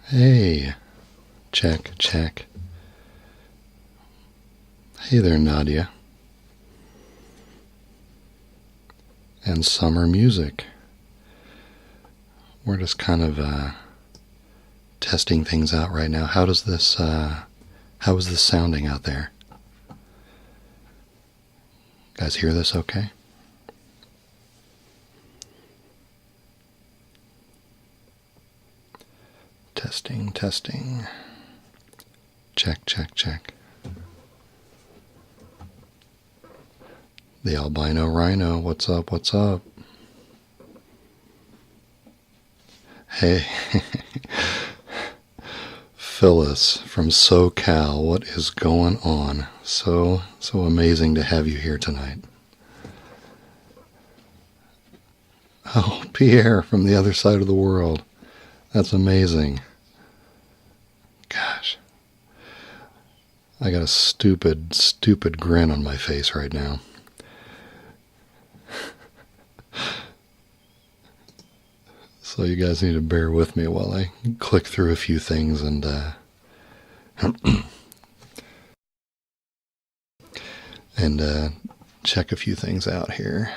Hey, check, check. Hey there, Nadia. And summer music. We're just kind of testing things out right now. How is this sounding out there? Guys hear this okay? Testing, testing. Check, check, check. The albino rhino, what's up, what's up? Hey, Phyllis from SoCal, what is going on? So amazing to have you here tonight. Oh, Pierre from the other side of the world. That's amazing. Gosh. I got a stupid grin on my face right now. So you guys need to bear with me while I click through a few things and check a few things out here.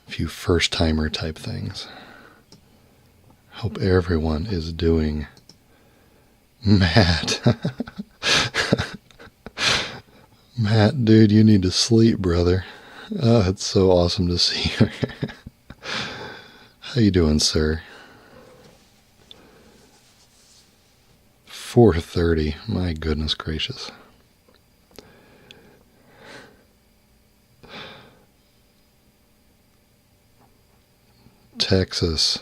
A few first-timer type things. Hope everyone is doing Matt. Matt, dude, you need to sleep, brother. Oh, it's so awesome to see you. How you doing, sir? 4:30. My goodness gracious. Texas.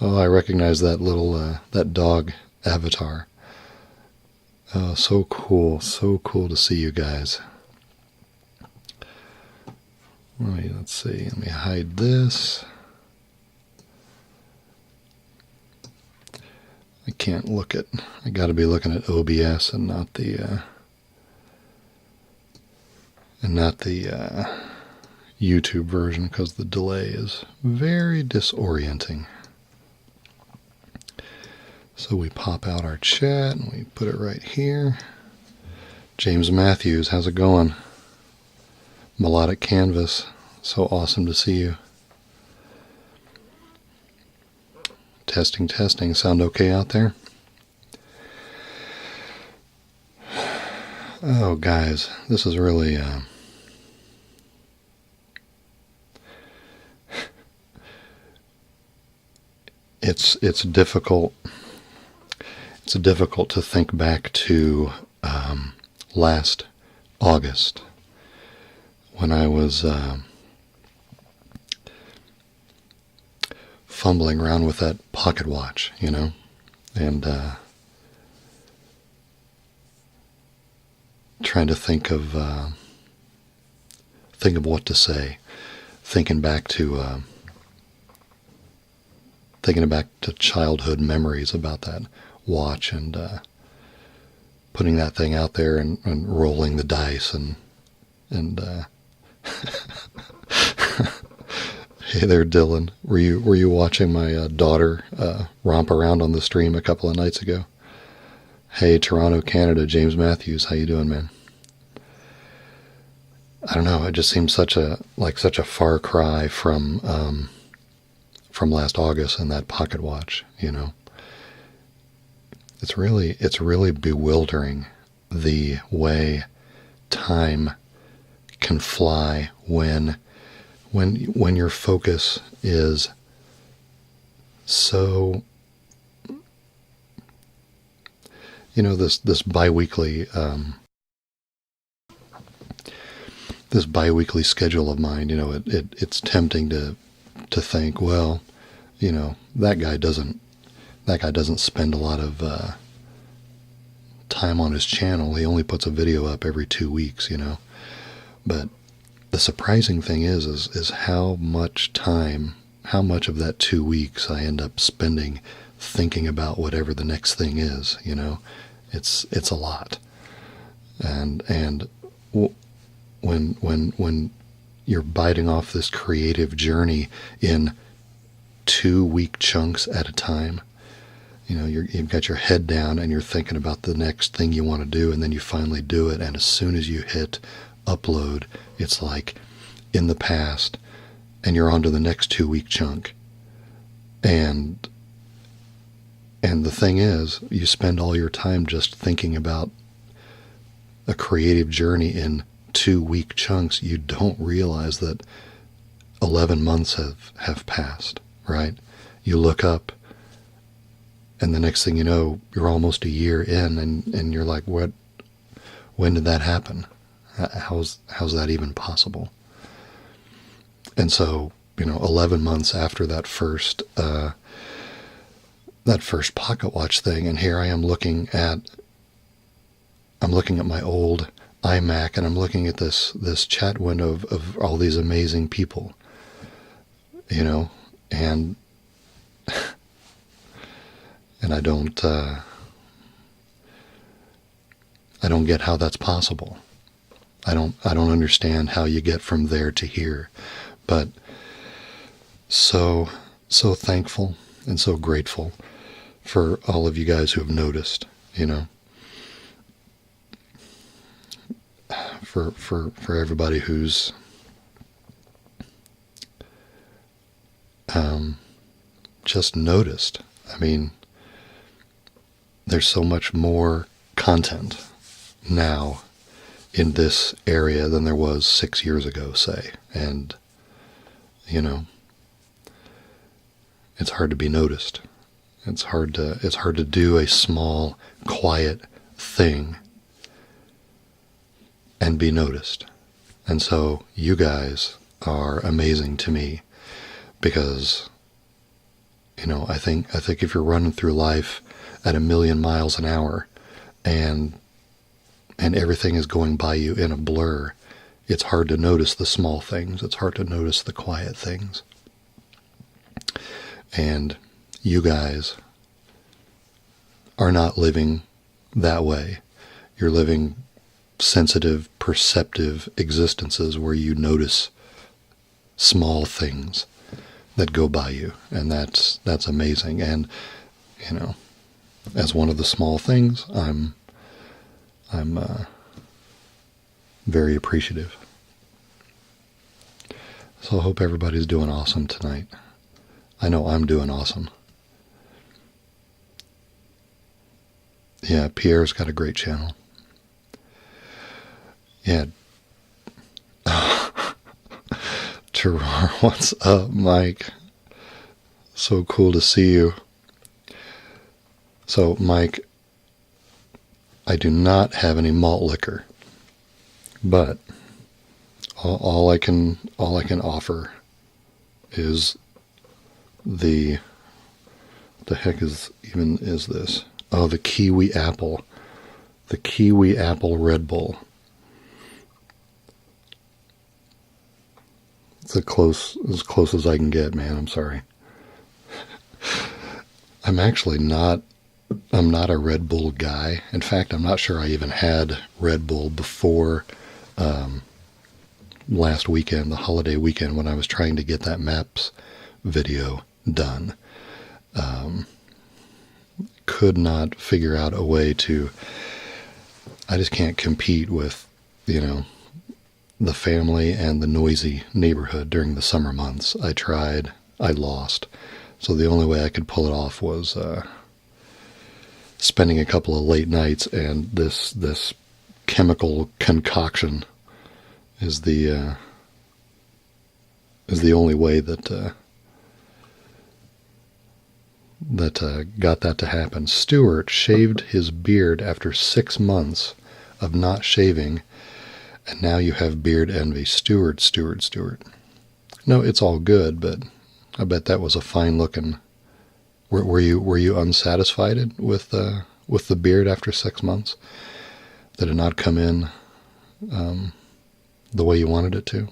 Oh, I recognize that little that dog avatar. Oh, so cool to see you guys. Let's see. Let me hide this. I can't look at. I got to be looking at OBS and not the YouTube version because the delay is very disorienting. So we pop out our chat and we put it right here. James Matthews, how's it going? Melodic Canvas, so awesome to see you. Testing, testing, sound okay out there? Oh, guys, this is really it's difficult. It's difficult to think back to last August when I was fumbling around with that pocket watch, you know, and trying to think of what to say, thinking back to childhood memories about that watch and putting that thing out there and rolling the dice and Hey there, Dylan. Were you watching my daughter romp around on the stream a couple of nights ago? Hey, Toronto, Canada, James Matthews, how you doing, man? I don't know. It just seems such a far cry from last August and that pocket watch. You know, it's really bewildering the way time can fly when your focus is so, you know, this biweekly schedule of mine, you know, it's tempting to think, well, you know, that guy doesn't spend a lot of time on his channel. He only puts a video up every 2 weeks, you know. But the surprising thing is how much of that 2 weeks I end up spending thinking about whatever the next thing is, you know. It's a lot. And when you're biting off this creative journey in 2-week chunks at a time. You know, you've got your head down and you're thinking about the next thing you want to do, and then you finally do it, and as soon as you hit upload, it's like in the past, and you're on to the next 2-week chunk. And the thing is, you spend all your time just thinking about a creative journey in 2-week chunks. You don't realize that 11 months have passed, right? You look up, and the next thing you know, you're almost a year in, and you're like, what? When did that happen? How's that even possible? And so, 11 months after that first pocket watch thing, and here I am looking at my old iMac, and I'm looking at this chat window of all these amazing people, and and I don't get how that's possible. I don't understand how you get from there to here, but so thankful and so grateful for all of you guys who have noticed, for everybody who's just noticed. I mean, there's so much more content now in this area than there was 6 years ago, say. And, it's hard to be noticed. It's hard to do a small, quiet thing and be noticed. And so you guys are amazing to me, because, I think if you're running through life at 1,000,000 miles an hour and everything is going by you in a blur, it's hard to notice the small things. It's hard to notice the quiet things. And you guys are not living that way. You're living sensitive, perceptive existences where you notice small things that go by you, and that's amazing. And as one of the small things, I'm very appreciative. So I hope everybody's doing awesome tonight. I know I'm doing awesome. Yeah, Pierre's got a great channel. Yeah. Terrar, what's up, Mike? So cool to see you. So, Mike, I do not have any malt liquor, but all I can offer is the heck is this? Oh, the kiwi apple Red Bull. It's as close as I can get, man. I'm sorry. I'm not a Red Bull guy. In fact, I'm not sure I even had Red Bull before last weekend, the holiday weekend, when I was trying to get that maps video done. Could not figure out a way to. I just can't compete with, the family and the noisy neighborhood during the summer months. I tried, I lost. So the only way I could pull it off was spending a couple of late nights, and this chemical concoction is the only way that got that to happen. Stuart shaved his beard after 6 months of not shaving, and now you have beard envy. Stuart. No, it's all good, but I bet that was a fine looking. Were you unsatisfied with the beard after 6 months? Did it not come in the way you wanted it to?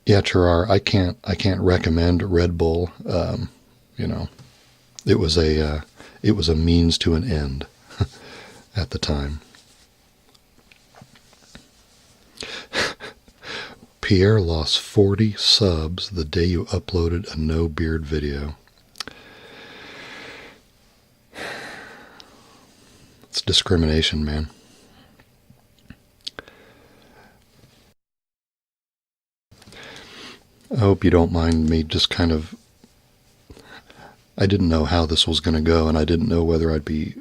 Yeah, Terrar, I can't recommend Red Bull. It was a means to an end at the time. Pierre lost 40 subs the day you uploaded a no beard video. It's discrimination, man. I hope you don't mind me just kind of... I didn't know how this was going to go, and I didn't know whether I'd be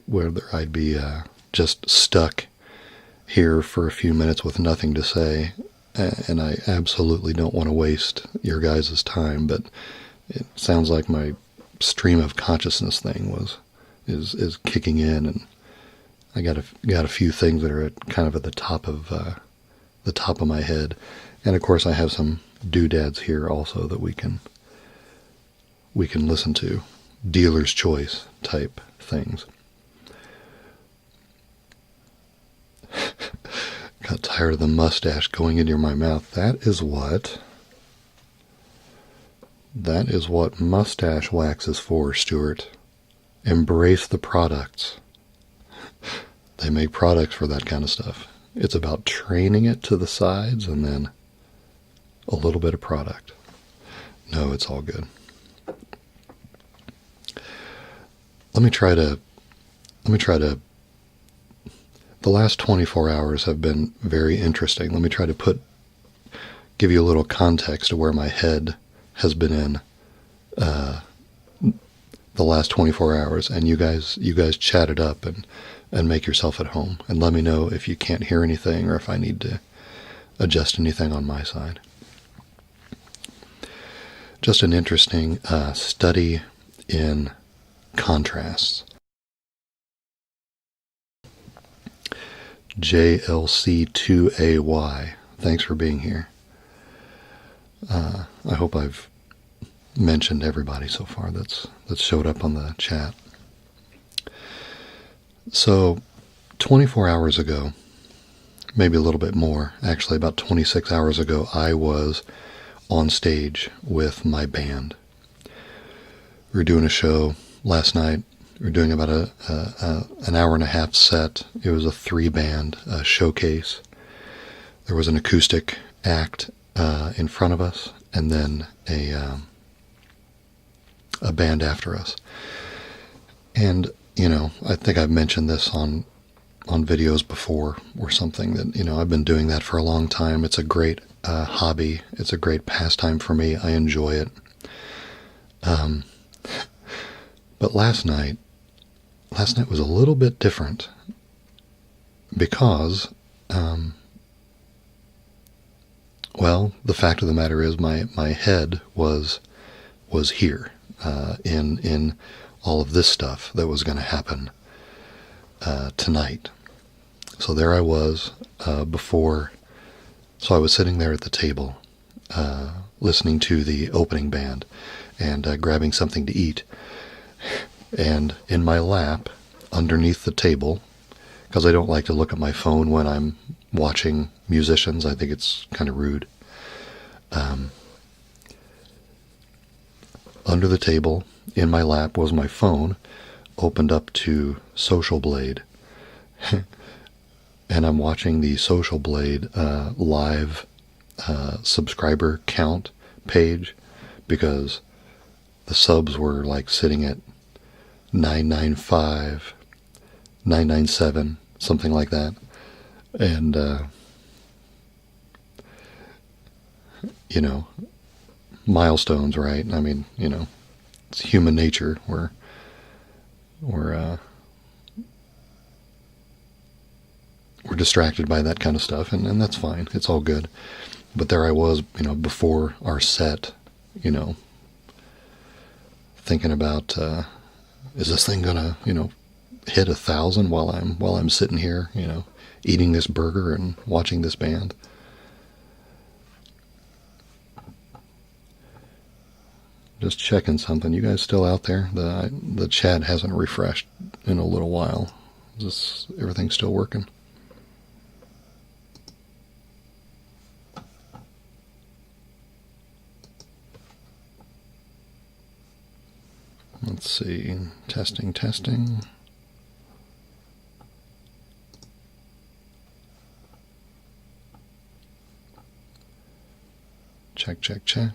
just stuck here for a few minutes with nothing to say. And I absolutely don't want to waste your guys' time, but it sounds like my stream of consciousness thing is kicking in, and I got a few things that are kind of at the top of my head, and of course I have some doodads here also that we can listen to, dealer's choice type things. Got tired of the mustache going into my mouth. That is what mustache wax is for, Stuart. Embrace the products. They make products for that kind of stuff. It's about training it to the sides and then a little bit of product. No, it's all good. Let me try to the last 24 hours have been very interesting. Let me try to give you a little context of where my head has been in the last 24 hours, and you guys chat it up and make yourself at home, and let me know if you can't hear anything or if I need to adjust anything on my side. Just an interesting study in contrasts. JLC2AY, thanks for being here. I hope I've mentioned everybody so far that's showed up on the chat. So 24 hours ago, maybe a little bit more, actually about 26 hours ago, I was on stage with my band. We were doing a show last night. We were doing about an hour and a half set. It was a 3-band showcase. There was an acoustic act in front of us, and then a band after us. And I think I've mentioned this on videos before or something, that I've been doing that for a long time. It's a great hobby. It's a great pastime for me. I enjoy it. But last night was a little bit different because, the fact of the matter is my head was here in all of this stuff that was going to happen tonight. So there I was before. So I was sitting there at the table listening to the opening band and grabbing something to eat. And in my lap, underneath the table, because I don't like to look at my phone when I'm watching musicians. I think it's kind of rude. Under the table, in my lap, was my phone, opened up to Social Blade. And I'm watching the Social Blade live subscriber count page, because the subs were like sitting at 995, 997, something like that. And, milestones, right? I mean, it's human nature. We're distracted by that kind of stuff, and that's fine. It's all good. But there I was, before our set, thinking about, is this thing gonna, hit 1,000 while I'm sitting here, eating this burger and watching this band? Just checking something. You guys still out there? The chat hasn't refreshed in a little while. Is everything still working? Let's see. Testing. Check, check, check.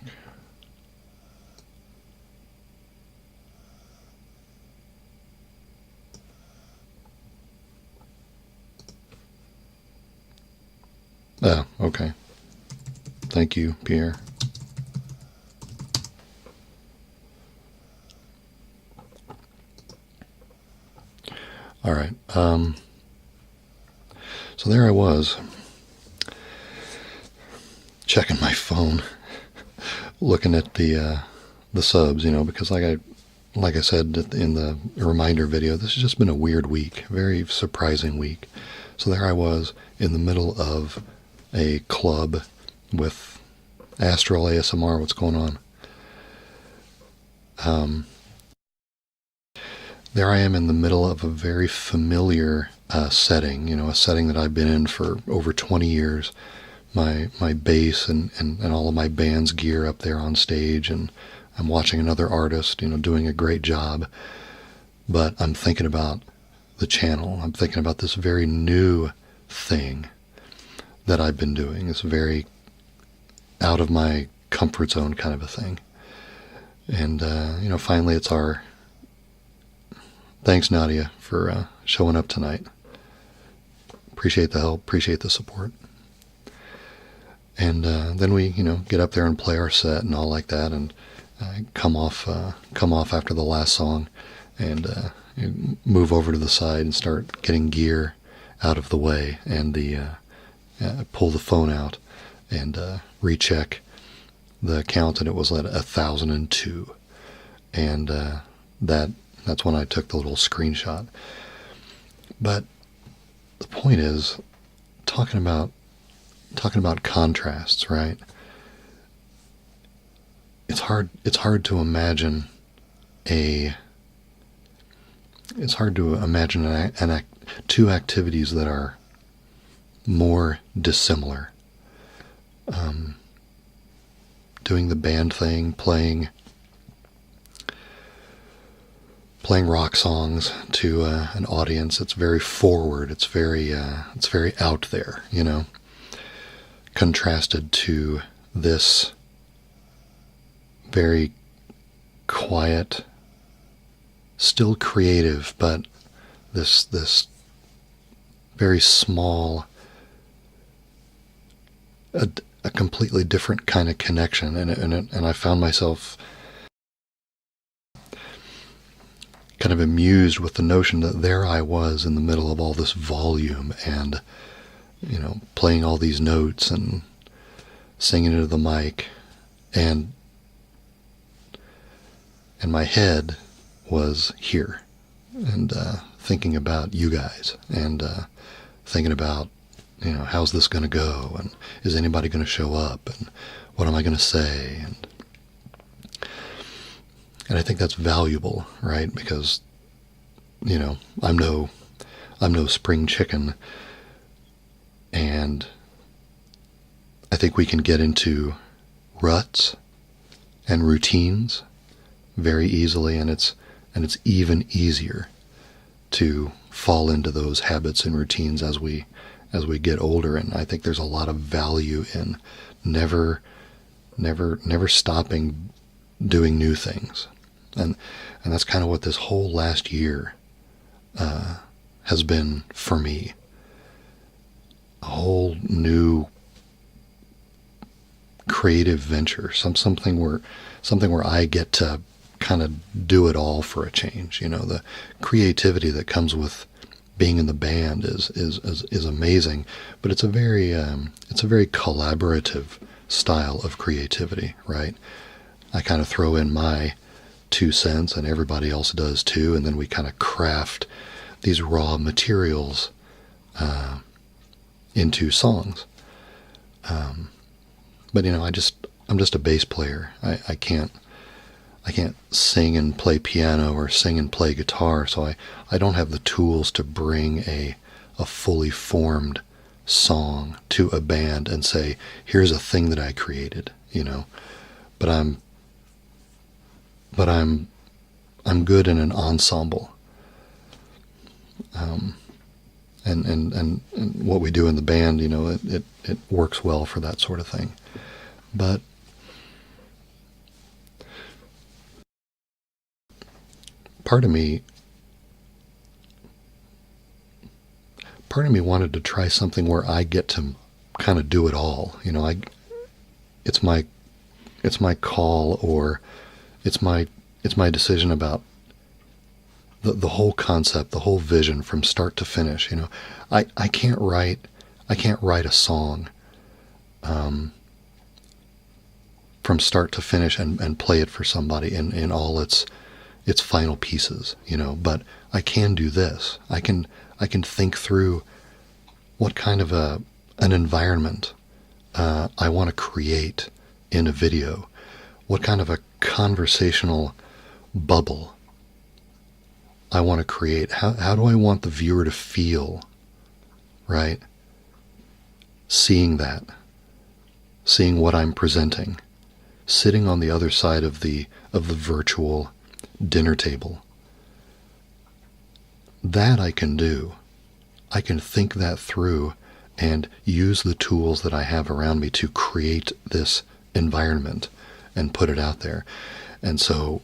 Oh, okay. Thank you, Pierre. All right. So there I was, checking my phone, looking at the subs, because like I said in the reminder video, this has just been a weird week, very surprising week. So there I was in the middle of a club with Astral ASMR. What's going on? There I am in the middle of a very familiar setting, a setting that I've been in for over 20 years. My bass and all of my band's gear up there on stage, and I'm watching another artist, doing a great job. But I'm thinking about the channel. I'm thinking about this very new thing that I've been doing. This very out of my comfort zone kind of a thing. And, finally it's our... Thanks, Nadia, for showing up tonight. Appreciate the help, appreciate the support. And then we, get up there and play our set and all like that, and come off after the last song, and move over to the side and start getting gear out of the way, and pull the phone out and recheck the count, and it was at 1,002, and that's when I took the little screenshot. But the point is, talking about contrasts, right? It's hard to imagine two activities that are more dissimilar. Doing the band thing, playing rock songs to an audience. It's very forward. It's very out there, contrasted to this very quiet, still creative, but this very small, a completely different kind of connection, and I found myself kind of amused with the notion that there I was in the middle of all this volume and, playing all these notes and singing into the mic, and my head was here, and thinking about you guys, and thinking about, how's this going to go, and is anybody going to show up, and what am I going to say, and I think that's valuable, right? Because, I'm no spring chicken, and I think we can get into ruts and routines very easily, and it's even easier to fall into those habits and routines as we get older. And I think there's a lot of value in never stopping doing new things. And that's kind of what this whole last year has been for me. A whole new creative venture, something where I get to kind of do it all for a change. The creativity that comes with being in the band is amazing, but it's a very collaborative style of creativity, right? I kind of throw in my 2 cents, and everybody else does too, and then we kind of craft these raw materials into songs. But I'm just a bass player. I can't sing and play piano or sing and play guitar, so I don't have the tools to bring a fully formed song to a band and say, here's a thing that I created, But I'm good in an ensemble. And what we do in the band, it works well for that sort of thing. But part of me wanted to try something where I get to kind of do it all. It's my call, or it's my decision about the whole concept, the whole vision from start to finish. I can't write a song from start to finish and play it for somebody in all its final pieces, but I can do this. I can think through what kind of an environment I want to create in a video, what kind of a conversational bubble I want to create. How do I want the viewer to feel, right? Seeing what I'm presenting, sitting on the other side of the virtual dinner table. That I can do. I can think that through and use the tools that I have around me to create this environment and put it out there. And so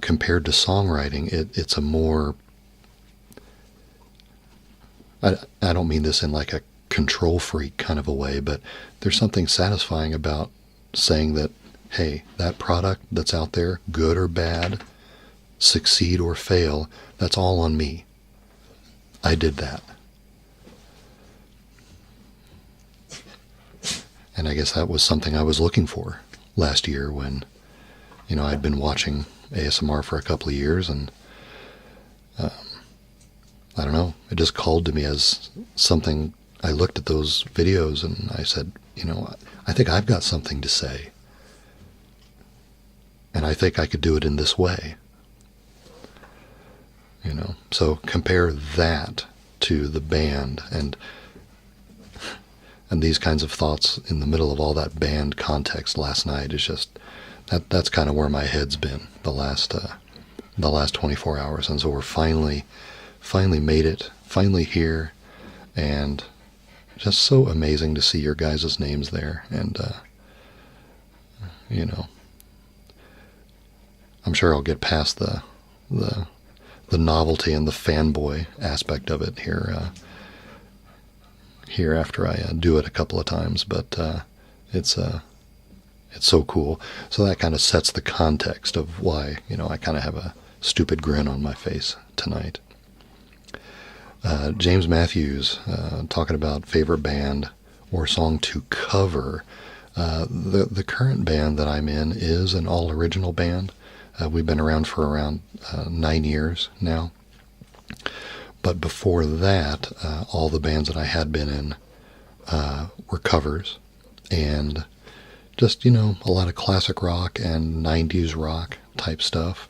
compared to songwriting, it's a more, I don't mean this in like a control freak kind of a way, but there's something satisfying about saying that, hey, that product that's out there, good or bad, succeed or fail, that's all on me. I did that. And I guess that was something I was looking for last year when, I'd been watching ASMR for a couple of years, and I don't know, it just called to me as something. I looked at those videos and I said, I think I've got something to say. And I think I could do it in this way. So compare that to the band and these kinds of thoughts in the middle of all that band context last night is just, that's kind of where my head's been the last 24 hours. And so we're finally made it, finally here, and just so amazing to see your guys' names there. And, I'm sure I'll get past the novelty and the fanboy aspect of it here after I do it a couple of times, but it's so cool. So that kind of sets the context of why I kind of have a stupid grin on my face tonight. James Matthews talking about favorite band or song to cover. The current band that I'm in is an all original band. We've been around for around 9 years now. But before that, all the bands that I had been in were covers, and just, a lot of classic rock and 90s rock type stuff.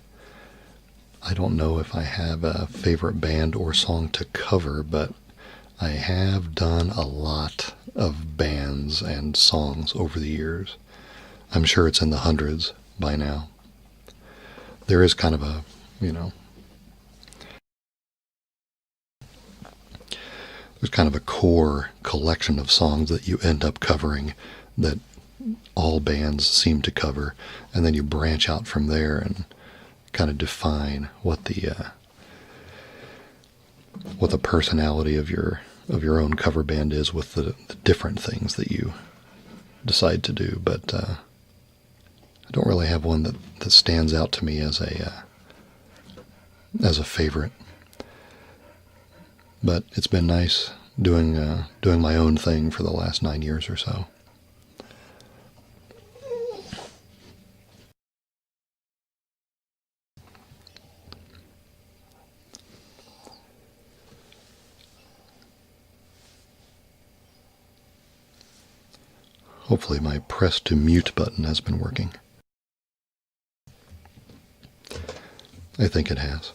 I don't know if I have a favorite band or song to cover, but I have done a lot of bands and songs over the years. I'm sure it's in the hundreds by now. There is kind of a, there's kind of a core collection of songs that you end up covering that all bands seem to cover, and then you branch out from there and kind of define what the personality of your own cover band is with the different things that you decide to do. But I don't really have one that stands out to me as a favorite. But it's been nice doing my own thing for the last 9 years or so. Hopefully my press to mute button has been working. I think it has.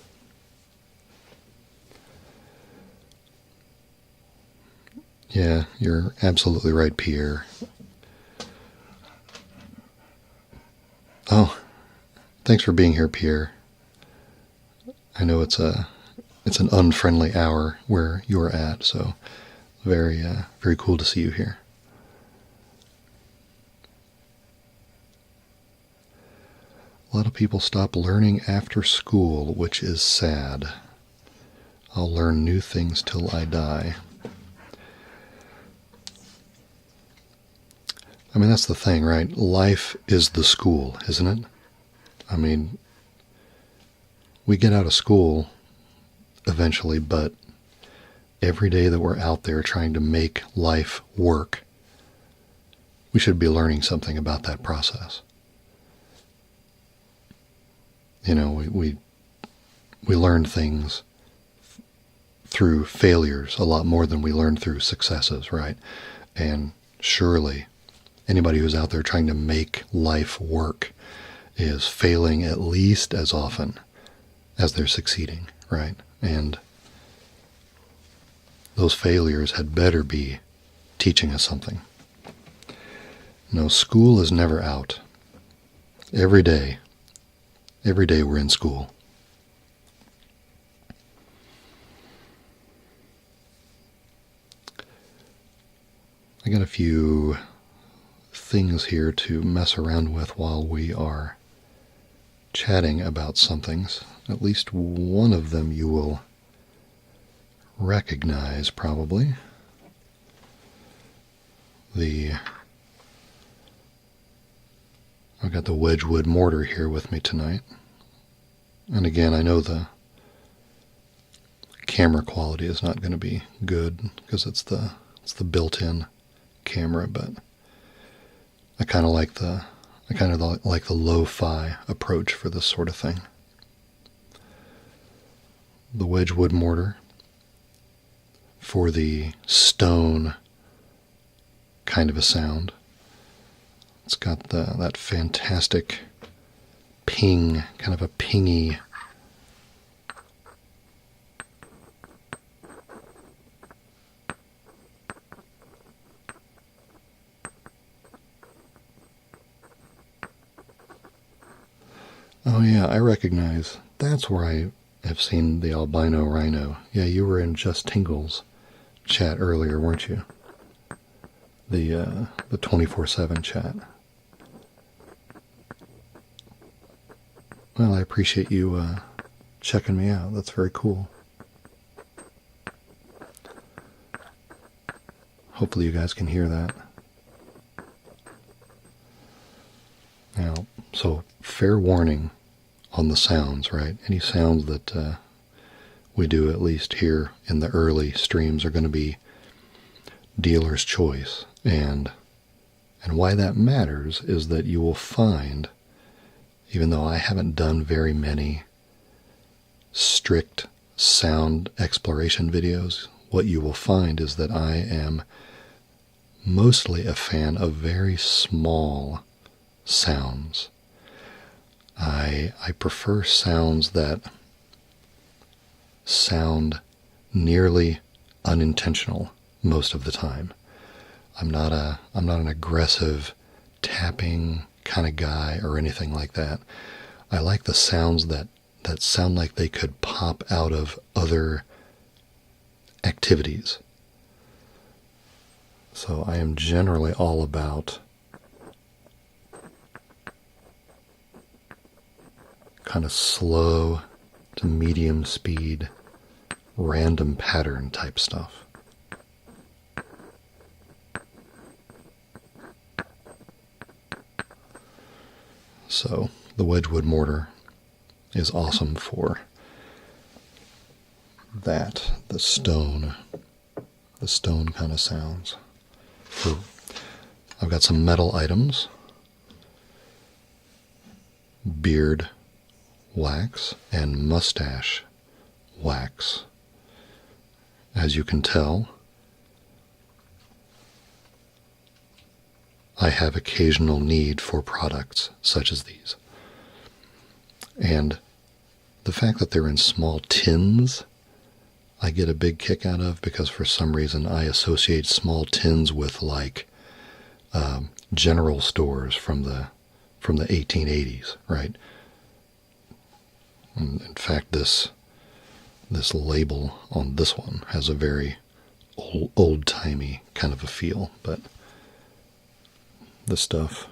Yeah, you're absolutely right, Pierre. Oh, thanks for being here, Pierre. I know it's an unfriendly hour where you're at, so very cool to see you here. A lot of people stop learning after school, which is sad. I'll learn new things till I die. I mean, that's the thing, right? Life is the school, isn't it? I mean, we get out of school eventually, but every day that we're out there trying to make life work, we should be learning something about that process. You know, we learn things through failures a lot more than we learn through successes, right? And surely anybody who's out there trying to make life work is failing at least as often as they're succeeding, right? And those failures had better be teaching us something. No, school is never out. Every day we're in school. I got a few things here to mess around with while we are chatting about some things. At least one of them you will recognize probably. I've got the Wedgwood mortar here with me tonight. And again, I know the camera quality is not going to be good because it's the built-in camera, but I kind of like the lo-fi approach for this sort of thing. The Wedgwood mortar for the stone kind of a sound. It's got that fantastic ping, kind of a pingy Oh yeah, I recognize. That's where I have seen the albino rhino. Yeah, you were in Just Tingle's chat earlier, weren't you? The 24/7 chat. Well, I appreciate you checking me out. That's very cool. Hopefully you guys can hear that. Now, so fair warning on the sounds, right? Any sounds that we do, at least here in the early streams, are going to be dealer's choice. And why that matters is that you will find, even though I haven't done very many strict sound exploration videos, what you will find is that I am mostly a fan of very small sounds. I prefer sounds that sound nearly unintentional most of the time. I'm not an aggressive tapping kind of guy or anything like that. I like the sounds that sound like they could pop out of other activities. So I am generally all about kind of slow to medium speed, random pattern type stuff. So the Wedgwood mortar is awesome for that, the stone kind of sounds. So I've got some metal items, beard wax and mustache wax. As you can tell, I have occasional need for products such as these. And the fact that they're in small tins, I get a big kick out of, because for some reason I associate small tins with like general stores from the 1880s, right? And in fact, this label on this one has a very old-timey kind of a feel, but the stuff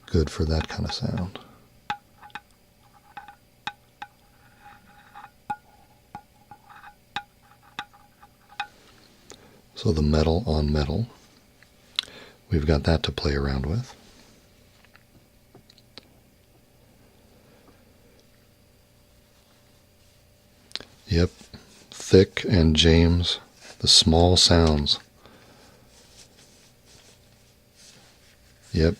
good for that kind of sound. So the metal on metal, we've got that to play around with. Yep, Thick and James, the small sounds. Yep.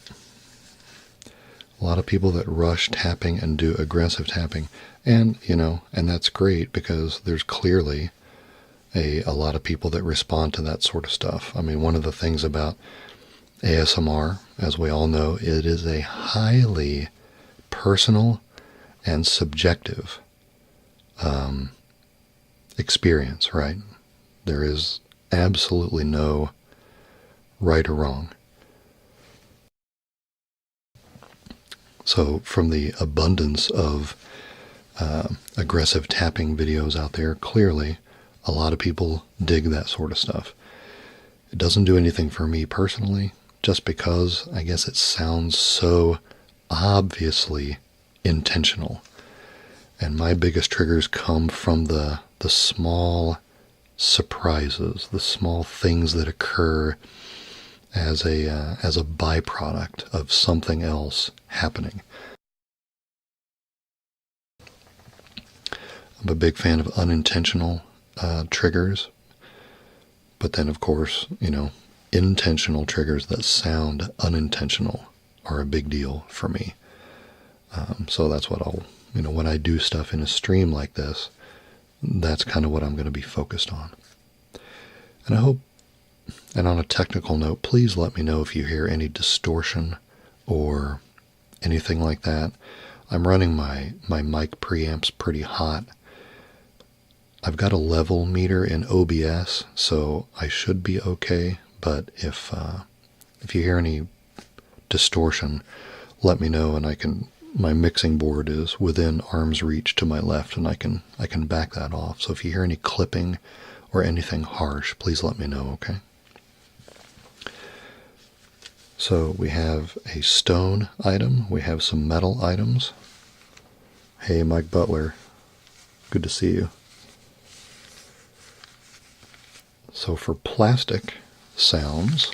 A lot of people that rush tapping and do aggressive tapping. And, and that's great because there's clearly a lot of people that respond to that sort of stuff. I mean, one of the things about ASMR, as we all know, it is a highly personal and subjective experience, right? There is absolutely no right or wrong. So from the abundance of aggressive tapping videos out there, clearly a lot of people dig that sort of stuff. It doesn't do anything for me personally, just because I guess it sounds so obviously intentional. And my biggest triggers come from the small surprises, the small things that occur as a byproduct of something else happening. I'm a big fan of unintentional triggers, but then of course, intentional triggers that sound unintentional are a big deal for me. So that's what I'll, when I do stuff in a stream like this, that's kind of what I'm going to be focused on. And I hope, and on a technical note, please let me know if you hear any distortion or anything like that. I'm running my mic preamps pretty hot. I've got a level meter in OBS, so I should be okay. But if you hear any distortion, let me know, and my mixing board is within arm's reach to my left, and I can back that off. So if you hear any clipping or anything harsh, please let me know, okay? So we have a stone item, we have some metal items. Hey, Mike Butler, good to see you. So for plastic sounds,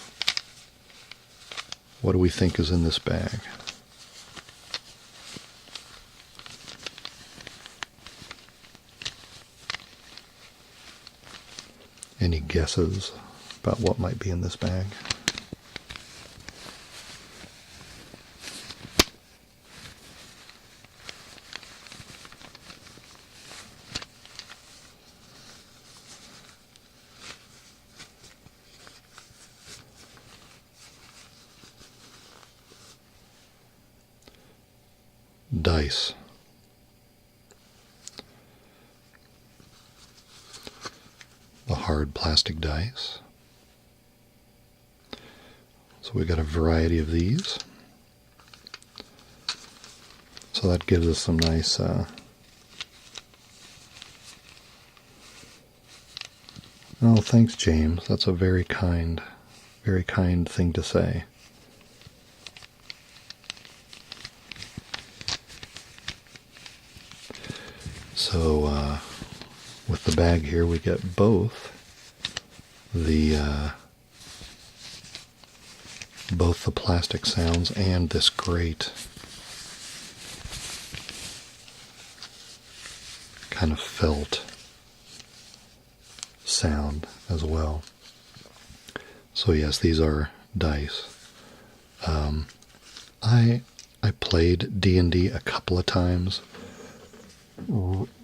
what do we think is in this bag? Any guesses about what might be in this bag? Dice. The hard plastic dice. So we got a variety of these. So that gives us some nice oh, thanks, James. That's a very kind thing to say. So with the bag here, we get both the plastic sounds and this great kind of felt sound as well. So yes, these are dice. I played D&D a couple of times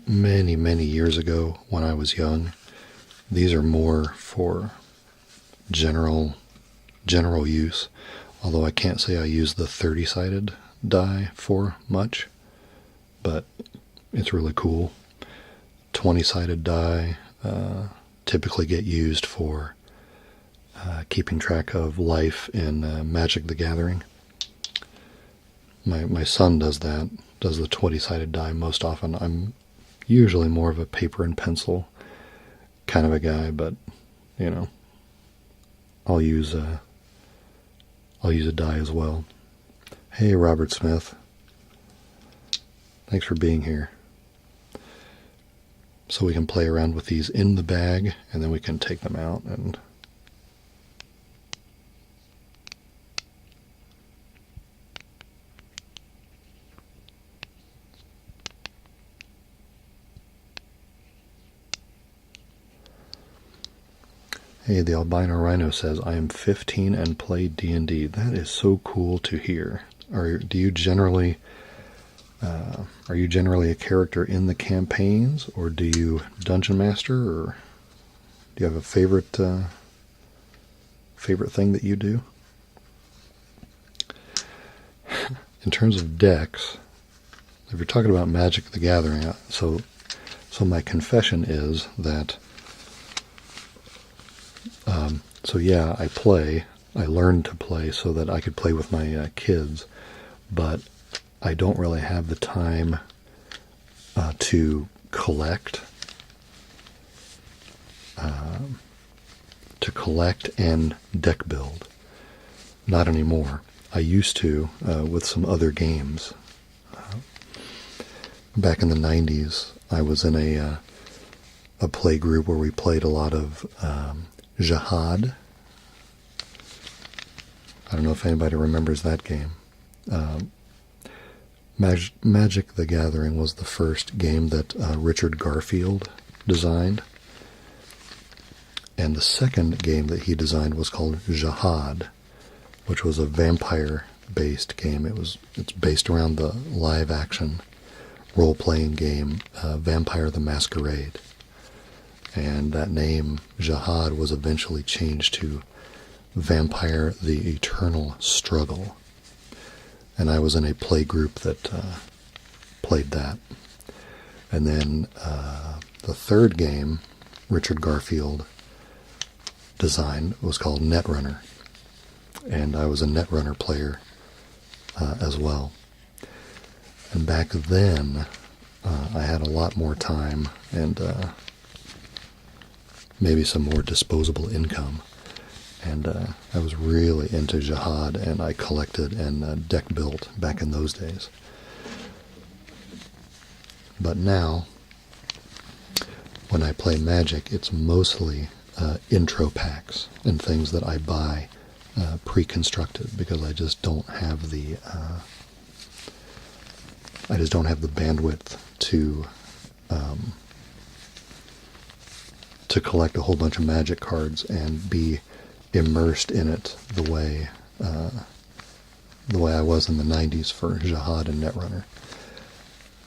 many years ago when I was young. These are more for general use, although I can't say I use the 30-sided die for much, but it's really cool. 20-sided die typically get used for keeping track of life in Magic the Gathering. My son does that, does the 20-sided die most often. I'm usually more of a paper and pencil kind of a guy, but I'll use a die as well. Hey, Robert Smith. Thanks for being here. So we can play around with these in the bag, and then we can take them out and... Hey, the albino rhino says, I am 15 and play D&D. That is so cool to hear. Are you generally a character in the campaigns, or do you dungeon master, or do you have a favorite thing that you do? In terms of decks, if you're talking about Magic the Gathering, so my confession is that I learned to play so that I could play with my kids, but I don't really have the time to collect and deck build. Not anymore. I used to with some other games. Back in the 90s, I was in a play group where we played a lot of Jihad. I don't know if anybody remembers that game. Magic the Gathering was the first game that Richard Garfield designed. And the second game that he designed was called Jihad, which was a vampire-based game. It's based around the live-action role-playing game Vampire the Masquerade. And that name, Jihad, was eventually changed to Vampire the Eternal Struggle. And I was in a play group that played that. And then the third game Richard Garfield designed was called Netrunner. And I was a Netrunner player as well. And back then, I had a lot more time and maybe some more disposable income. And I was really into Jihad, and I collected and deck built back in those days. But now, when I play Magic, it's mostly intro packs and things that I buy pre-constructed, because I just don't have the bandwidth to collect a whole bunch of Magic cards and be immersed in it the way I was in the 90s for Jihad and Netrunner.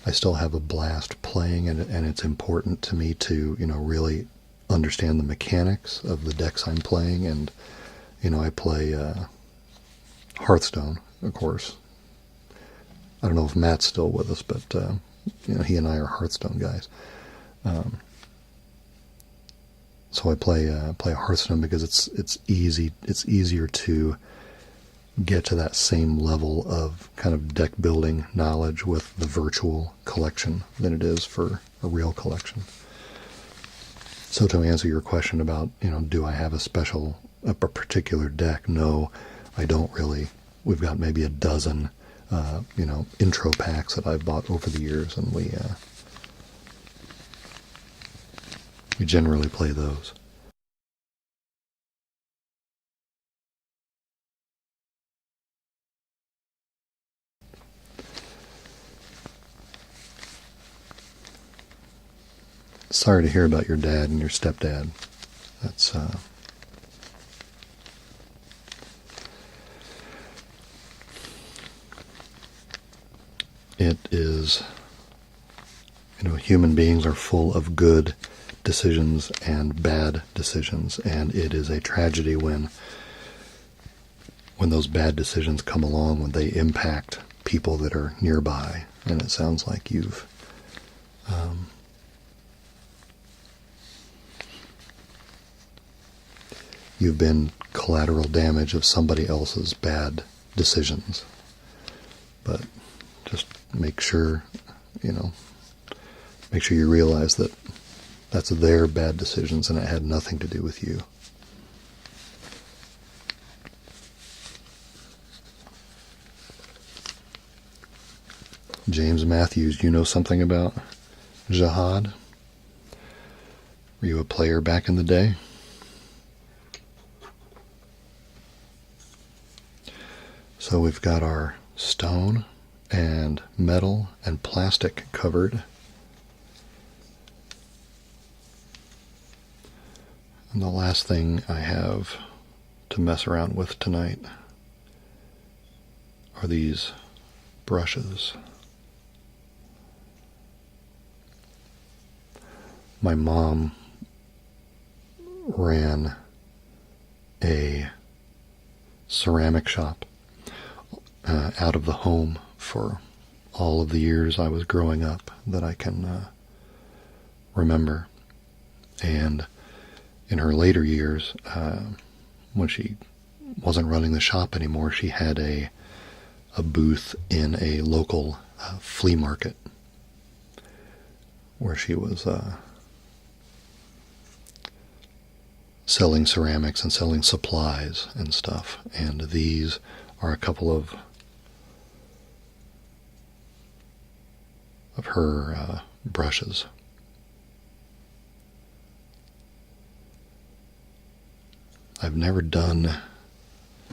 I still have a blast playing, and it's important to me to really understand the mechanics of the decks I'm playing. And I play Hearthstone, of course. I don't know if Matt's still with us, but he and I are Hearthstone guys. So I play Hearthstone because it's easy. It's easier to get to that same level of kind of deck building knowledge with the virtual collection than it is for a real collection. So to answer your question about do I have a particular deck? No, I don't really. We've got maybe a dozen intro packs that I've bought over the years, and we generally play those. Sorry to hear about your dad and your stepdad. That's it is, human beings are full of good decisions and bad decisions, and it is a tragedy when those bad decisions come along, when they impact people that are nearby. And it sounds like you've been collateral damage of somebody else's bad decisions. But just make sure you realize that that's their bad decisions and it had nothing to do with you. James Matthews, you know something about Jihad? Were you a player back in the day? So we've got our stone and metal and plastic covered. And the last thing I have to mess around with tonight are these brushes. My mom ran a ceramic shop out of the home for all of the years I was growing up that I can remember. And in her later years, when she wasn't running the shop anymore, she had a booth in a local flea market where she was selling ceramics and selling supplies and stuff. And these are a couple of her brushes. I've never done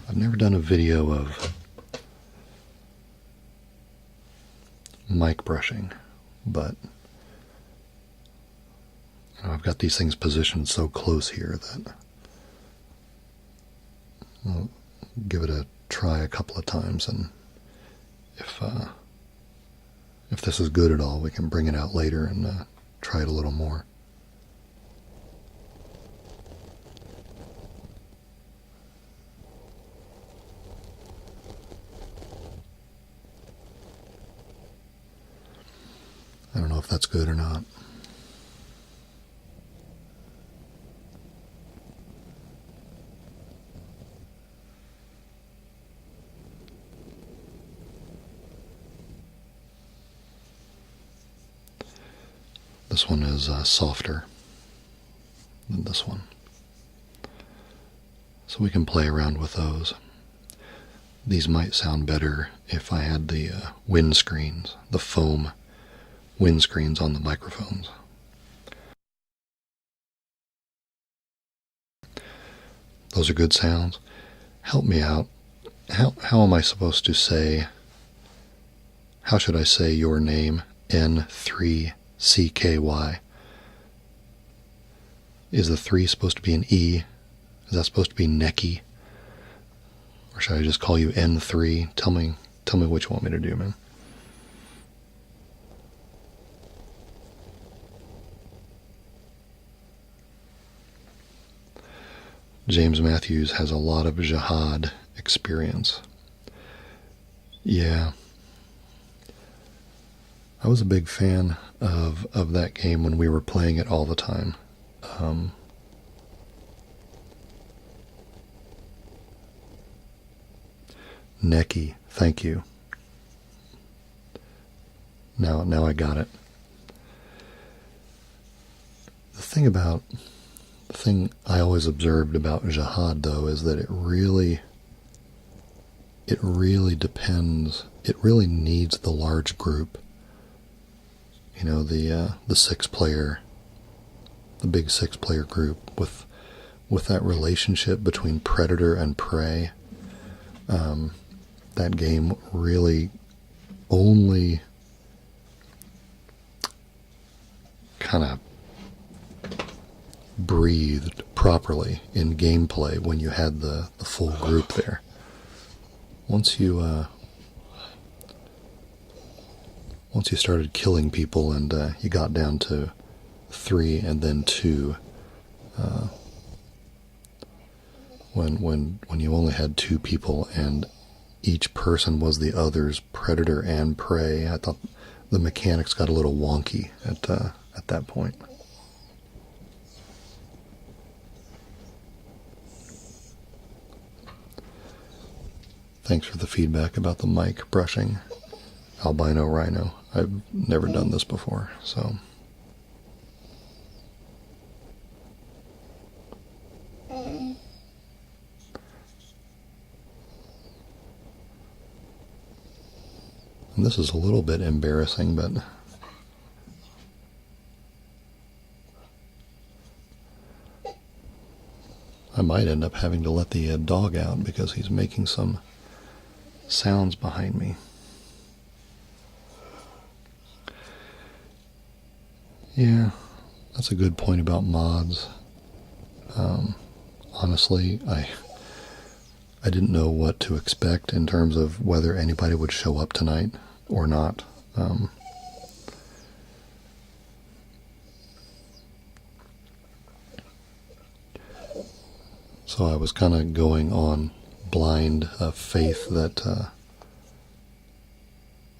a video of mic brushing, but I've got these things positioned so close here that I'll give it a try a couple of times, and if this is good at all, we can bring it out later and try it a little more. I don't know if that's good or not. This one is softer than this one. So we can play around with those. These might sound better if I had the windscreens, the foam windscreens on the microphones. Those are good sounds. Help me out. How am I supposed to say, how should I say your name, N3CKY? Is the 3 supposed to be an E? Is that supposed to be Necky? Or should I just call you N3? Tell me what you want me to do, man. James Matthews has a lot of Jihad experience. Yeah. I was a big fan of that game when we were playing it all the time. Necky, thank you. Now I got it. The thing I always observed about Jihad, though, is that it really depends. It really needs the large group. You know, the big 6-player group with that relationship between predator and prey. That game really only kind of breathed properly in gameplay when you had the full group there. Once you started killing people and you got down to 3 and then 2, when you only had 2 people and each person was the other's predator and prey, I thought the mechanics got a little wonky at that point. Thanks for the feedback about the mic brushing. Albino Rhino. I've never done this before, so. And And this is a little bit embarrassing, but I might end up having to let the dog out because he's making some sounds behind me. Yeah, that's a good point about mods. Honestly, I didn't know what to expect in terms of whether anybody would show up tonight or not. So I was kind of going on blind faith that,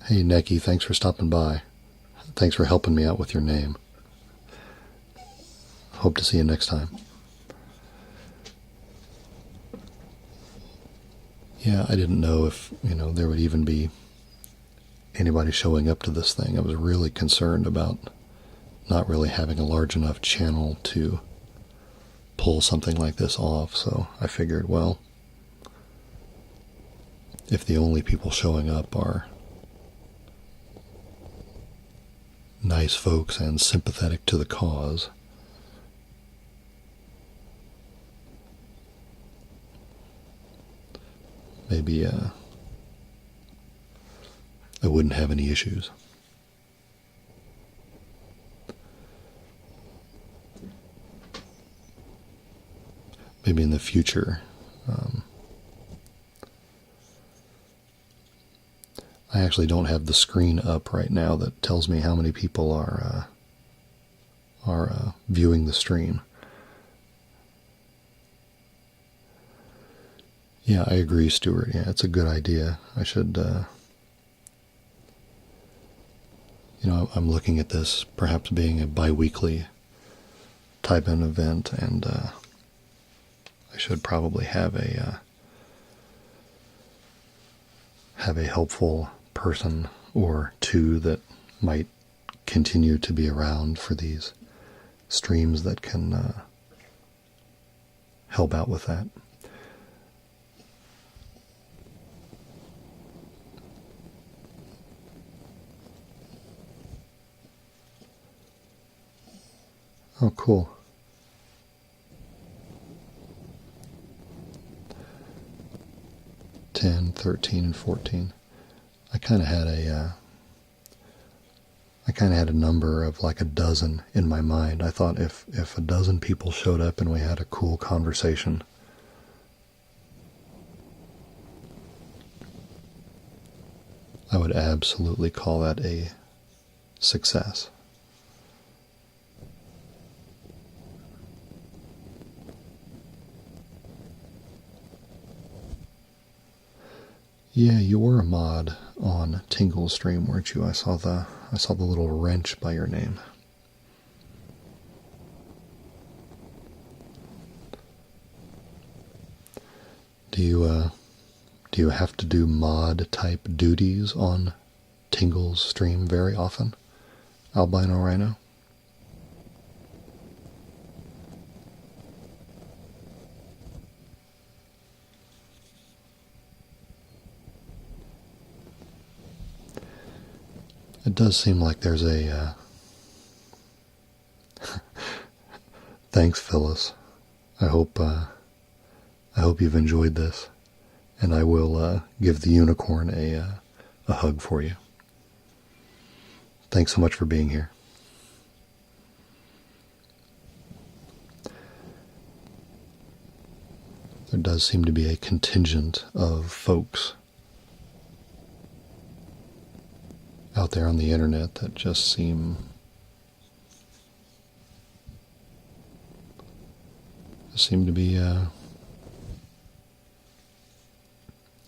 hey, Neki, thanks for stopping by. Thanks for helping me out with your name. Hope to see you next time. Yeah, I didn't know if, there would even be anybody showing up to this thing. I was really concerned about not really having a large enough channel to pull something like this off. So I figured, well, if the only people showing up are nice folks and sympathetic to the cause, maybe I wouldn't have any issues. Maybe in the future. I actually don't have the screen up right now that tells me how many people are viewing the stream. Yeah, I agree, Stuart. Yeah, it's a good idea. I should, I'm looking at this perhaps being a bi-weekly type of event, and I should probably have a helpful person or two that might continue to be around for these streams that can help out with that. Oh, cool. $10, $13, and $14. I kind of had a number of like a dozen in my mind. I thought if a dozen people showed up and we had a cool conversation, I would absolutely call that a success. Yeah, you were a mod on Tingle's stream, weren't you? I saw the little wrench by your name. Do you have to do mod type duties on Tingle's stream very often, Albino Rhino? It does seem like there's a... Thanks, Phyllis. I hope you've enjoyed this, and I will give the unicorn a hug for you. Thanks so much for being here. There does seem to be a contingent of folks out there on the internet that just seem to be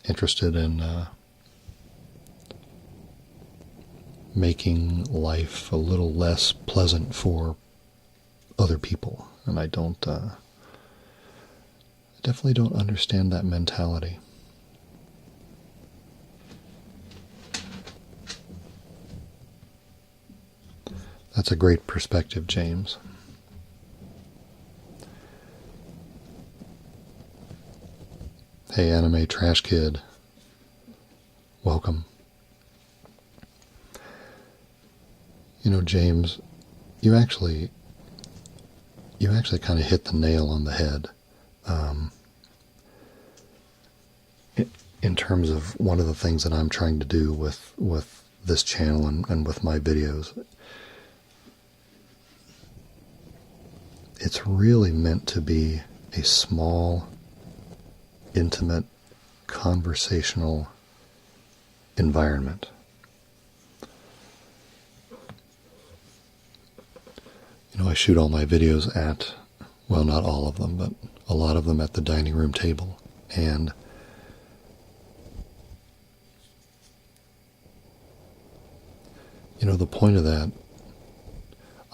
interested in making life a little less pleasant for other people, and I definitely don't understand that mentality. That's a great perspective, James. Hey, Anime Trash Kid. Welcome. James, you actually kind of hit the nail on the head. In terms of one of the things that I'm trying to do with this channel and with my videos, it's really meant to be a small, intimate, conversational environment. I shoot all my videos at, well, not all of them, but a lot of them at the dining room table. And the point of that,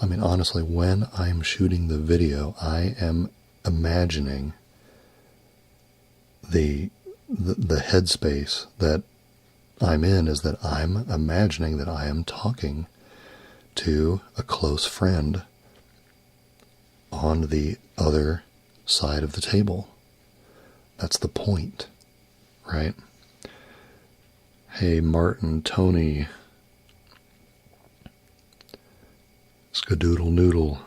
I mean, honestly, when I'm shooting the video, I am imagining the headspace that I'm in is that I'm imagining that I am talking to a close friend on the other side of the table. That's the point, right? Hey, Martin, Tony, Skadoodle Noodle.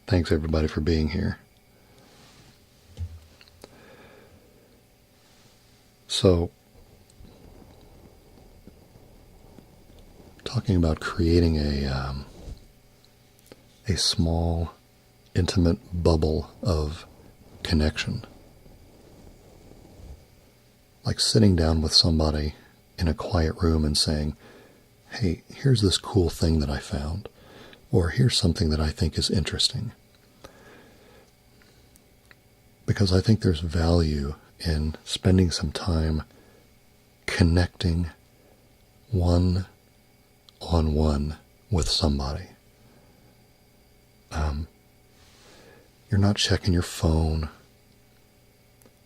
Thanks everybody for being here. So, talking about creating a small, intimate bubble of connection. Like sitting down with somebody in a quiet room and saying, hey, here's this cool thing that I found, or here's something that I think is interesting. Because I think there's value in spending some time connecting one-on-one with somebody. You're not checking your phone.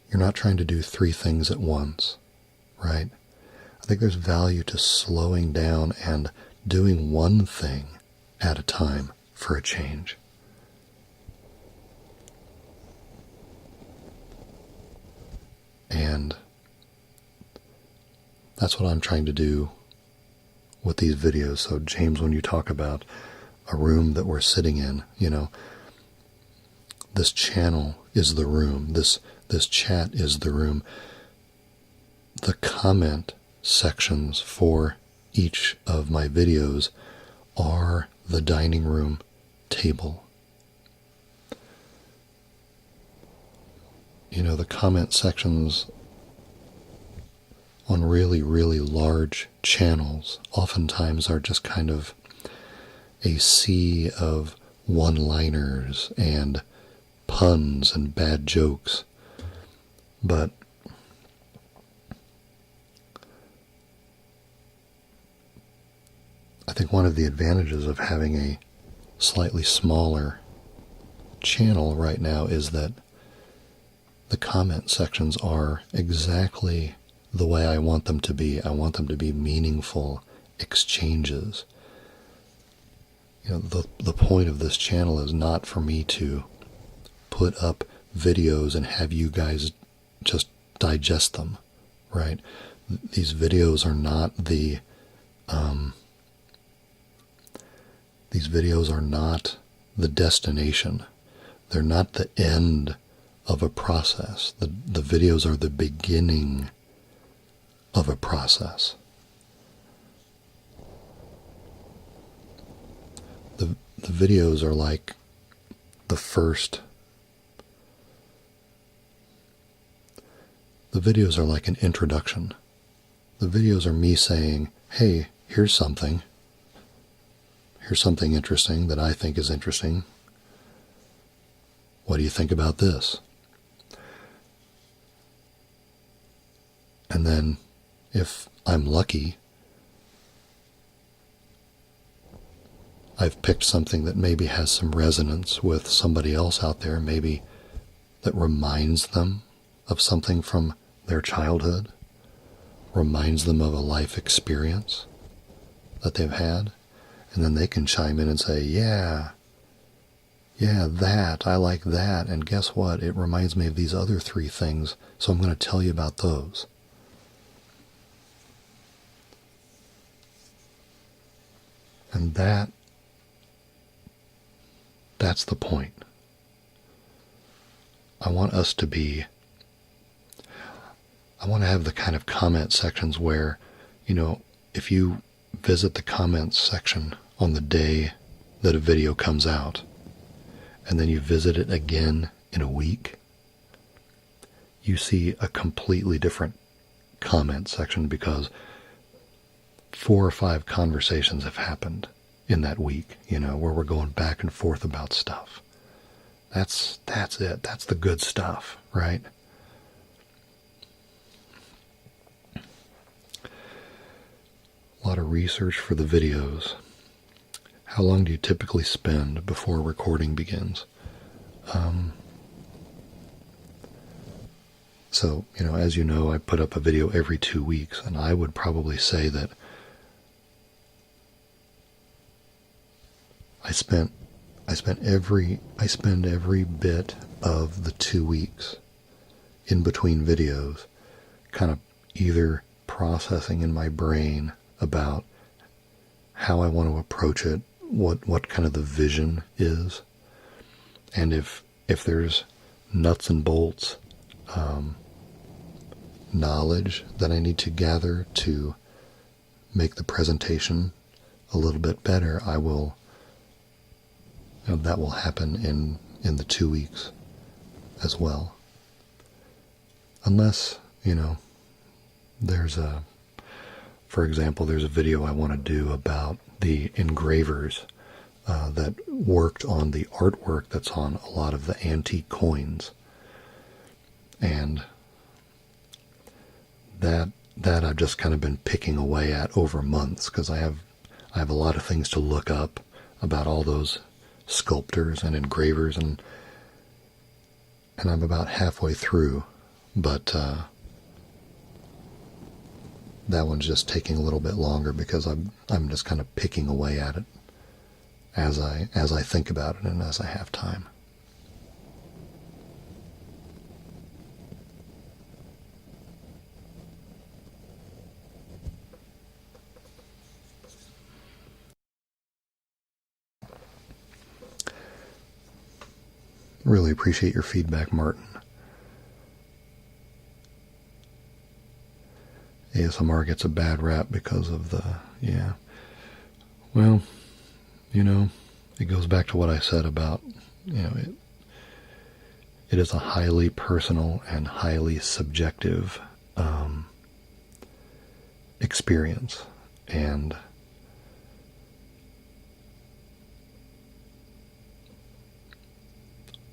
You're not trying to do 3 things at once, right? I think there's value to slowing down and doing one thing at a time for a change. And that's what I'm trying to do with these videos. So James, when you talk about a room that we're sitting in, this channel is the room. This chat is the room. The comment sections for each of my videos are the dining room table. The comment sections on really, really large channels oftentimes are just kind of a sea of one-liners and puns and bad jokes. But I think one of the advantages of having a slightly smaller channel right now is that the comment sections are exactly the way I want them to be. I want them to be meaningful exchanges. The point of this channel is not for me to put up videos and have you guys just digest them, right? These videos are not the destination. They're not the end of a process. The videos are the beginning of a process. The videos are like the first. The videos are like an introduction. The videos are me saying, hey, here's something. Here's something interesting that I think is interesting. What do you think about this? And then, if I'm lucky, I've picked something that maybe has some resonance with somebody else out there, maybe that reminds them of something from their childhood, reminds them of a life experience that they've had, and then they can chime in and say, yeah, that, I like that, and guess what? It reminds me of these other 3 things, so I'm going to tell you about those. And that's the point. I want us to be, I want to have the kind of comment sections where, if you visit the comments section on the day that a video comes out, and then you visit it again in a week, you see a completely different comment section because 4 or 5 conversations have happened in that week, where we're going back and forth about stuff. That's it. That's the good stuff, right? A lot of research for the videos. How long do you typically spend before recording begins? So, as you know, I put up a video every 2 weeks, and I would probably say that I spend every bit of the 2 weeks in between videos kind of either processing in my brain about how I want to approach it, what kind of the vision is, and if there's nuts and bolts knowledge that I need to gather to make the presentation a little bit better, I will. That will happen in the 2 weeks as well. Unless, for example, there's a video I want to do about the engravers that worked on the artwork that's on a lot of the antique coins. And that I've just kind of been picking away at over months because I have a lot of things to look up about all those sculptors and engravers, and I'm about halfway through, but that one's just taking a little bit longer because I'm just kind of picking away at it as I think about it and as I have time. Really appreciate your feedback, Martin. ASMR gets a bad rap because of well, it goes back to what I said about, it is a highly personal and highly subjective experience. And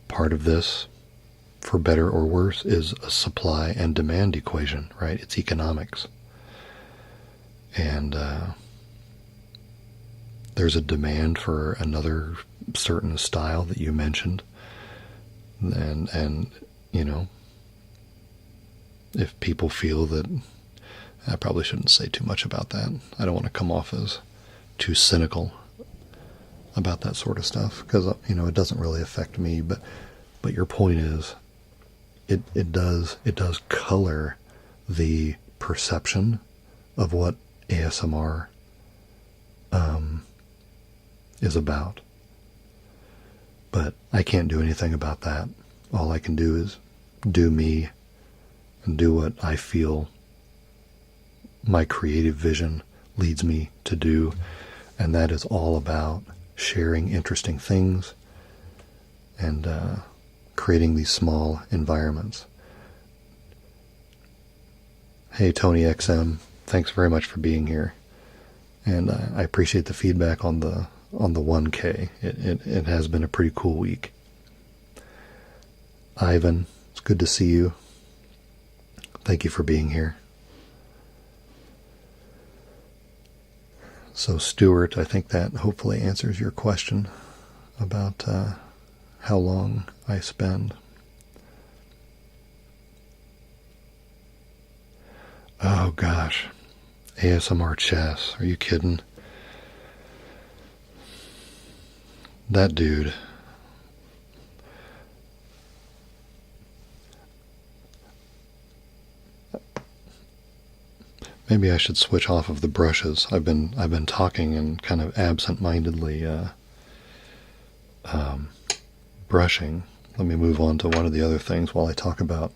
part of this, for better or worse, is a supply and demand equation, right? It's economics. And there's a demand for another certain style that you mentioned. And if people feel that, I probably shouldn't say too much about that. I don't want to come off as too cynical about that sort of stuff because, it doesn't really affect me. But your point is, it does color the perception of what ASMR is about. But I can't do anything about that. All I can do is do me and do what I feel my creative vision leads me to do. And that is all about sharing interesting things and creating these small environments. Hey, Tony XM, thanks very much for being here. And I appreciate the feedback on the 1K. It has been a pretty cool week. Ivan, it's good to see you. Thank you for being here. So Stuart, I think that hopefully answers your question about how long I spend. Oh gosh, ASMR chess, are you kidding? That dude. Maybe I should switch off of the brushes. I've been talking and kind of absent-mindedly brushing. Let me move on to one of the other things while I talk about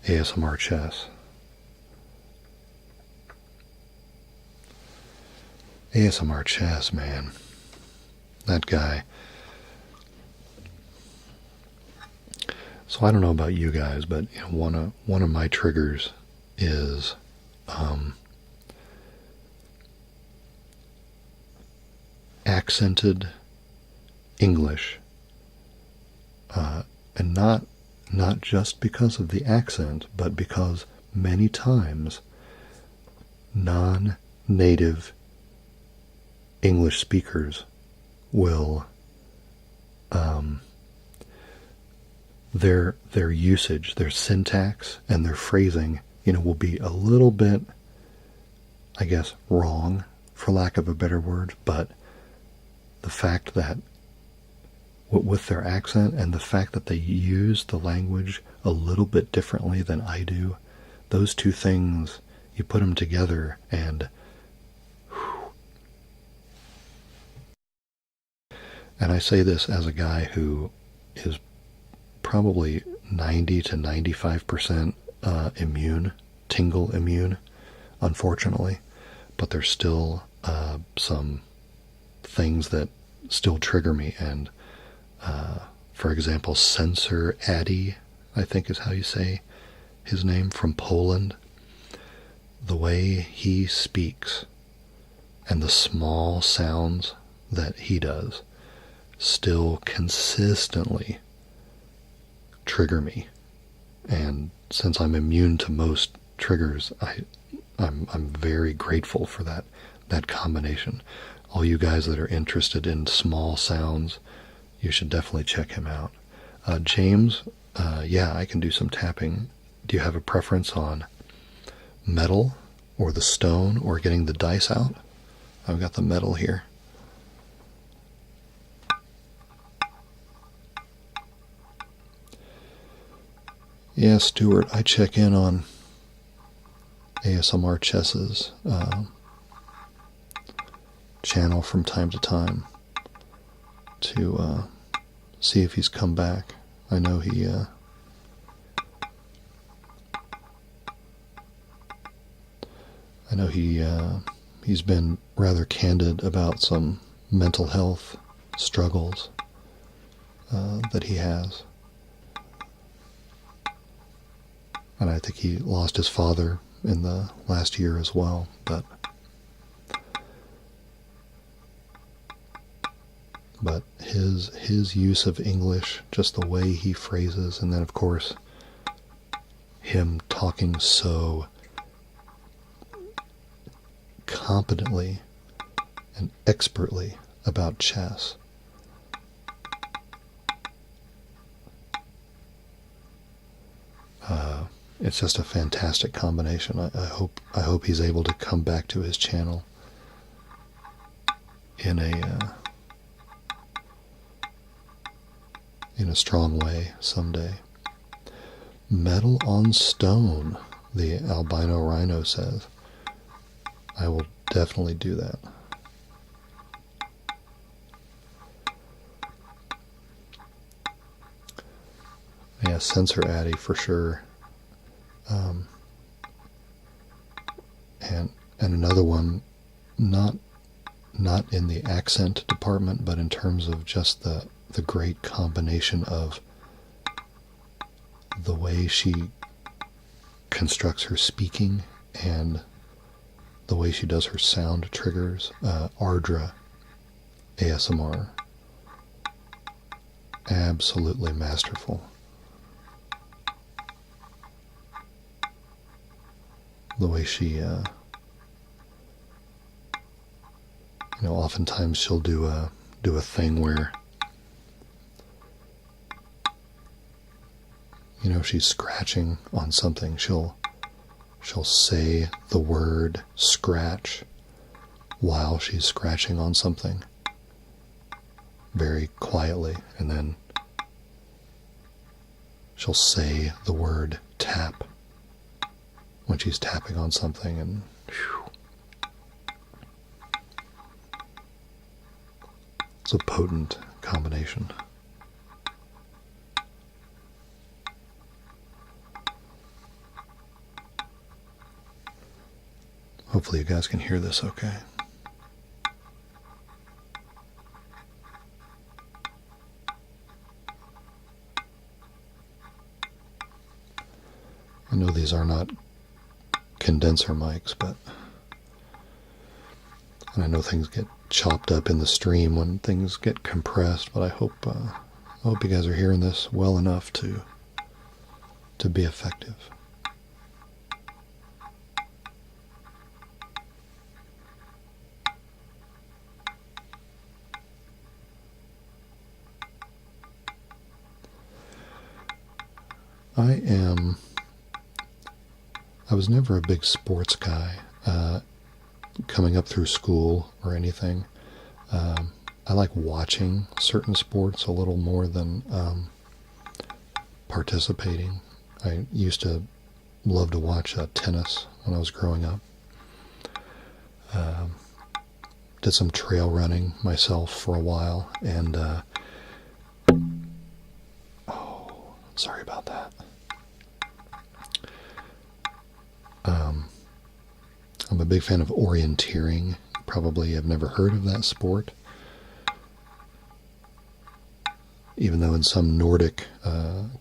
ASMR chess. ASMR chess, man. That guy. So I don't know about you guys, but one of my triggers is accented English, and not just because of the accent, but because many times non-native English speakers will their usage, their syntax, and their phrasing, will be a little bit, I guess, wrong, for lack of a better word, but the fact that with their accent and the fact that they use the language a little bit differently than I do, those two things, you put them together and I say this as a guy who is probably 90 to 95% immune, tingle immune, unfortunately, but there's still some things that still trigger me. And for example, Censor Addy, I think is how you say his name, from Poland, the way he speaks and the small sounds that he does still consistently trigger me. And since I'm immune to most triggers, I'm very grateful for that combination. All you guys that are interested in small sounds, you should definitely check him out. James, yeah, I can do some tapping. Do you have a preference on metal or the stone or getting the dice out? I've got the metal here. Yeah, Stuart, I check in on ASMR Chess's channel from time to time to see if he's come back. I know he's been rather candid about some mental health struggles that he has. And I think he lost his father in the last year as well. But his use of English, just the way he phrases, and then of course him talking so competently and expertly about chess. It's just a fantastic combination. I hope he's able to come back to his channel in a strong way someday. Metal on stone, the albino rhino says. I will definitely do that. Yeah, Censor Addy for sure. And another one, not in the accent department, but in terms of just the great combination of the way she constructs her speaking and the way she does her sound triggers. Ardra ASMR, absolutely masterful. The way she, oftentimes she'll do a thing where, she's scratching on something. She'll say the word scratch while she's scratching on something very quietly, and then she'll say the word tap when she's tapping on something, and Whew. It's a potent combination. Hopefully you guys can hear this okay. I know these are not condenser mics, but and I know things get chopped up in the stream when things get compressed, but I hope you guys are hearing this well enough to be effective. I was never a big sports guy coming up through school or anything. I like watching certain sports a little more than participating. I used to love to watch tennis when I was growing up. Did some trail running myself for a while, and sorry about that. I'm a big fan of orienteering. Probably have never heard of that sport. Even though in some Nordic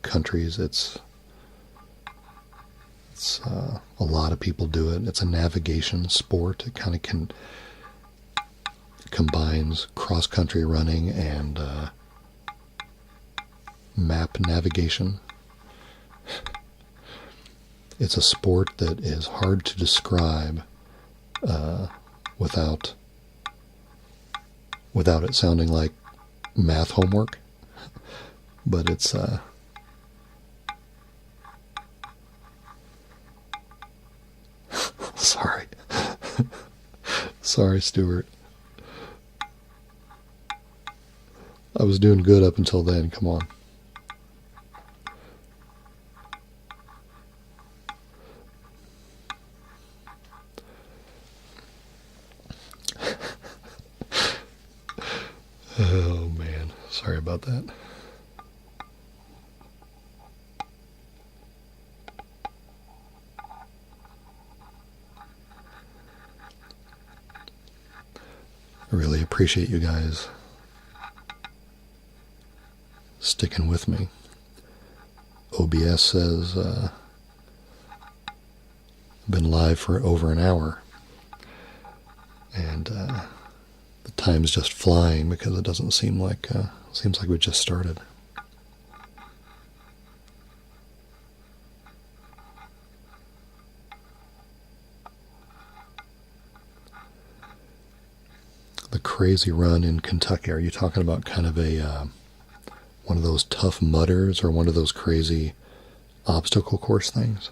countries it's a lot of people do it. It's a navigation sport. It kind of combines cross-country running and map navigation. It's a sport that is hard to describe without it sounding like math homework. But it's sorry. Sorry, Stuart. I was doing good up until then. Come on. Oh man, sorry about that. I really appreciate you guys sticking with me. OBS says been live for over an hour, and the time's just flying because it doesn't seem like seems like we just started. The crazy run in Kentucky. Are you talking about kind of a one of those tough mudders or one of those crazy obstacle course things?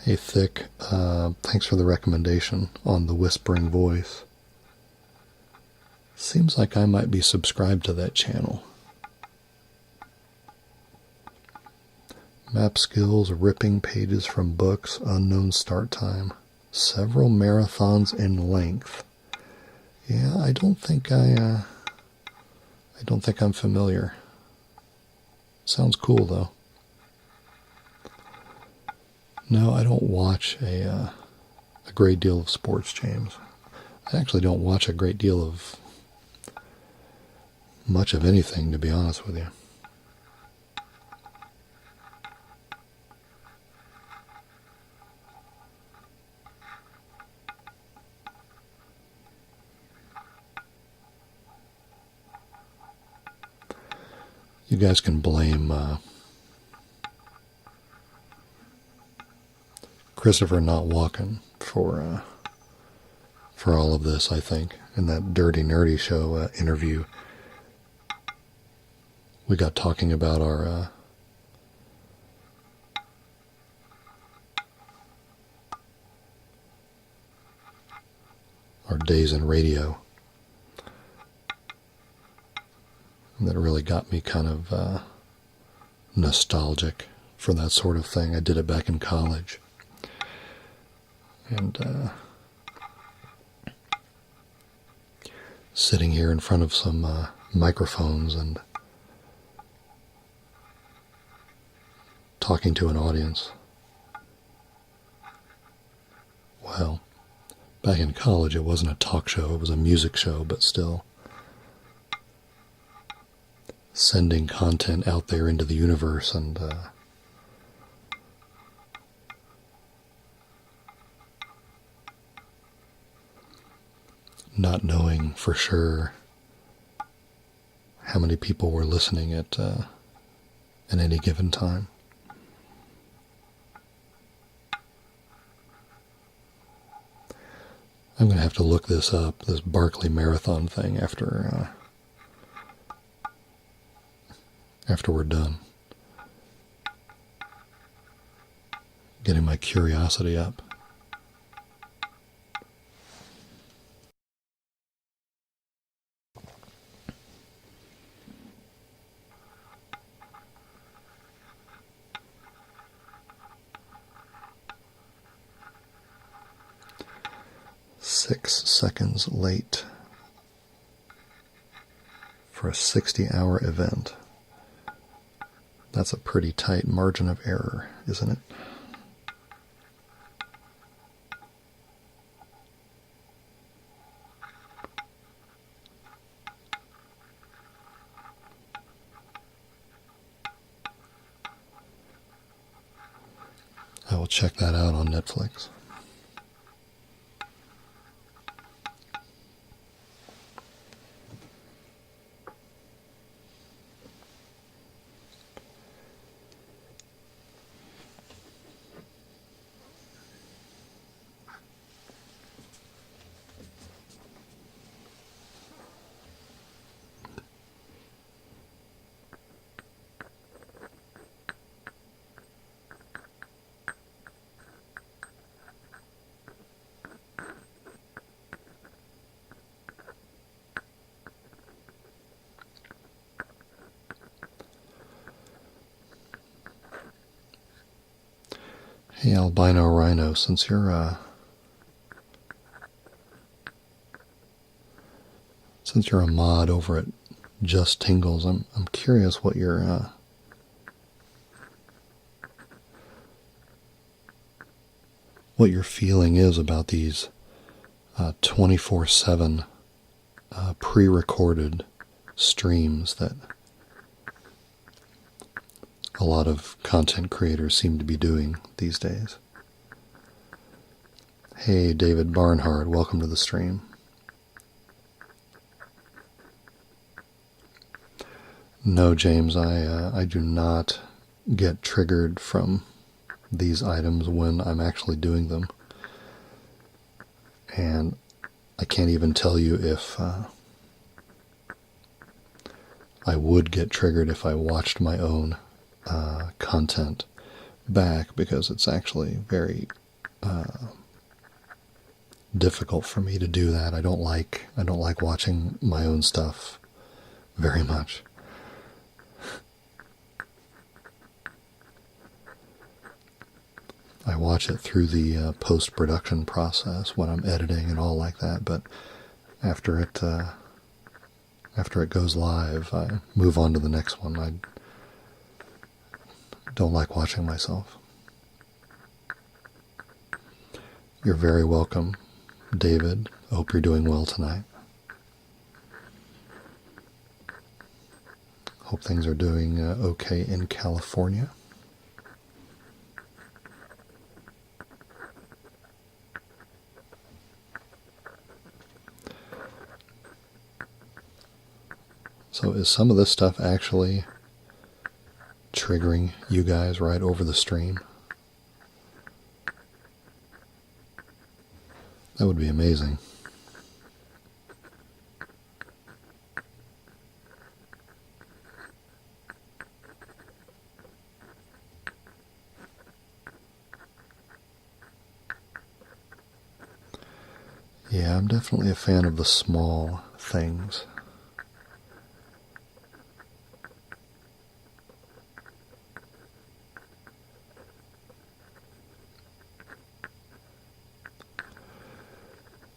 Hey, Thick, thanks for the recommendation on the Whispering Voice. Seems like I might be subscribed to that channel. Map skills, ripping pages from books, unknown start time, several marathons in length. Yeah, I don't think I'm familiar. Sounds cool though. No, I don't watch a great deal of sports, James. I actually don't watch a great deal of much of anything, to be honest with you. You guys can blame Christopher not walking for all of this, I think. In that Dirty Nerdy Show interview, we got talking about our our days in radio. And that really got me kind of nostalgic for that sort of thing. I did it back in college. And sitting here in front of some microphones and talking to an audience. Well, back in college it wasn't a talk show, it was a music show, but still. Sending content out there into the universe and not knowing for sure how many people were listening at any given time. I'm going to have to look this up, this Barkley Marathon thing, after we're done. Getting my curiosity up. Six seconds late for a 60-hour event. That's a pretty tight margin of error, isn't it? I will check that out on Netflix. Hey, Albino Rhino, since you're a mod over at Just Tingles, I'm curious what your feeling is about these 24/7 pre-recorded streams that a lot of content creators seem to be doing these days. Hey, David Barnhart, welcome to the stream. No, James, I do not get triggered from these items when I'm actually doing them. And I can't even tell you if I would get triggered if I watched my own content back, because it's actually very difficult for me to do that. I don't like watching my own stuff very much. I watch it through the post-production process when I'm editing and all like that, but after it goes live, I move on to the next one. I don't like watching myself. You're very welcome, David. I hope you're doing well tonight. Hope things are doing okay in California. So is some of this stuff actually triggering you guys right over the stream? That would be amazing. Yeah, I'm definitely a fan of the small things.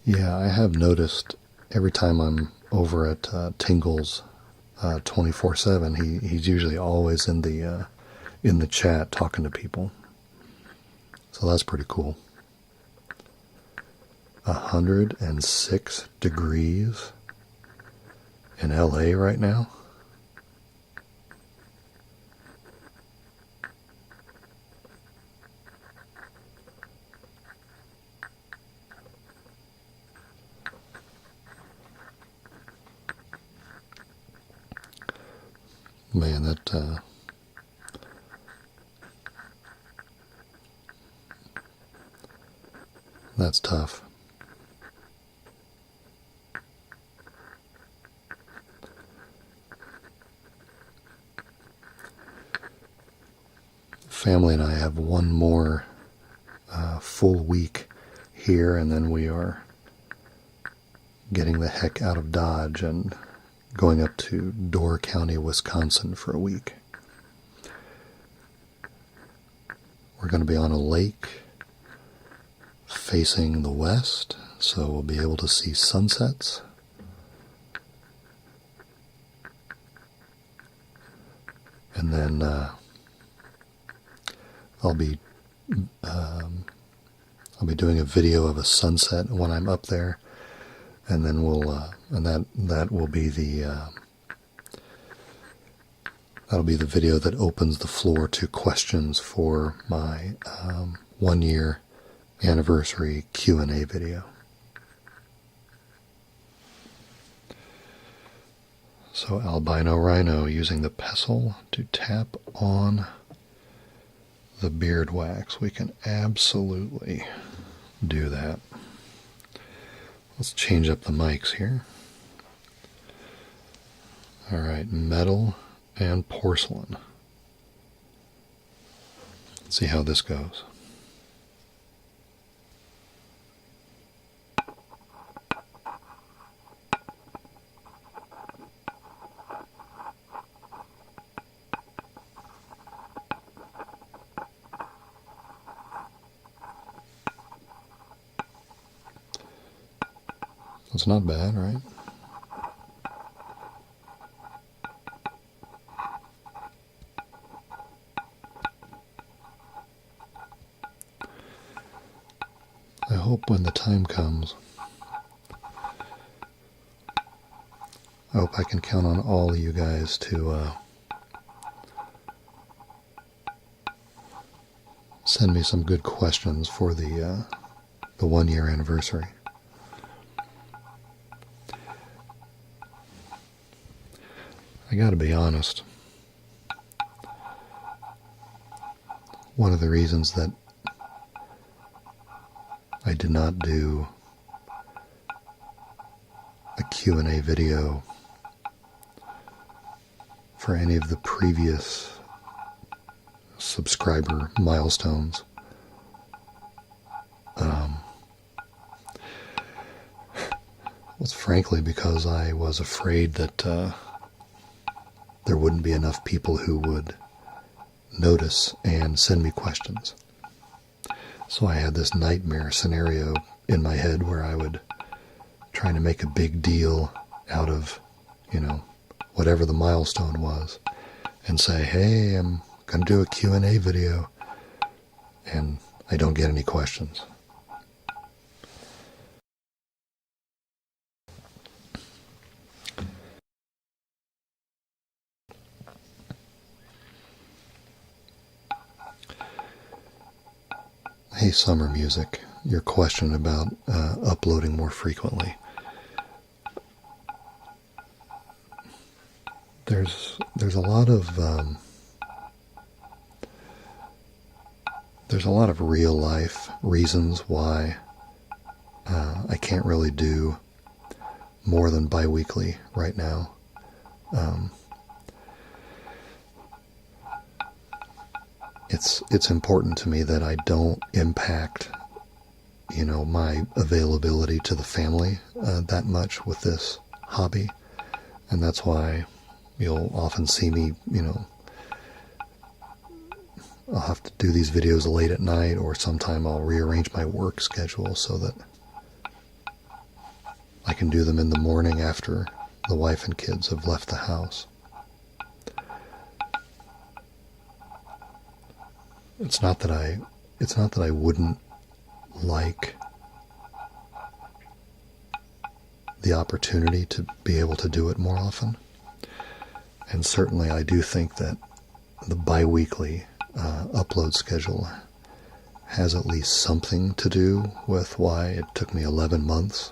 Yeah, I have noticed every time I'm over at Tingle's 24/7, he's usually always in the chat talking to people. So that's pretty cool. 106 degrees in LA right now. Man, that's tough. Family and I have one more full week here, and then we are getting the heck out of Dodge and going up to Door County, Wisconsin for a week. We're going to be on a lake facing the west, so we'll be able to see sunsets. And then I'll be doing a video of a sunset when I'm up there, and then that will be that'll be the video that opens the floor to questions for my 1 year anniversary Q&A video. So albino rhino using the pestle to tap on the beard wax. We can absolutely do that. Let's change up the mics here. All right, metal and porcelain. Let's see how this goes. It's not bad, right? I hope when the time comes, I hope I can count on all of you guys to send me some good questions for the 1 year anniversary. I gotta be honest. One of the reasons that I did not do a Q&A video for any of the previous subscriber milestones was frankly because I was afraid that there wouldn't be enough people who would notice and send me questions. So I had this nightmare scenario in my head where I would try to make a big deal out of, whatever the milestone was, and say, hey, I'm going to do a Q&A video, and I don't get any questions. Hey, Summer Music, your question about uploading more frequently. There's a lot of real life reasons why I can't really do more than bi-weekly right now. It's important to me that I don't impact my availability to the family that much with this hobby. And that's why you'll often see me, I'll have to do these videos late at night, or sometime I'll rearrange my work schedule so that I can do them in the morning after the wife and kids have left the house. It's not that I wouldn't like the opportunity to be able to do it more often. And certainly I do think that the bi-weekly upload schedule has at least something to do with why it took me 11 months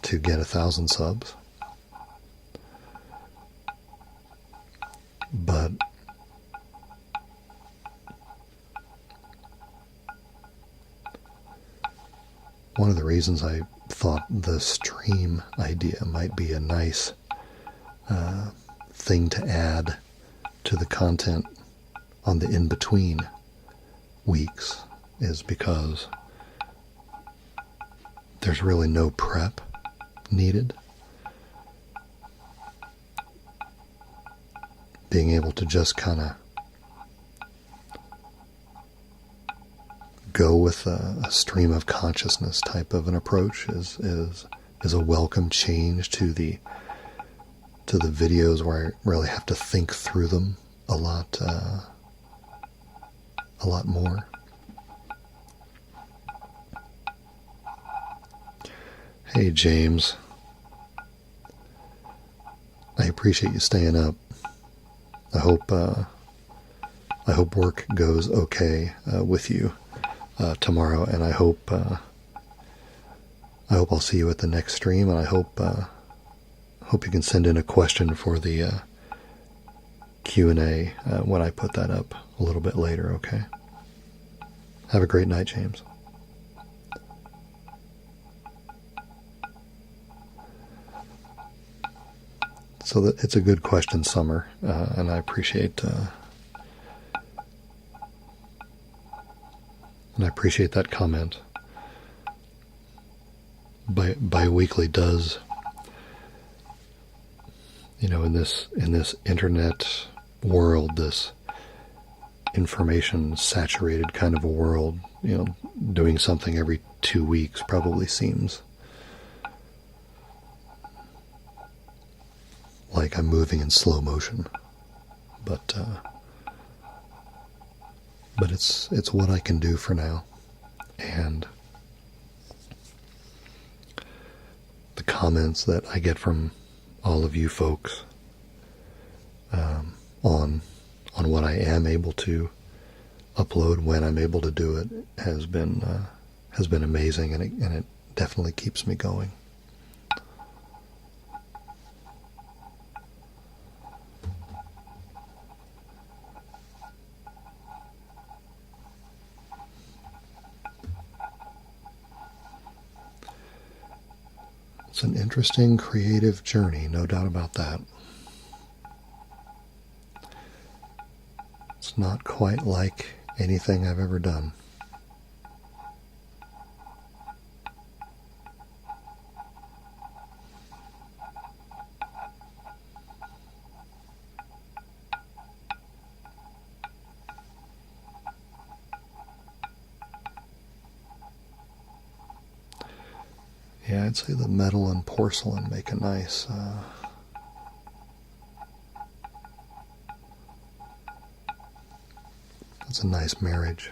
to get 1,000 subs. But one of the reasons I thought the stream idea might be a nice thing to add to the content on the in-between weeks is because there's really no prep needed. Being able to just kind of go with a stream of consciousness type of an approach is a welcome change to the videos where I really have to think through them a lot more. Hey James, I appreciate you staying up. I hope work goes okay with you tomorrow, and I hope I'll see you at the next stream, and I hope you can send in a question for the Q&A when I put that up a little bit later, okay? Have a great night, James. So it's a good question, Summer, and I appreciate that comment. Bi-weekly does, in this internet world, this information saturated kind of a world, doing something every 2 weeks probably seems like I'm moving in slow motion, but it's what I can do for now. And the comments that I get from all of you folks on what I am able to upload when I'm able to do it has been amazing, and it definitely keeps me going. It's an interesting creative journey, no doubt about that. It's not quite like anything I've ever done. Yeah, I'd say the metal and porcelain make a nice that's a nice marriage.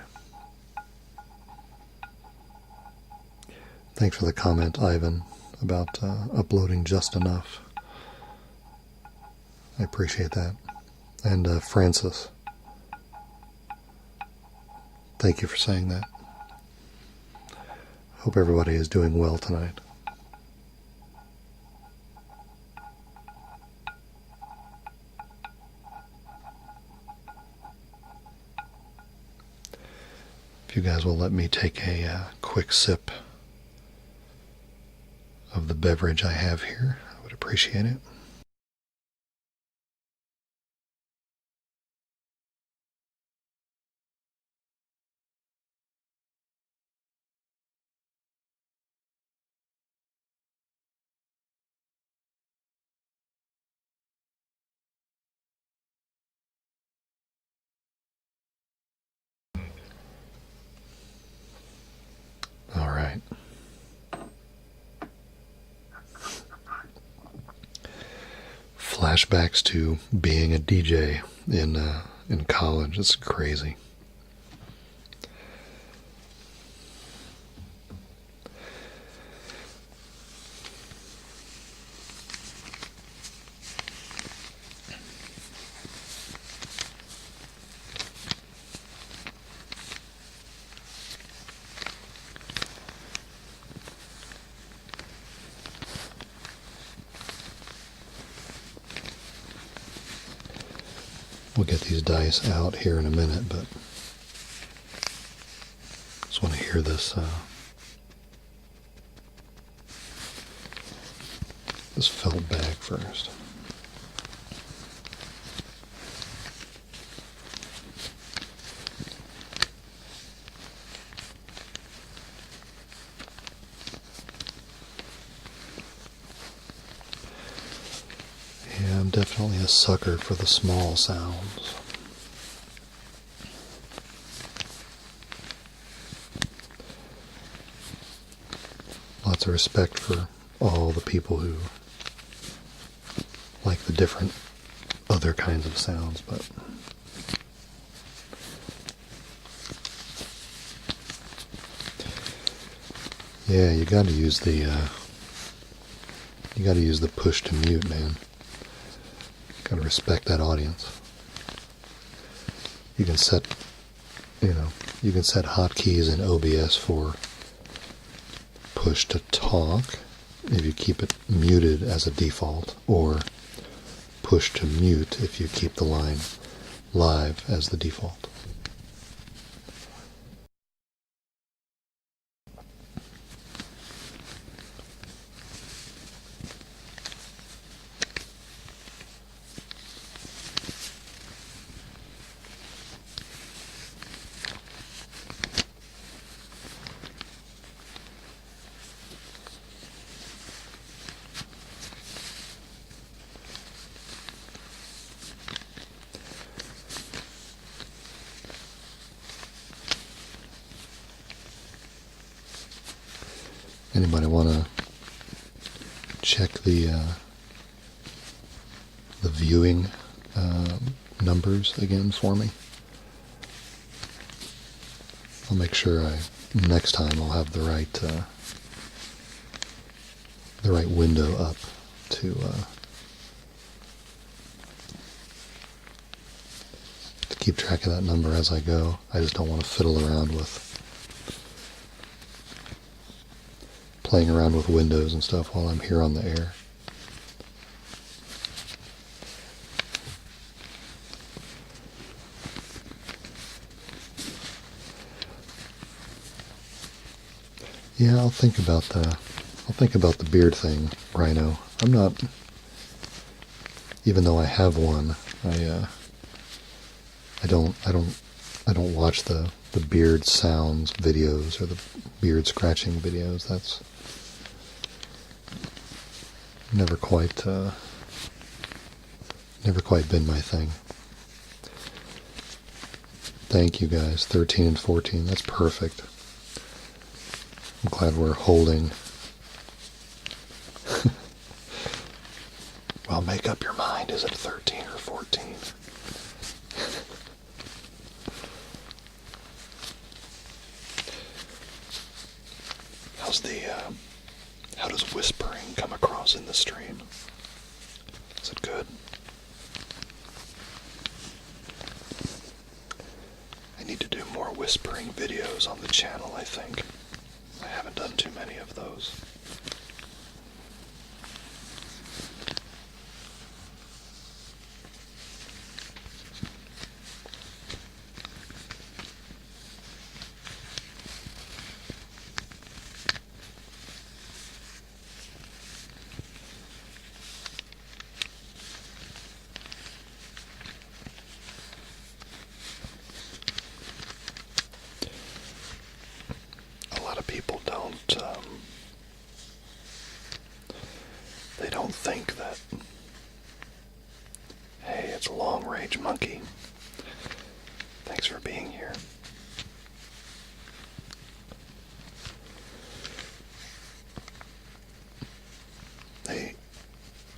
Thanks for the comment, Ivan, about uploading just enough. I appreciate that. And Francis, thank you for saying that. Hope everybody is doing well tonight. If you guys will let me take a quick sip of the beverage I have here, I would appreciate it. flashbacks to being a DJ in college. It's crazy. We'll get these dice out here in a minute, but just want to hear this this felt bag first. Yeah, I'm definitely a sucker for the small sounds. Lots of respect for all the people who like the different other kinds of sounds, but yeah, you got to use the push to mute, man. Got to respect that audience. You can set, you can set hotkeys in OBS for push to talk if you keep it muted as a default, or push to mute if you keep the line live as the default. Anybody want to check the viewing numbers again for me? I'll make sure next time I'll have the right window up to keep track of that number as I go. I just don't want to fiddle around with playing around with windows and stuff while I'm here on the air. Yeah, I'll think about the beard thing, Rhino. I'm not, even though I have one, I don't watch the beard sounds videos or the beard scratching videos. That's never quite been my thing. Thank you guys, 13 and 14. That's perfect. I'm glad we're holding. Well, make up your mind. Is it 13 or 14? How does whispering come across in the stream? Is it good? I need to do more whispering videos on the channel, I think. I haven't done too many of those. People they don't think that, hey, it's Long Range Monkey. Thanks for being here.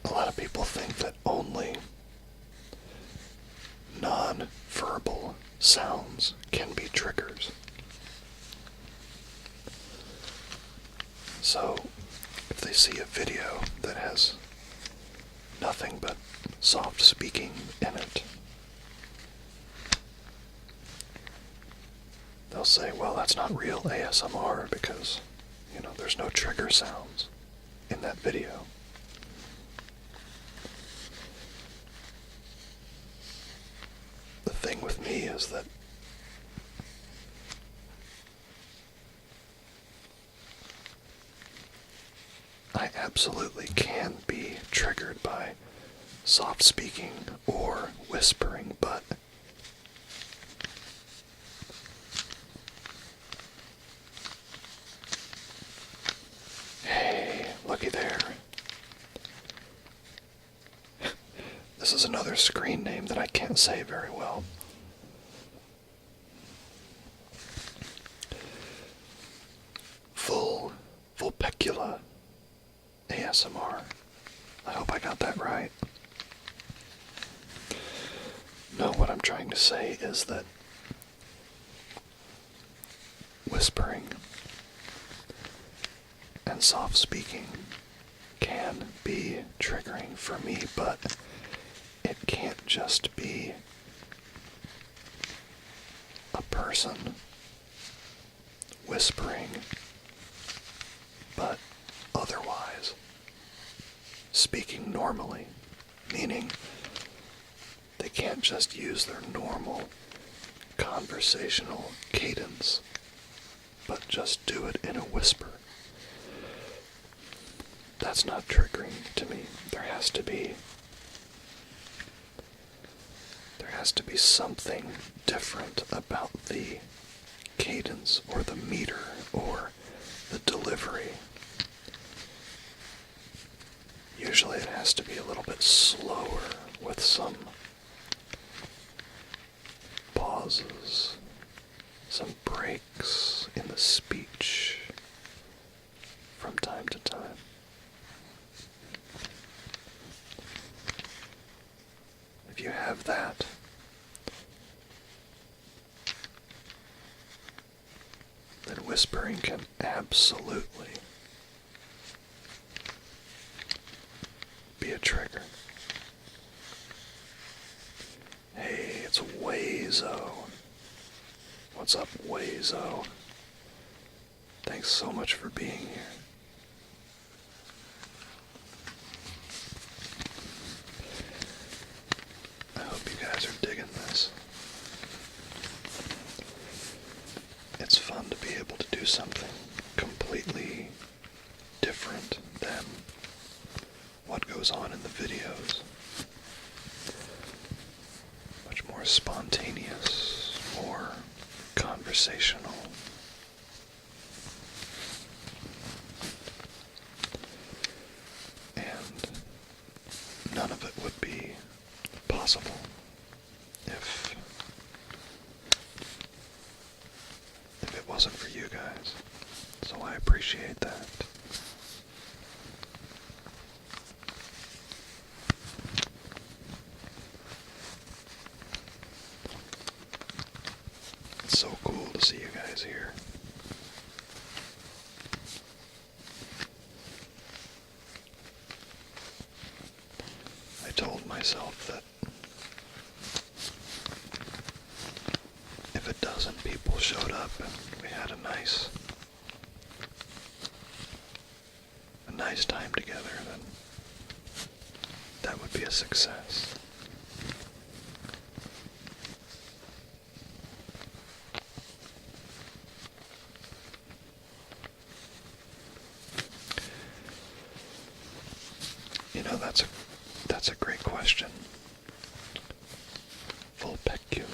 A lot of people think that only non-verbal sounds can be triggers. So, if they see a video that has nothing but soft speaking in it, they'll say, well, that's not real ASMR because, there's no trigger sounds in that video. The thing with me is that I absolutely can be triggered by soft speaking or whispering, but hey, looky there. This is another screen name that I can't say very well. Vulpecula ASMR. I hope I got that right. No, what I'm trying to say is that whispering and soft speaking can be triggering for me, but it can't just be a person whispering, but otherwise speaking normally, meaning they can't just use their normal conversational cadence, but just do it in a whisper. That's not triggering to me. There has to be something different about the cadence or the meter or the delivery. Usually it has to be a little bit slower with some pauses, some breaks in the speech from time to time. If you have that, then whispering can absolutely be a trigger. Hey, it's Wazo. What's up, Wazo? Thanks so much for being here. I hope you guys are digging this. It's fun to be able to do something completely different than what goes on in the videos. Much more spontaneous, more conversational. And none of it would be possible if it wasn't for you guys. So I appreciate that. It's so cool to see you guys here. I told myself that if a dozen people showed up and we had a nice time together, then that would be a success. That's a great question. Vulpecula.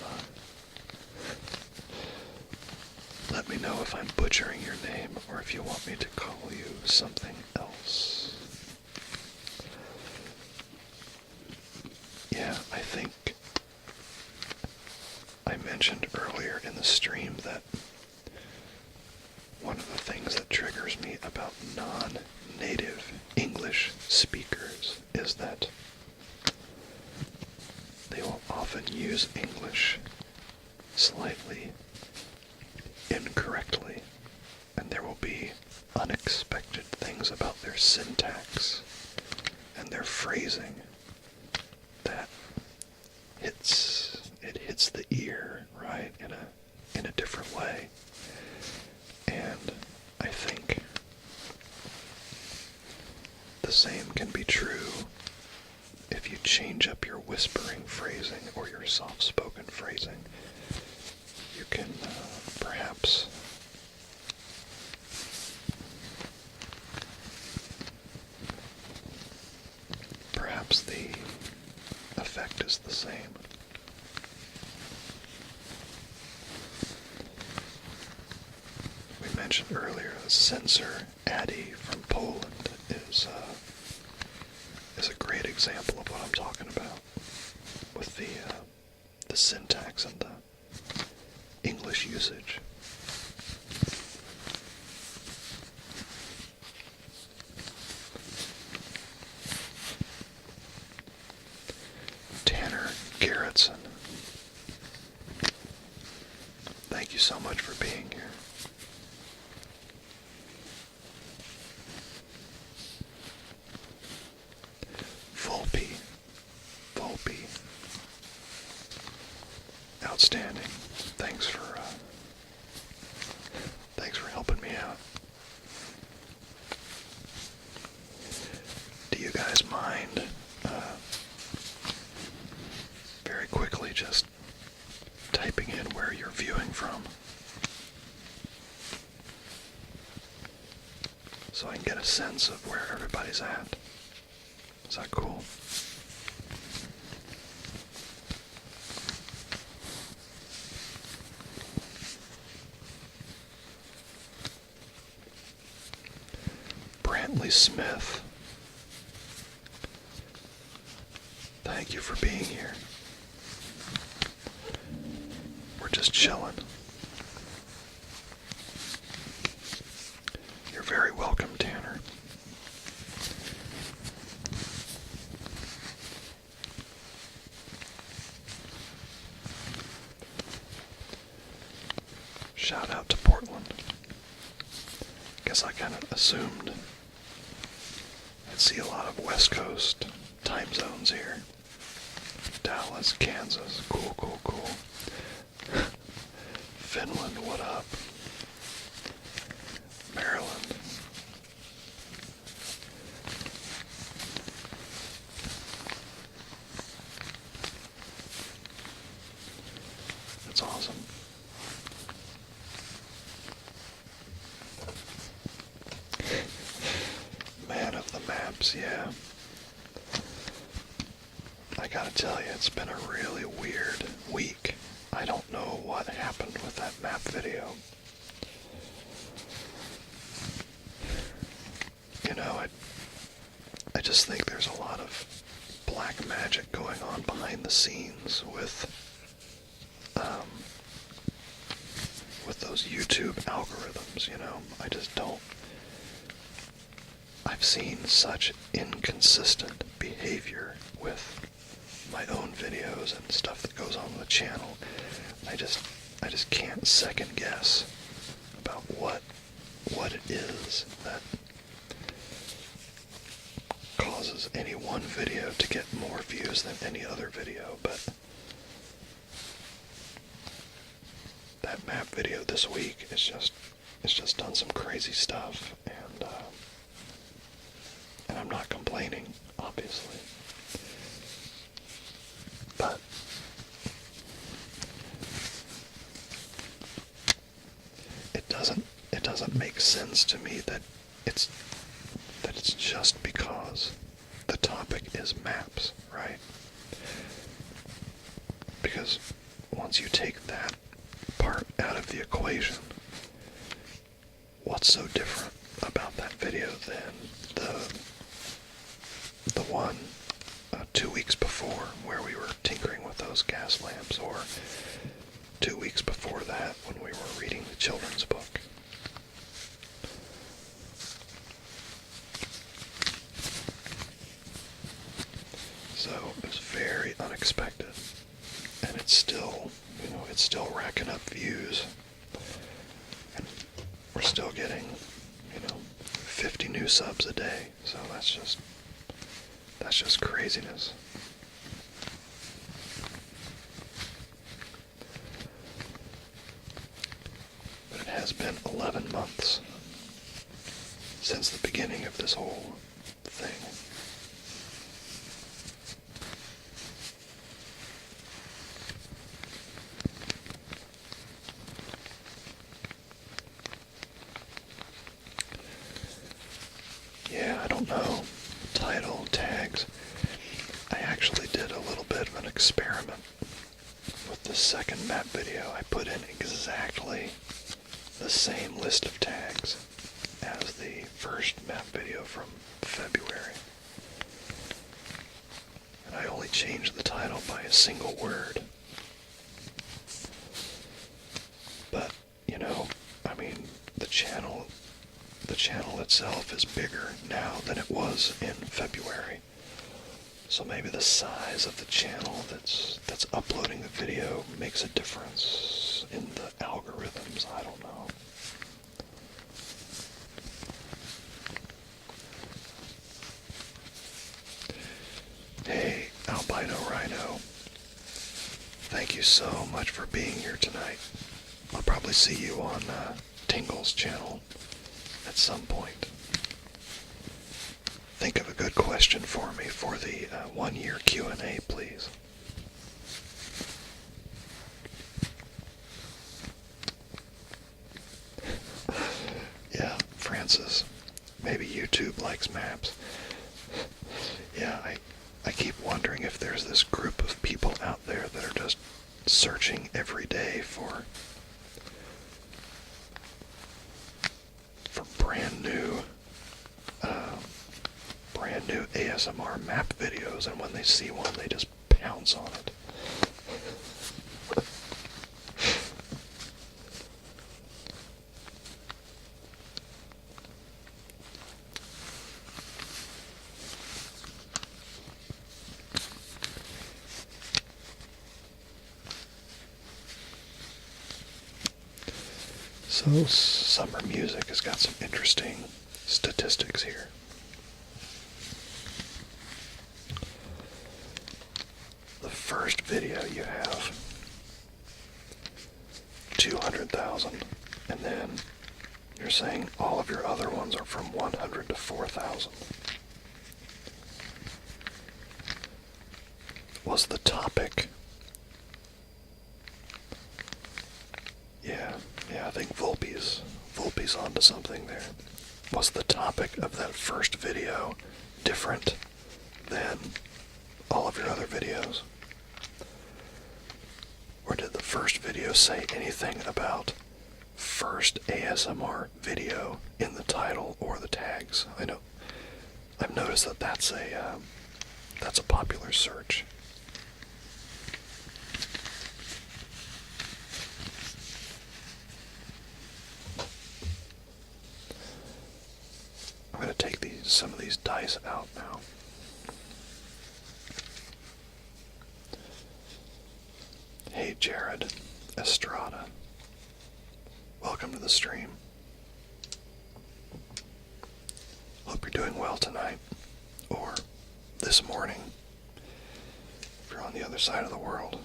Let me know if I'm butchering your name or if you want me to call you something else. Yeah, I think I mentioned earlier in the stream that one of the things that triggers me about non-native English speakers is is that they will often use English slightly incorrectly, and there will be unexpected things about their syntax and their phrasing that hits the ear, right, in a different way. And I think the same can be true if you change up your whispering phrasing or your soft-spoken phrasing. You can perhaps the effect is the same. We mentioned earlier the censor Addy from Poland is a great example of what I'm talking about with the syntax and the English usage. Tanner Garrettson, thank you so much for being here. Volpe, outstanding. Thanks for helping me out. Do you guys mind, very quickly, just typing in where you're viewing from, so I can get a sense of where everybody's at? Is that cool? Brantley Smith, thank you for being here. We're just chilling. You're very welcome, Tanner. Shout out to Portland. Guess I kind of assumed I'd see a lot of West Coast time zones here. Dallas, Kansas, cool. Finland, what up? Maryland. That's awesome. Man of the maps, yeah. I gotta tell you, it's been a really weird week. I don't know what happened with that map video. You know, I just think there's a lot of black magic going on behind the scenes with those YouTube algorithms, you know. I just don't. I've seen such inconsistent behavior with my own videos and stuff that goes on with the channel. I just can't second guess about what it is that causes any one video to get more views than any other video. But that map video this week it's just done some crazy stuff, and I'm not complaining, obviously. But it doesn't make sense to me that it's just because the topic is maps, right? Because once you take that part out of the equation, what's so different about that video than the one 2 weeks before where we were tinkering with those gas lamps, or 2 weeks before that when we were reading the children's book? up views. And we're still getting, 50 new subs a day. So that's just craziness. But it has been 11 months since the beginning of this whole thing. Yeah, I don't know. Title, tags. I actually did a little bit of an experiment with the second map video. I put in exactly the same list of tags as the first map video from February. And I only changed the title by a single word. But, the channel itself is bigger now than it was in February. So maybe the size of the channel that's uploading the video makes a difference in the algorithms. I don't know. Hey, Albino Rhino. Thank you so much for being here tonight. I'll probably see you on Tingle's channel at some point. Think of a good question for me for the 1-year Q&A, please. Yeah, Francis. Maybe YouTube likes maps. Yeah, I keep wondering if there's this group of people out there that are just searching every day for brand new ASMR map videos, and when they see one, they just pounce on it. So, summer music has got some interesting statistics here. The first video you have 200,000, and then you're saying all of your other ones are from 100 to 4,000. Was the topic? Yeah, I think Volpe's onto something there. Was the topic of that first video different than all of your other videos? Or did the first video say anything about first ASMR video in the title or the tags? I've noticed that that's a popular search. I'm going to take some of these dice out now. Hey Jared Estrada, welcome to the stream. Hope you're doing well tonight, or this morning, if you're on the other side of the world.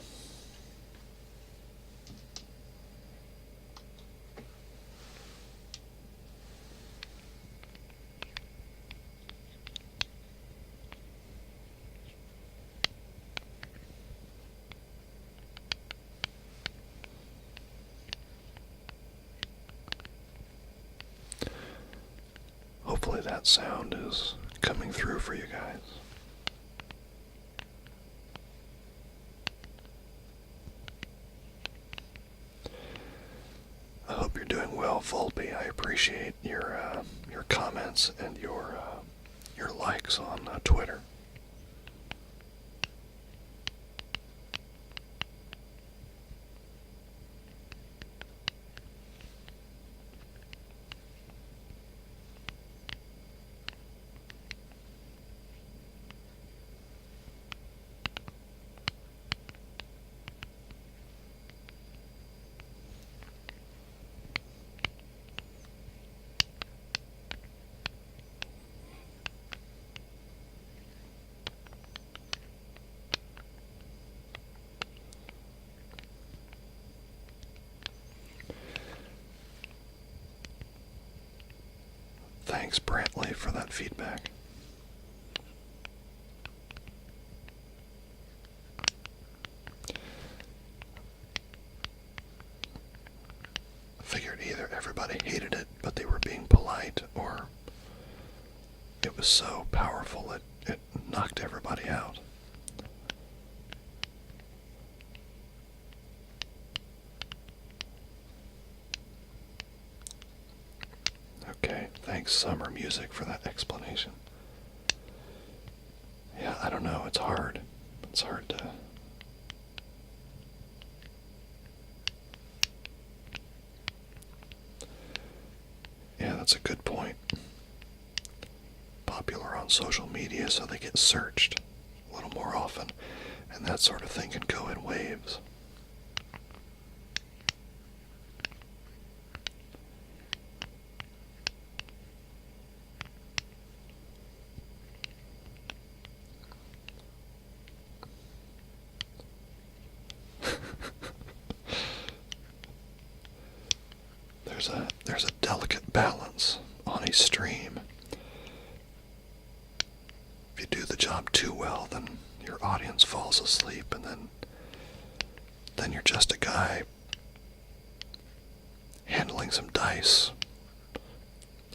Hopefully that sound is coming through for you guys. I hope you're doing well, Volpe. I appreciate your comments and your likes on Twitter. Thanks, Brantley, for that feedback. I figured either everybody hated it, but they were being polite, or it was so powerful it knocked everybody out. Okay, thanks Summer Music for that explanation. Yeah, I don't know, it's hard. It's hard to... Yeah, that's a good point. Popular on social media, so they get searched a little more often, and that sort of thing can go in waves. There's a delicate balance on a stream. If you do the job too well, then your audience falls asleep, and then you're just a guy handling some dice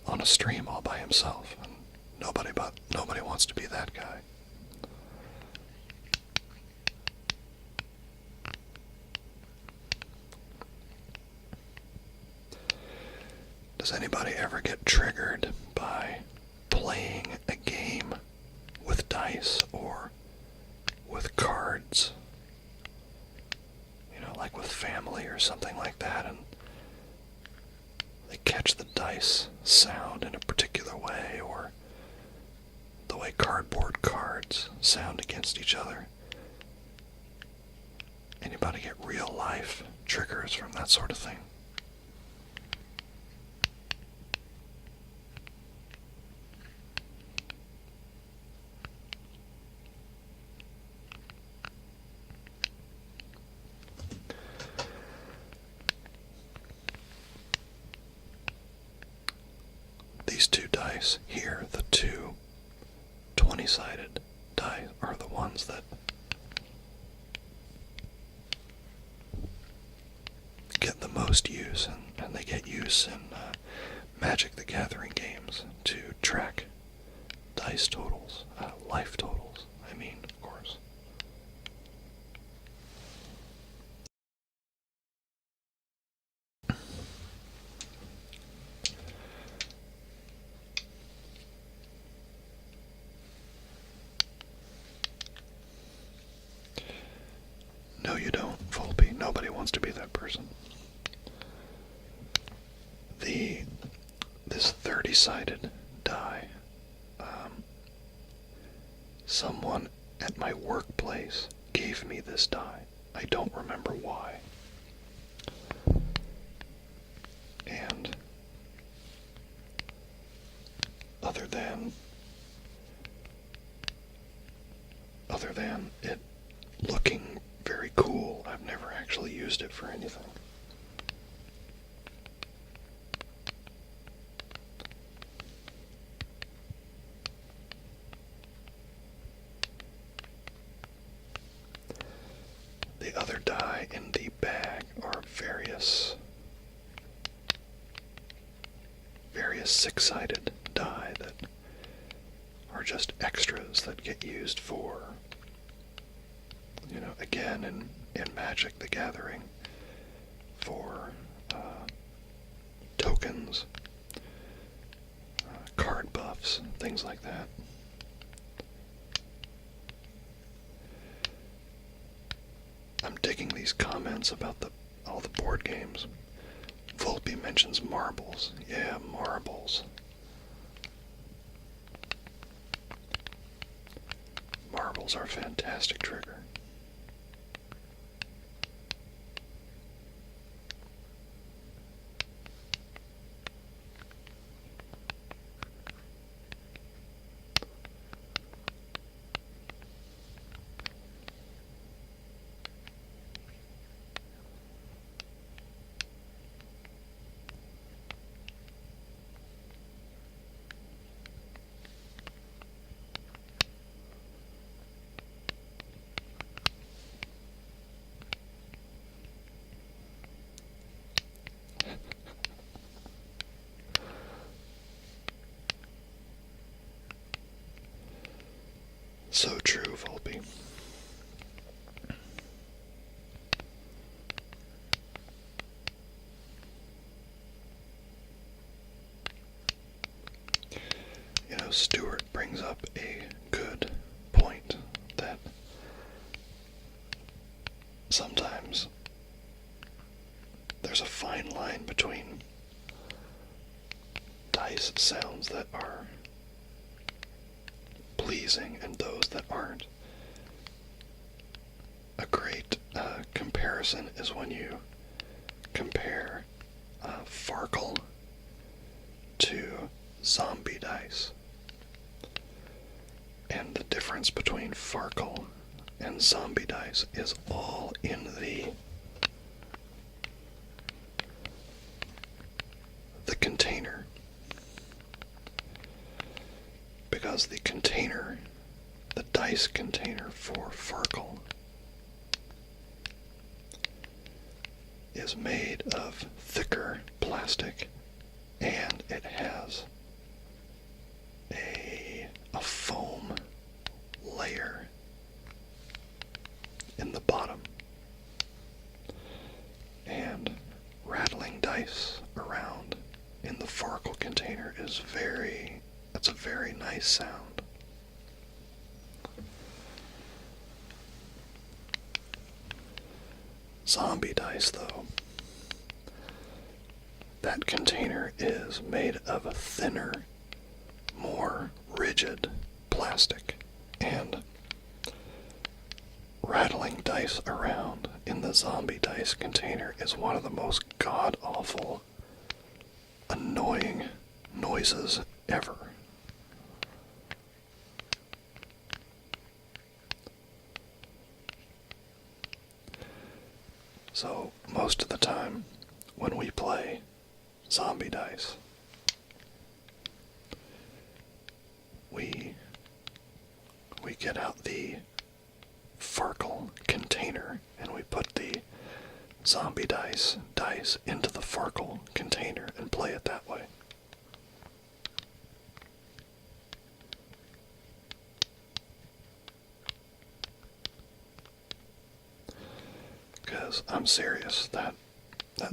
on a stream all by himself, and nobody wants to be that guy. Does anybody ever get triggered by playing a game with dice or with cards? You know, like with family or something like that, and they catch the dice sound in a particular way, or the way cardboard cards sound against each other. Anybody get real life triggers from that sort of thing? These two dice here, the two 20-sided die, are the ones that get the most use, and they get use in Magic the Gathering games to track dice totals, life totals, I mean, of course. No, you don't, Volpe. Nobody wants to be that person. This 30-sided die, someone at my workplace gave me this die. I don't remember why. And other than it looking very cool, I've never actually used it for anything. The other die in the bag are various six-sided die that are just extras that get used for, you know, again in Magic the Gathering, for tokens, card buffs, things like that. I'm digging these comments about all the board games. Volpe mentions marbles. Yeah, marbles. Marbles are a fantastic trigger. so true, Volpe. You know, Stuart brings up a good point that sometimes there's a fine line between dice sounds that are pleasing and those that aren't. A great comparison is when you compare Farkle to zombie dice. And the difference between Farkle and zombie dice is all in the container. Because the container, the dice container for Farkle, is made of thicker plastic, and it has a foam layer in the bottom. And rattling dice around in the Farkle container is that's a very nice sound. Zombie dice, though, that container is made of a thinner, more rigid plastic, and rattling dice around in the zombie dice container is one of the most god-awful, annoying noises ever. So, most of the time, when we play zombie dice, we get out the Farkle container and we put the zombie dice into the Farkle container and play it that way. Because I'm serious, that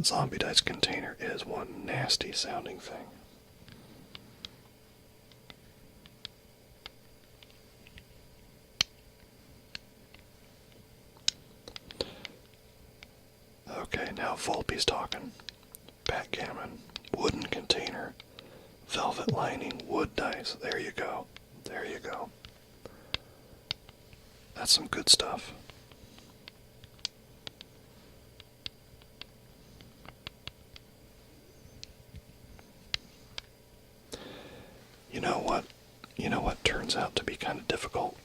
zombie dice container is one nasty sounding thing. Okay, now Volpe's talking. Backgammon, wooden container, velvet lining, wood dice. There you go. There you go. That's some good stuff. You know what? You know what turns out to be kind of difficult?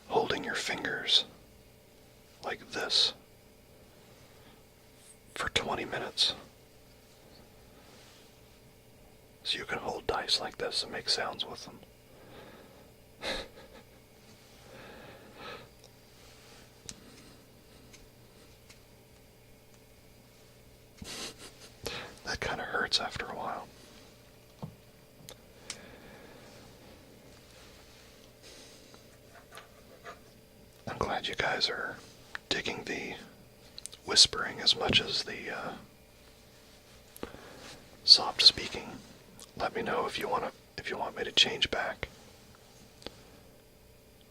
Holding your fingers like this for 20 minutes. So you can hold dice like this and make sounds with them. That kind of hurts after a while. I'm glad you guys are digging the whispering as much as the soft speaking. Let me know if you want me to change back.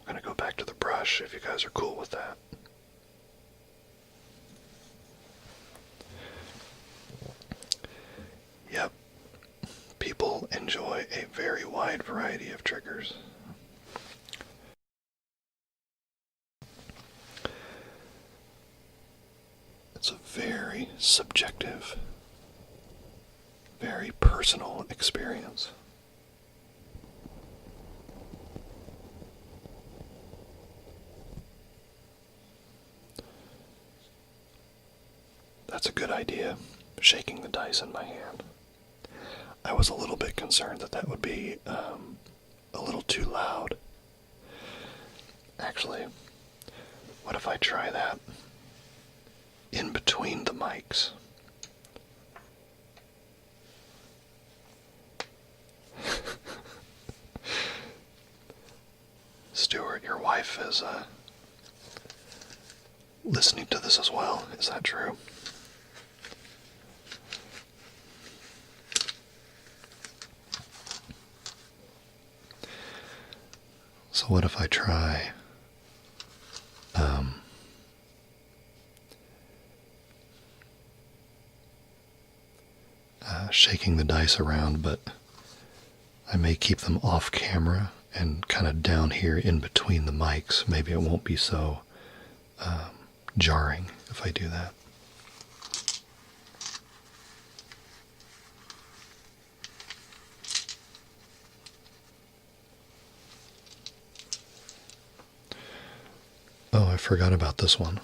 I'm gonna go back to the brush if you guys are cool with that. Yep. People enjoy a very wide variety of triggers. It's a very subjective, very personal experience. That's a good idea, shaking the dice in my hand. I was a little bit concerned that would be a little too loud. Actually, what if I try that in between the mics? Stuart, your wife is listening to this as well. Is that true? So what if I try shaking the dice around, but I may keep them off camera and kind of down here in between the mics. Maybe it won't be so jarring if I do that. Oh, I forgot about this one.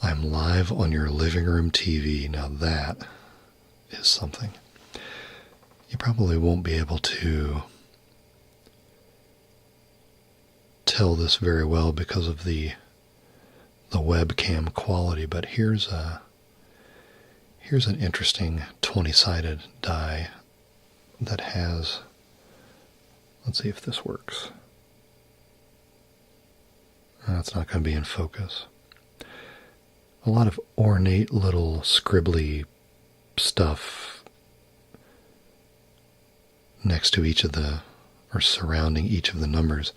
I'm live on your living room TV. Now that is something. You probably won't be able to tell this very well because of the webcam quality, but here's an interesting 20-sided die that has, let's see if this works. That's not going to be in focus. A lot of ornate little scribbly stuff next to each of the, or surrounding each of the numbers.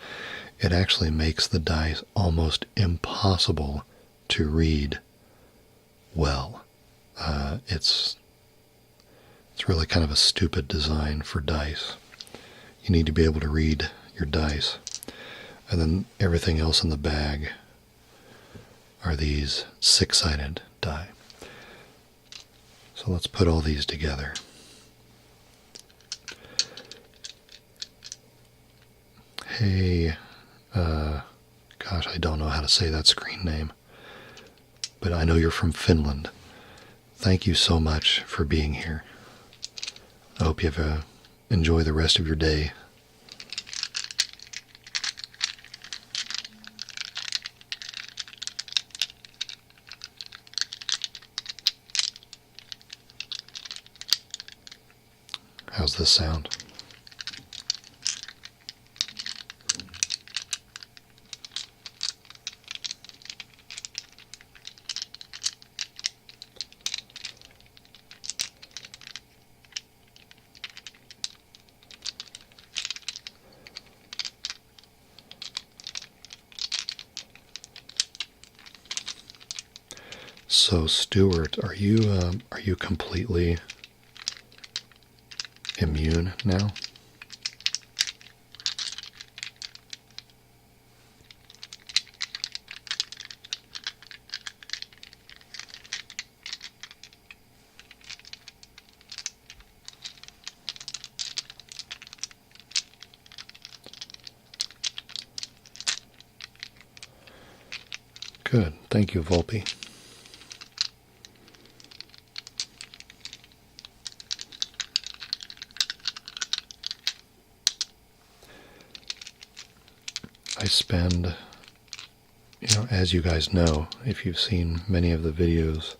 It actually makes the dice almost impossible to read well. It's really kind of a stupid design for dice. You need to be able to read your dice. And then everything else in the bag are these 6-sided die. So let's put all these together. Hey, gosh, I don't know how to say that screen name, but I know you're from Finland. Thank you so much for being here. I hope you enjoy the rest of your day. How's this sound? So, Stuart, are you completely immune now? Good. Thank you, Volpe. I spend, as you guys know, if you've seen many of the videos,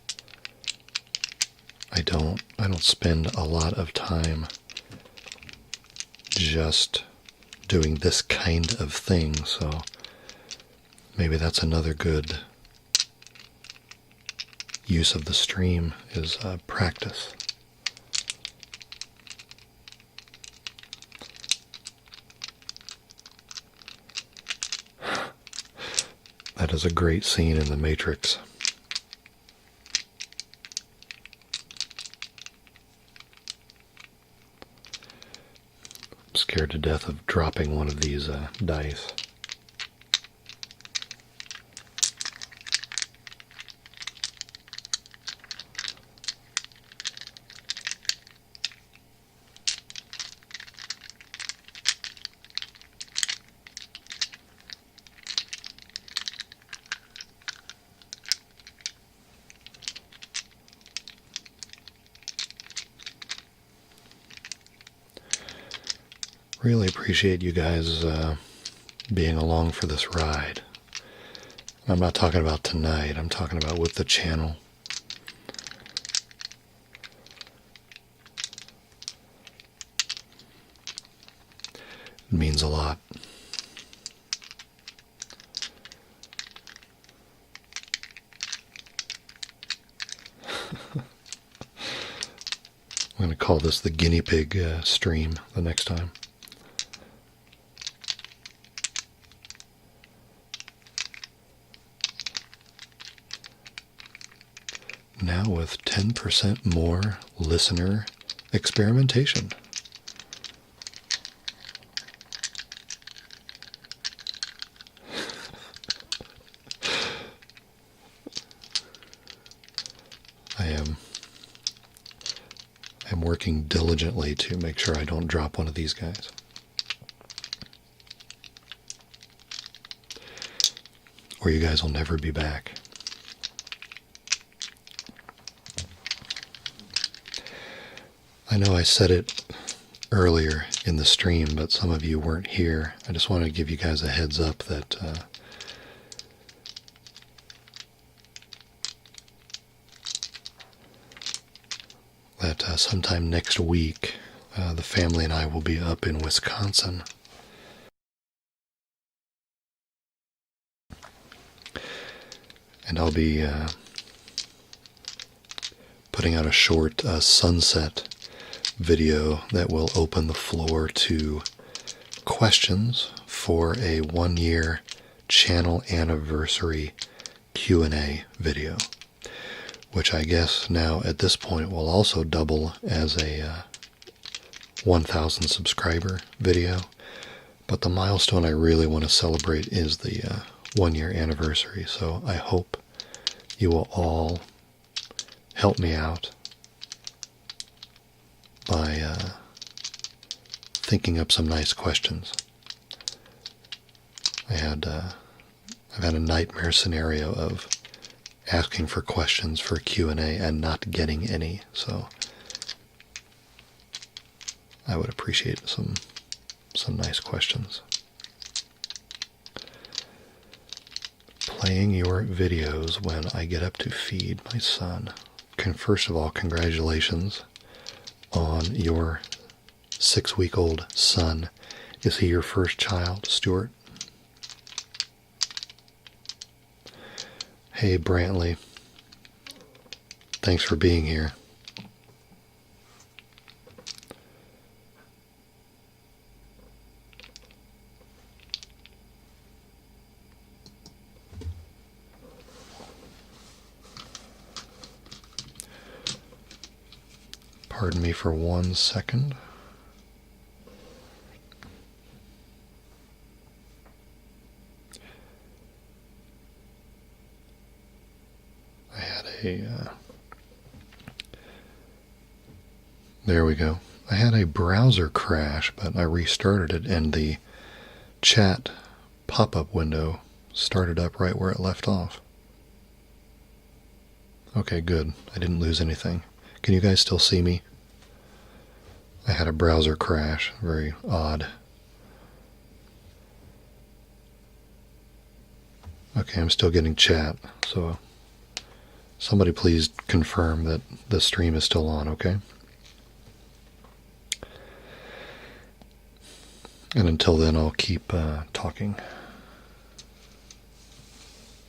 I don't spend a lot of time just doing this kind of thing, so maybe that's another good use of the stream is practice. That is a great scene in The Matrix. I'm scared to death of dropping one of these dice. Really appreciate you guys being along for this ride. I'm not talking about tonight, I'm talking about with the channel. means a lot. I'm going to call this the guinea pig stream the next time. Now with 10% more listener experimentation. I'm working diligently to make sure I don't drop one of these guys. Or you guys will never be back. I know I said it earlier in the stream, but some of you weren't here. I just wanted to give you guys a heads up that sometime next week, the family and I will be up in Wisconsin. And I'll be putting out a short sunset video that will open the floor to questions for a 1-year channel anniversary Q&A video, which I guess now at this point will also double as a 1,000 subscriber video. But the milestone I really want to celebrate is the 1-year anniversary, so I hope you will all help me out by thinking up some nice questions. I've had a nightmare scenario of asking for questions for Q&A and not getting any, so I would appreciate some nice questions. Playing your videos when I get up to feed my son. First of all, congratulations on your 6-week-old son. Is he your first child, Stuart? Hey, Brantley. Thanks for being here. Pardon me for 1 second. I had there we go. I had a browser crash, but I restarted it and the chat pop-up window started up right where it left off. Okay, good. I didn't lose anything. Can you guys still see me? I had a browser crash. Very odd. Okay, I'm still getting chat, so somebody please confirm that the stream is still on, okay? And until then, I'll keep talking.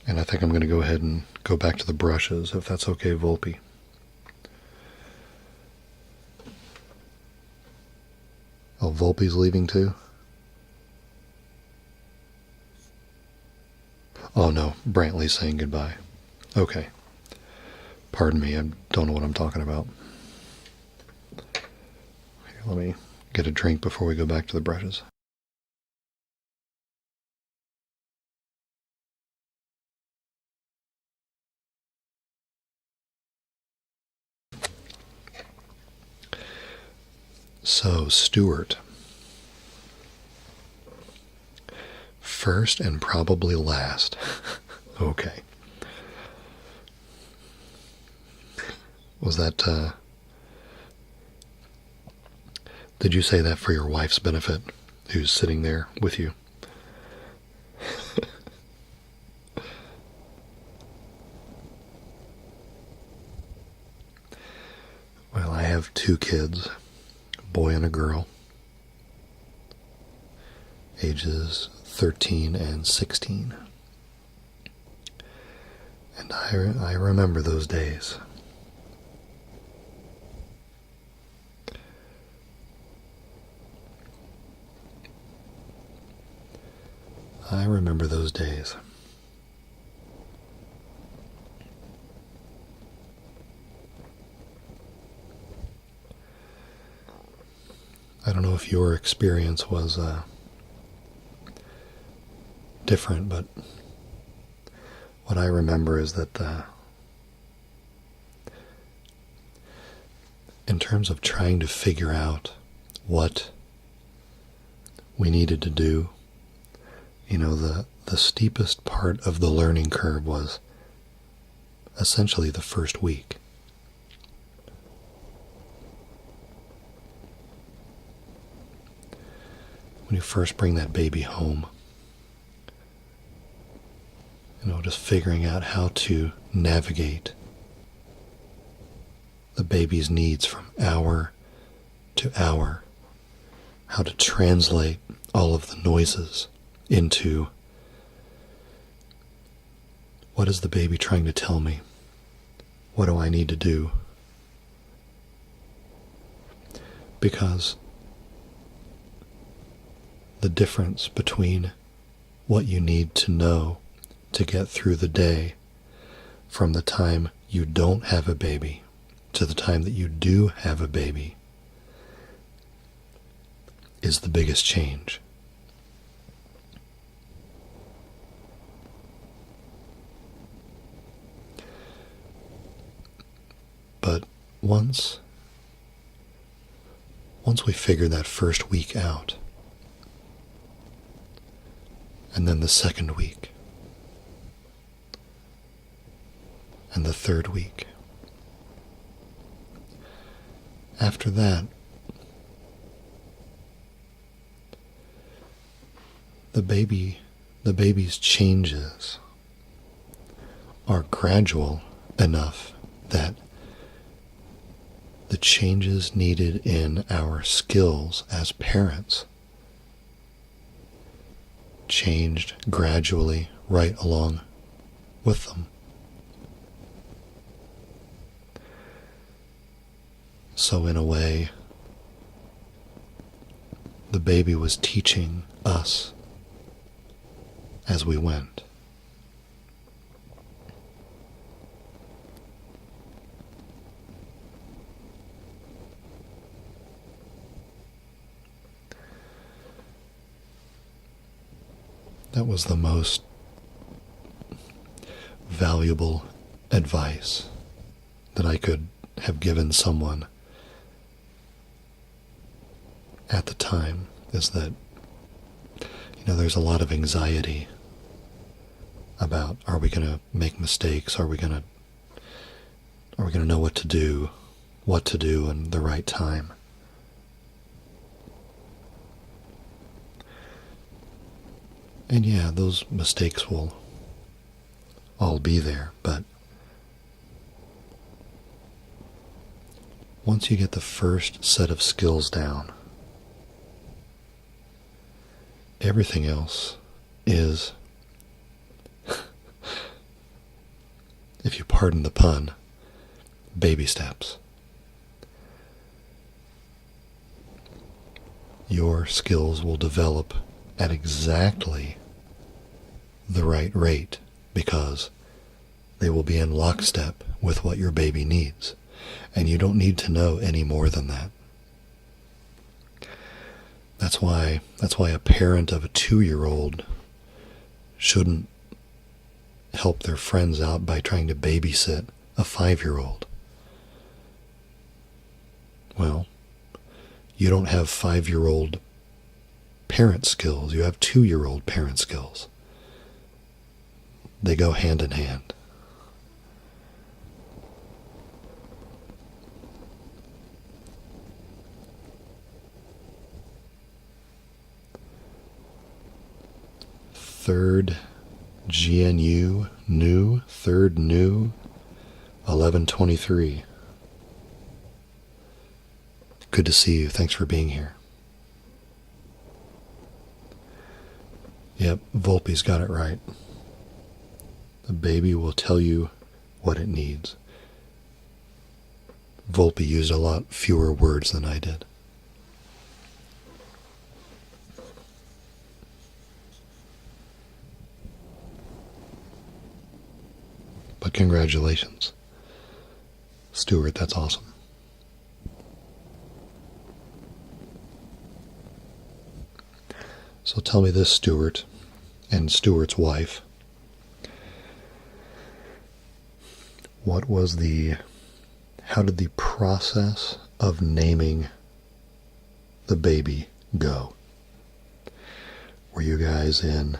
And I think I'm going to go ahead and go back to the brushes, if that's okay, Volpe. Oh, Volpe's leaving too? Oh no, Brantley's saying goodbye. Okay. Pardon me, I don't know what I'm talking about. Here, let me get a drink before we go back to the brushes. So, Stuart. First and probably last. Okay. Was that, did you say that for your wife's benefit, who's sitting there with you? Well, I have 2 kids, a boy and a girl. ages 13 and 16. And I remember those days. I remember those days. I don't know if your experience was different, but what I remember is that in terms of trying to figure out what we needed to do, the steepest part of the learning curve was essentially the first week. When you first bring that baby home, just figuring out how to navigate the baby's needs from hour to hour, how to translate all of the noises into what is the baby trying to tell me? What do I need to do? Because the difference between what you need to know to get through the day from the time you don't have a baby to the time that you do have a baby is the biggest change. But once we figure that first week out, and then the second week, and the third week, after that, the baby's changes are gradual enough that the changes needed in our skills as parents changed gradually right along with them. So in a way, the baby was teaching us as we went. That was the most valuable advice that I could have given someone at the time, is that, there's a lot of anxiety about, are we going to make mistakes? Are we going to know what to do in the right time? And yeah, those mistakes will all be there, but once you get the first set of skills down, everything else is, if you pardon the pun, baby steps. Your skills will develop at exactly the right rate because they will be in lockstep with what your baby needs. And you don't need to know any more than that. That's why a parent of a 2-year-old shouldn't help their friends out by trying to babysit a 5-year-old. Well, you don't have 5-year-old parent skills, you have 2-year-old parent skills. They go hand in hand. Third GNU, third new, 1123. Good to see you. Thanks for being here. Yep, Volpe's got it right. The baby will tell you what it needs. Volpe used a lot fewer words than I did. But congratulations, Stuart, that's awesome. So tell me this, Stuart, and Stuart's wife. How did the process of naming the baby go? Were you guys in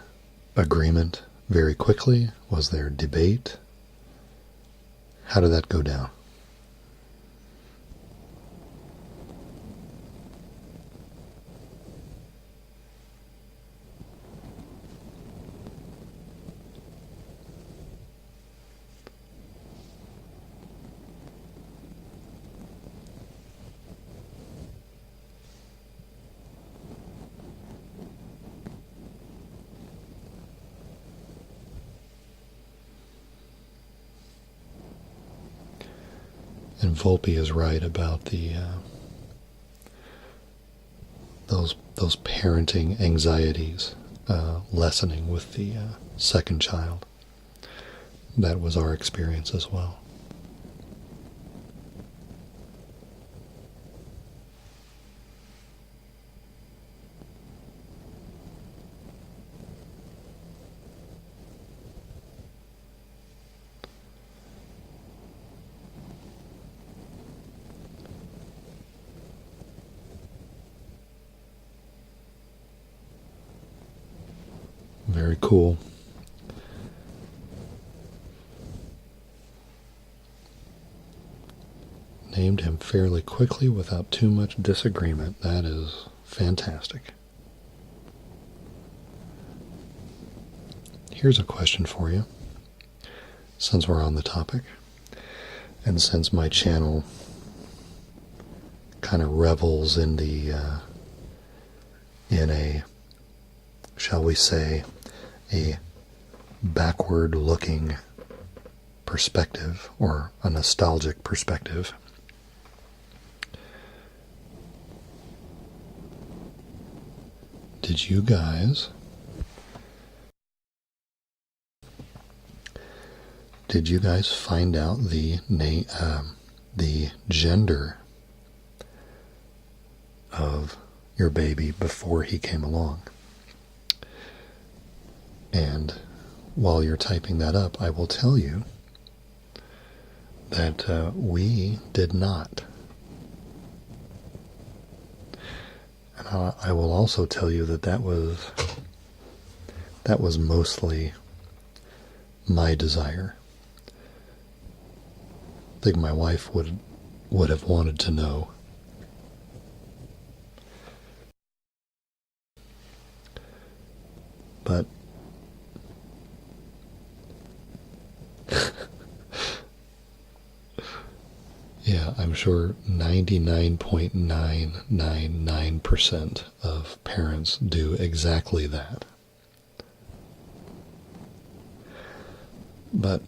agreement very quickly? Was there debate? How did that go down? And Volpe is right about those parenting anxieties lessening with the second child. That was our experience as well. Very cool. Named him fairly quickly without too much disagreement. That is fantastic. Here's a question for you, since we're on the topic, and since my channel kind of revels in a, shall we say, a backward-looking perspective, or a nostalgic perspective. Did you guys find out the gender of your baby before he came along? And while you're typing that up, I will tell you that we did not. And I will also tell you that was mostly my desire. I think my wife would have wanted to know. But yeah, I'm sure 99.999% of parents do exactly that. But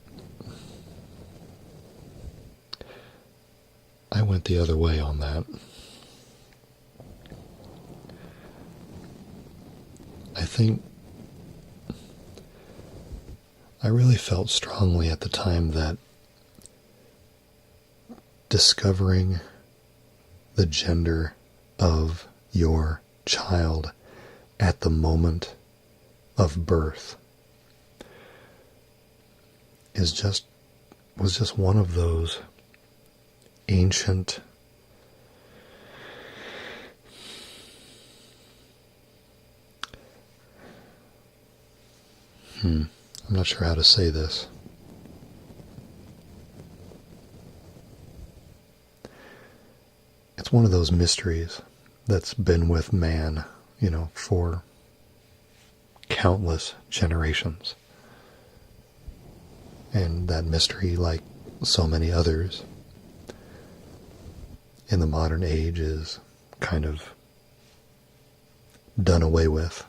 I went the other way on that. I think I really felt strongly at the time that discovering the gender of your child at the moment of birth was just one of those ancient I'm not sure how to say this. It's one of those mysteries that's been with man, for countless generations. And that mystery, like so many others, in the modern age is kind of done away with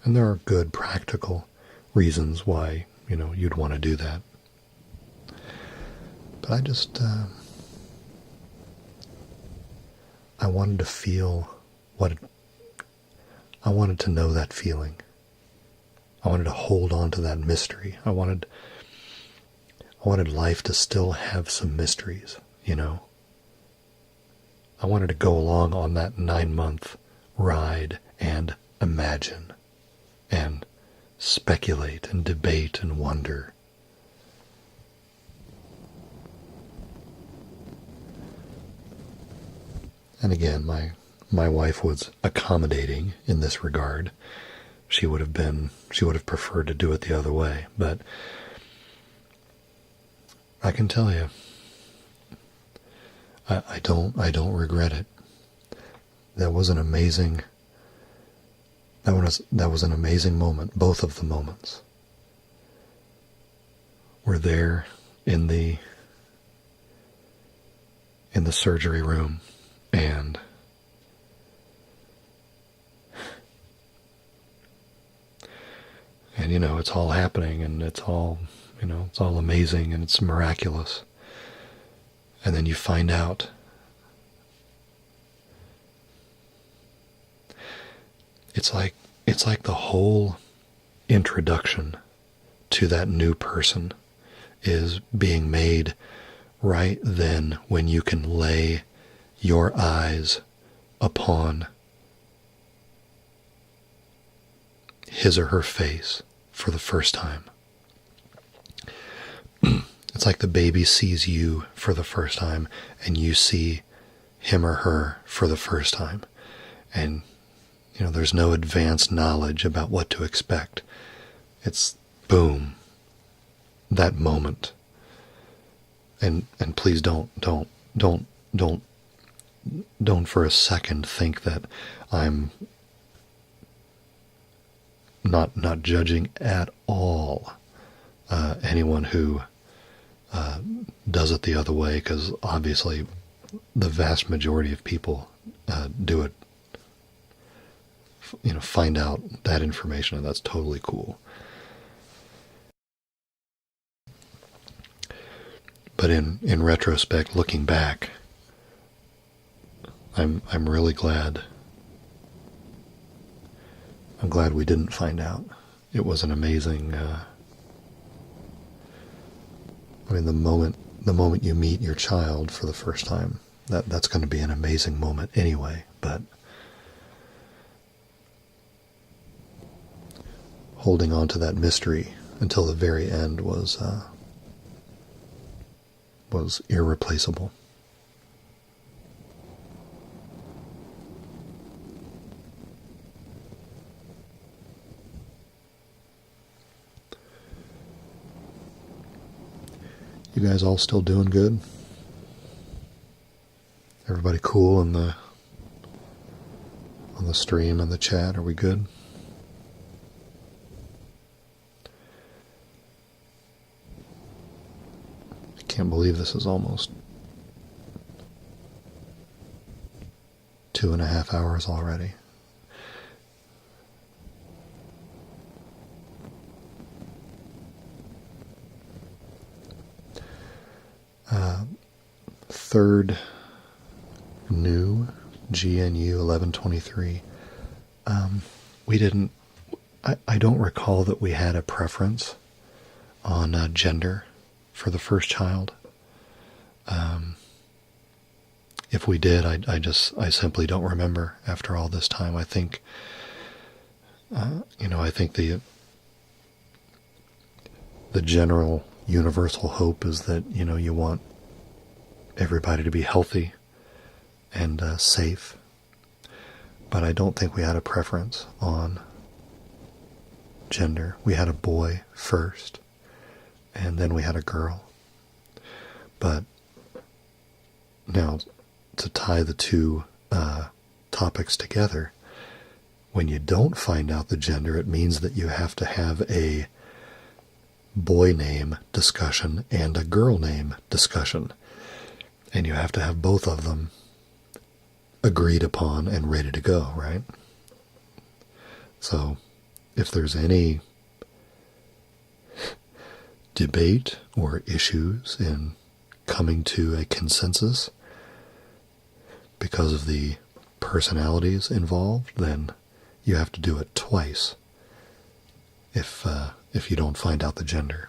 And there are good practical reasons why, you'd want to do that. But I just, I wanted to feel I wanted to know that feeling. I wanted to hold on to that mystery. I wanted life to still have some mysteries, I wanted to go along on that 9-month ride and imagine and speculate and debate and wonder. And again, my wife was accommodating in this regard. She would have preferred to do it the other way, but I can tell you, I don't regret it. That was an amazing moment. Both of the moments were there in the surgery room, and it's all happening, and it's all amazing, and it's miraculous. And then you find out it's like the whole introduction to that new person is being made right then, when you can lay your eyes upon his or her face for the first time. It's like the baby sees you for the first time, and you see him or her for the first time. And, there's no advanced knowledge about what to expect. It's boom, that moment. And please don't for a second think that I'm not judging at all anyone who does it the other way, because obviously the vast majority of people do it, find out that information, and that's totally cool. But in retrospect, looking back, I'm really glad. I'm glad we didn't find out. It was an amazing. The moment you meet your child for the first time, that's going to be an amazing moment anyway. But holding on to that mystery until the very end was irreplaceable. You guys all still doing good? Everybody cool on the stream and the chat? Are we good? I can't believe this is almost 2.5 hours already. Third new GNU 1123. We didn't. I don't recall that we had a preference on gender for the first child. If we did, I simply don't remember after all this time. I think, I think the general universal hope is that, you want everybody to be healthy and safe. But I don't think we had a preference on gender. We had a boy first, and then we had a girl. But now, to tie the two topics together, when you don't find out the gender, it means that you have to have a boy name discussion and a girl name discussion. And you have to have both of them agreed upon and ready to go, right? So if there's any debate or issues in coming to a consensus because of the personalities involved, then you have to do it twice if you don't find out the gender.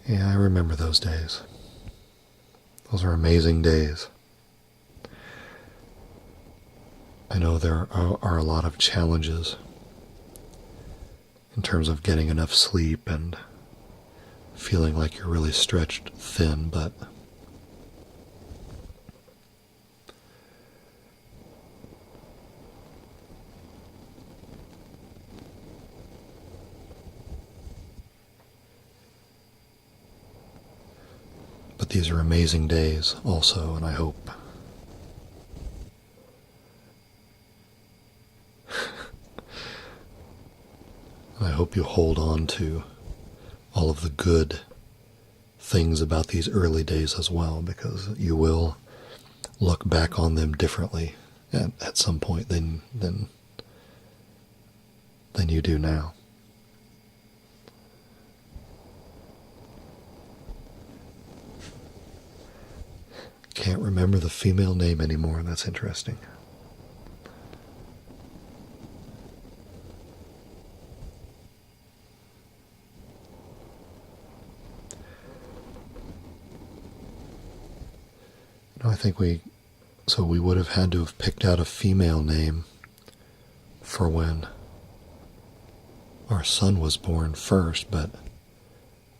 Yeah, I remember those days. Those are amazing days. I know there are a lot of challenges in terms of getting enough sleep and feeling like you're really stretched thin, but these are amazing days also, and I hope you hold on to all of the good things about these early days as well, because you will look back on them differently at some point than you do now. Can't remember the female name anymore. That's interesting. No, I think we would have had to have picked out a female name for when our son was born first, but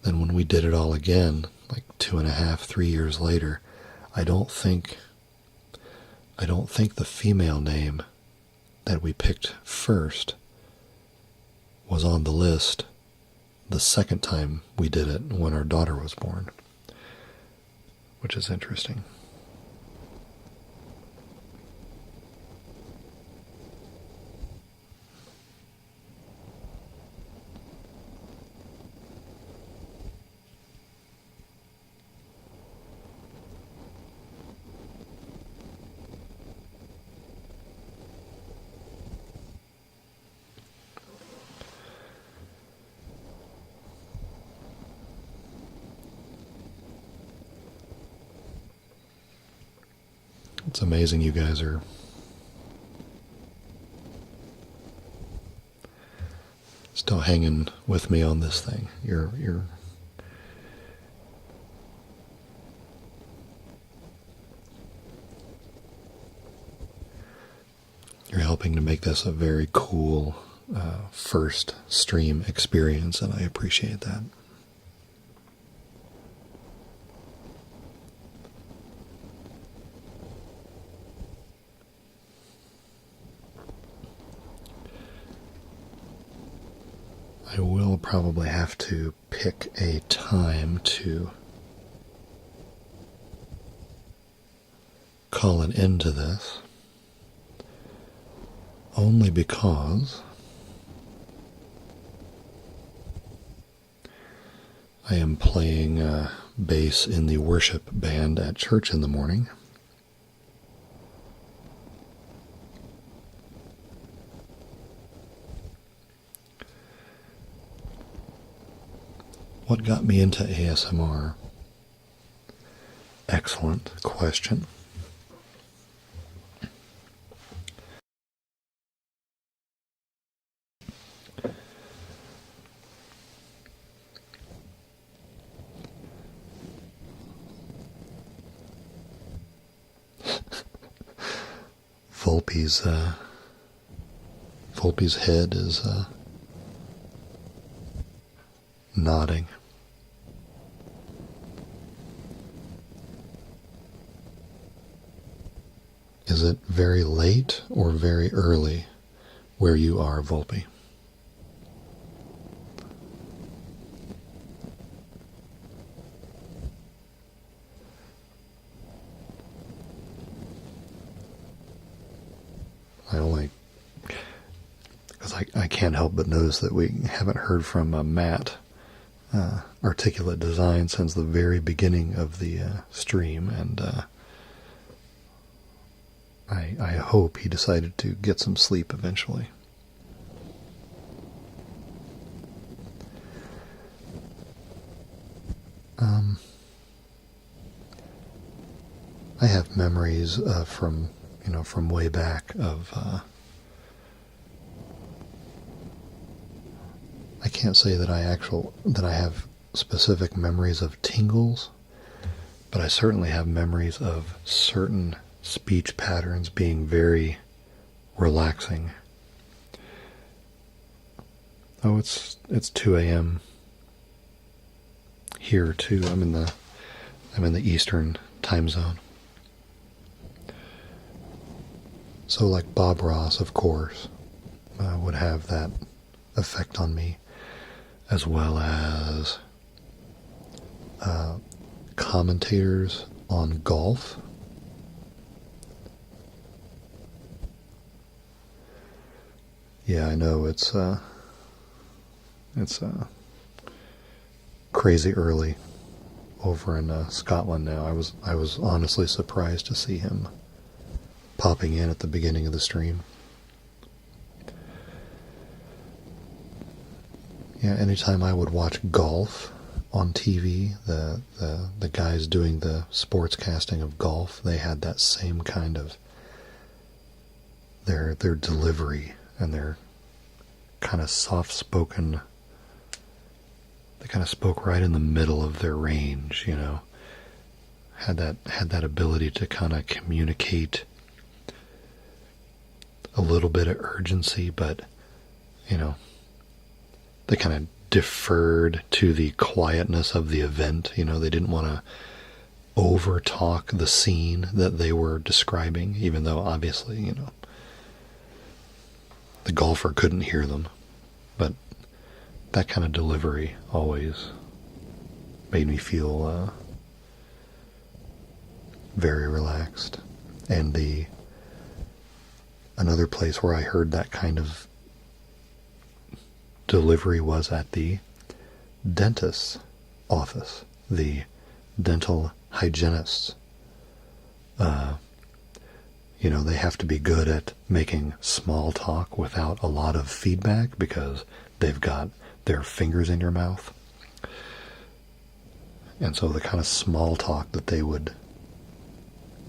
then when we did it all again, like 2.5, 3 years later, I don't think the female name that we picked first was on the list the second time we did it when our daughter was born, which is interesting. It's amazing you guys are still hanging with me on this thing. You're helping to make this a very cool first stream experience, and I appreciate that. I will probably have to pick a time to call an end to this, only because I am playing bass in the worship band at church in the morning. What got me into ASMR? Excellent question. Volpe's head is nodding. Is it very late or very early where you are, Volpe? I only, because I can't help but notice that we haven't heard from Matt, Articulate Design, since the very beginning of the stream, and I hope he decided to get some sleep eventually. I have memories from way back of. I can't say that I have specific memories of tingles, but I certainly have memories of certain speech patterns being very relaxing. Oh, it's 2 a.m. here too. I'm in the Eastern time zone. So like Bob Ross, of course, would have that effect on me, as well as commentators on golf. Yeah, I know it's crazy early over in Scotland now. I was honestly surprised to see him popping in at the beginning of the stream. Yeah, anytime I would watch golf on TV, the guys doing the sports casting of golf, they had that same kind of their delivery and their kind of soft-spoken. They kind of spoke right in the middle of their range, you know. Had that ability to kind of communicate a little bit of urgency, but you know, they kind of deferred to the quietness of the event. You know, they didn't want to over talk the scene that they were describing, even though obviously, you know, the golfer couldn't hear them. But that kind of delivery always made me feel very relaxed. And another place where I heard that kind of delivery was at the dentist's office, the dental hygienists. You know, they have to be good at making small talk without a lot of feedback because they've got their fingers in your mouth. And so the kind of small talk that they would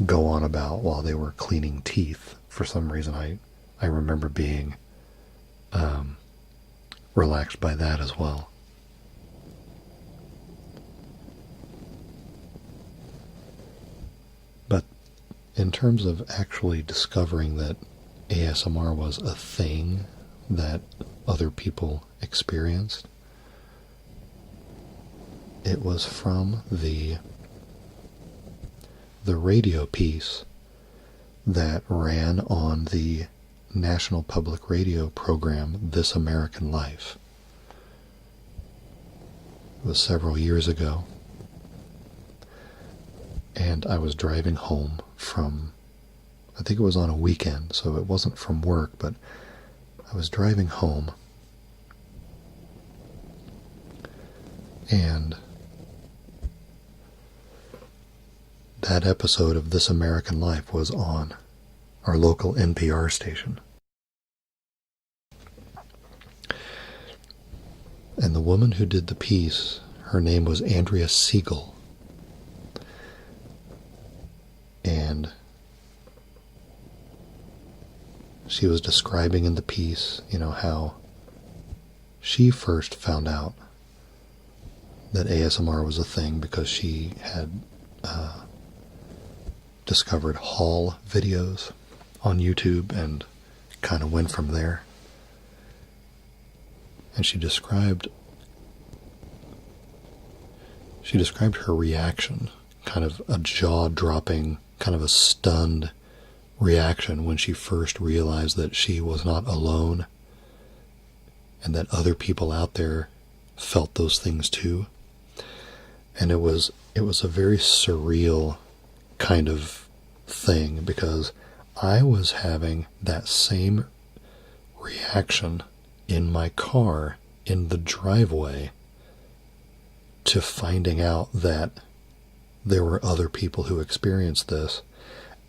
go on about while they were cleaning teeth, for some reason I remember being relaxed by that as well. But in terms of actually discovering that ASMR was a thing that other people experienced, it was from the radio piece that ran on the National Public Radio program This American Life. It was several years ago, and I was driving home from, I think it was on a weekend, so it wasn't from work, but I was driving home, and that episode of This American Life was on our local NPR station. And the woman who did the piece, her name was Andrea Siegel. And she was describing in the piece, you know, how she first found out that ASMR was a thing because she had discovered haul videos on YouTube and kind of went from there. And she described her reaction, kind of a jaw-dropping, kind of a stunned reaction when she first realized that she was not alone and that other people out there felt those things too. And it was a very surreal kind of thing because I was having that same reaction in my car in the driveway to finding out that there were other people who experienced this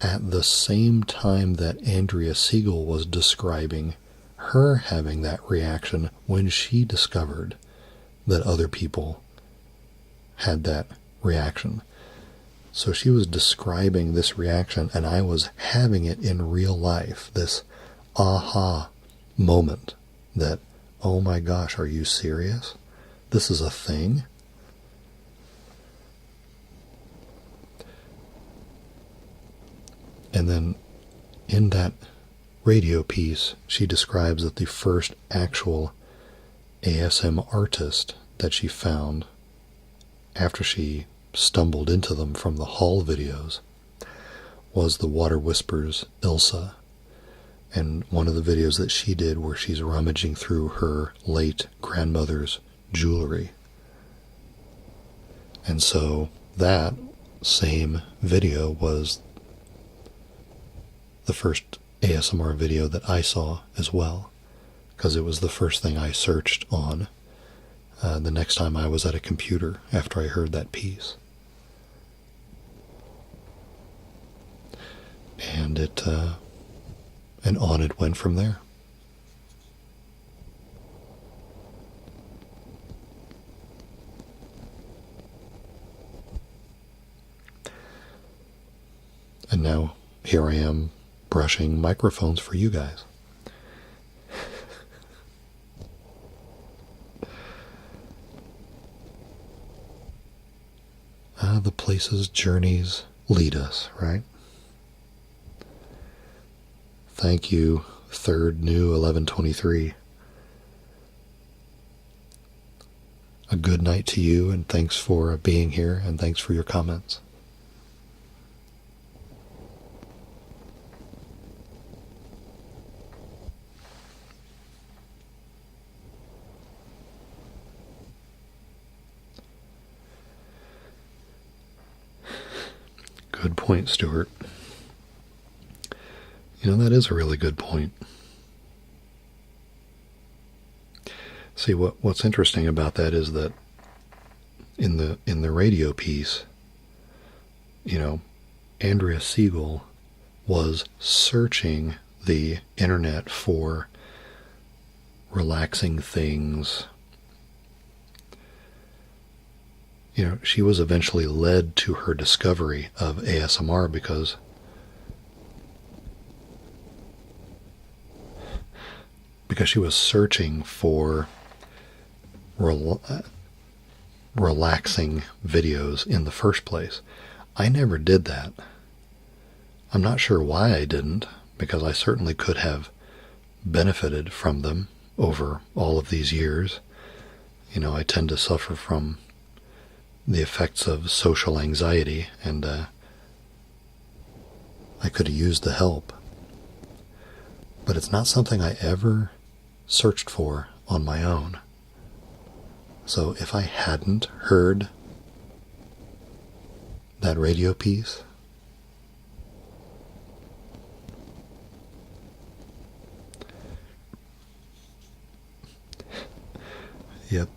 at the same time that Andrea Siegel was describing her having that reaction when she discovered that other people had that reaction. So she was describing this reaction, and I was having it in real life, this aha moment that, oh my gosh, are you serious? This is a thing? And then in that radio piece, she describes that the first actual ASM artist that she found after she stumbled into them from the Hall videos was the Water Whispers Ilsa. And one of the videos that she did where she's rummaging through her late grandmother's jewelry. And so that same video was the first ASMR video that I saw as well, because it was the first thing I searched on the next time I was at a computer after I heard that piece. And and on it went from there. And now here I am brushing microphones for you guys. The places journeys lead us, right? Thank you, third new 1123. A good night to you, and thanks for being here, and thanks for your comments. Good point, Stuart. You know, that is a really good point. See, what's interesting about that is that in the radio piece, you know, Andrea Siegel was searching the internet for relaxing things. You know, she was eventually led to her discovery of ASMR because she was searching for relaxing videos in the first place. I never did that. I'm not sure why I didn't, because I certainly could have benefited from them over all of these years. You know, I tend to suffer from the effects of social anxiety, and I could have used the help. But it's not something I ever searched for on my own. So if I hadn't heard that radio piece, yep,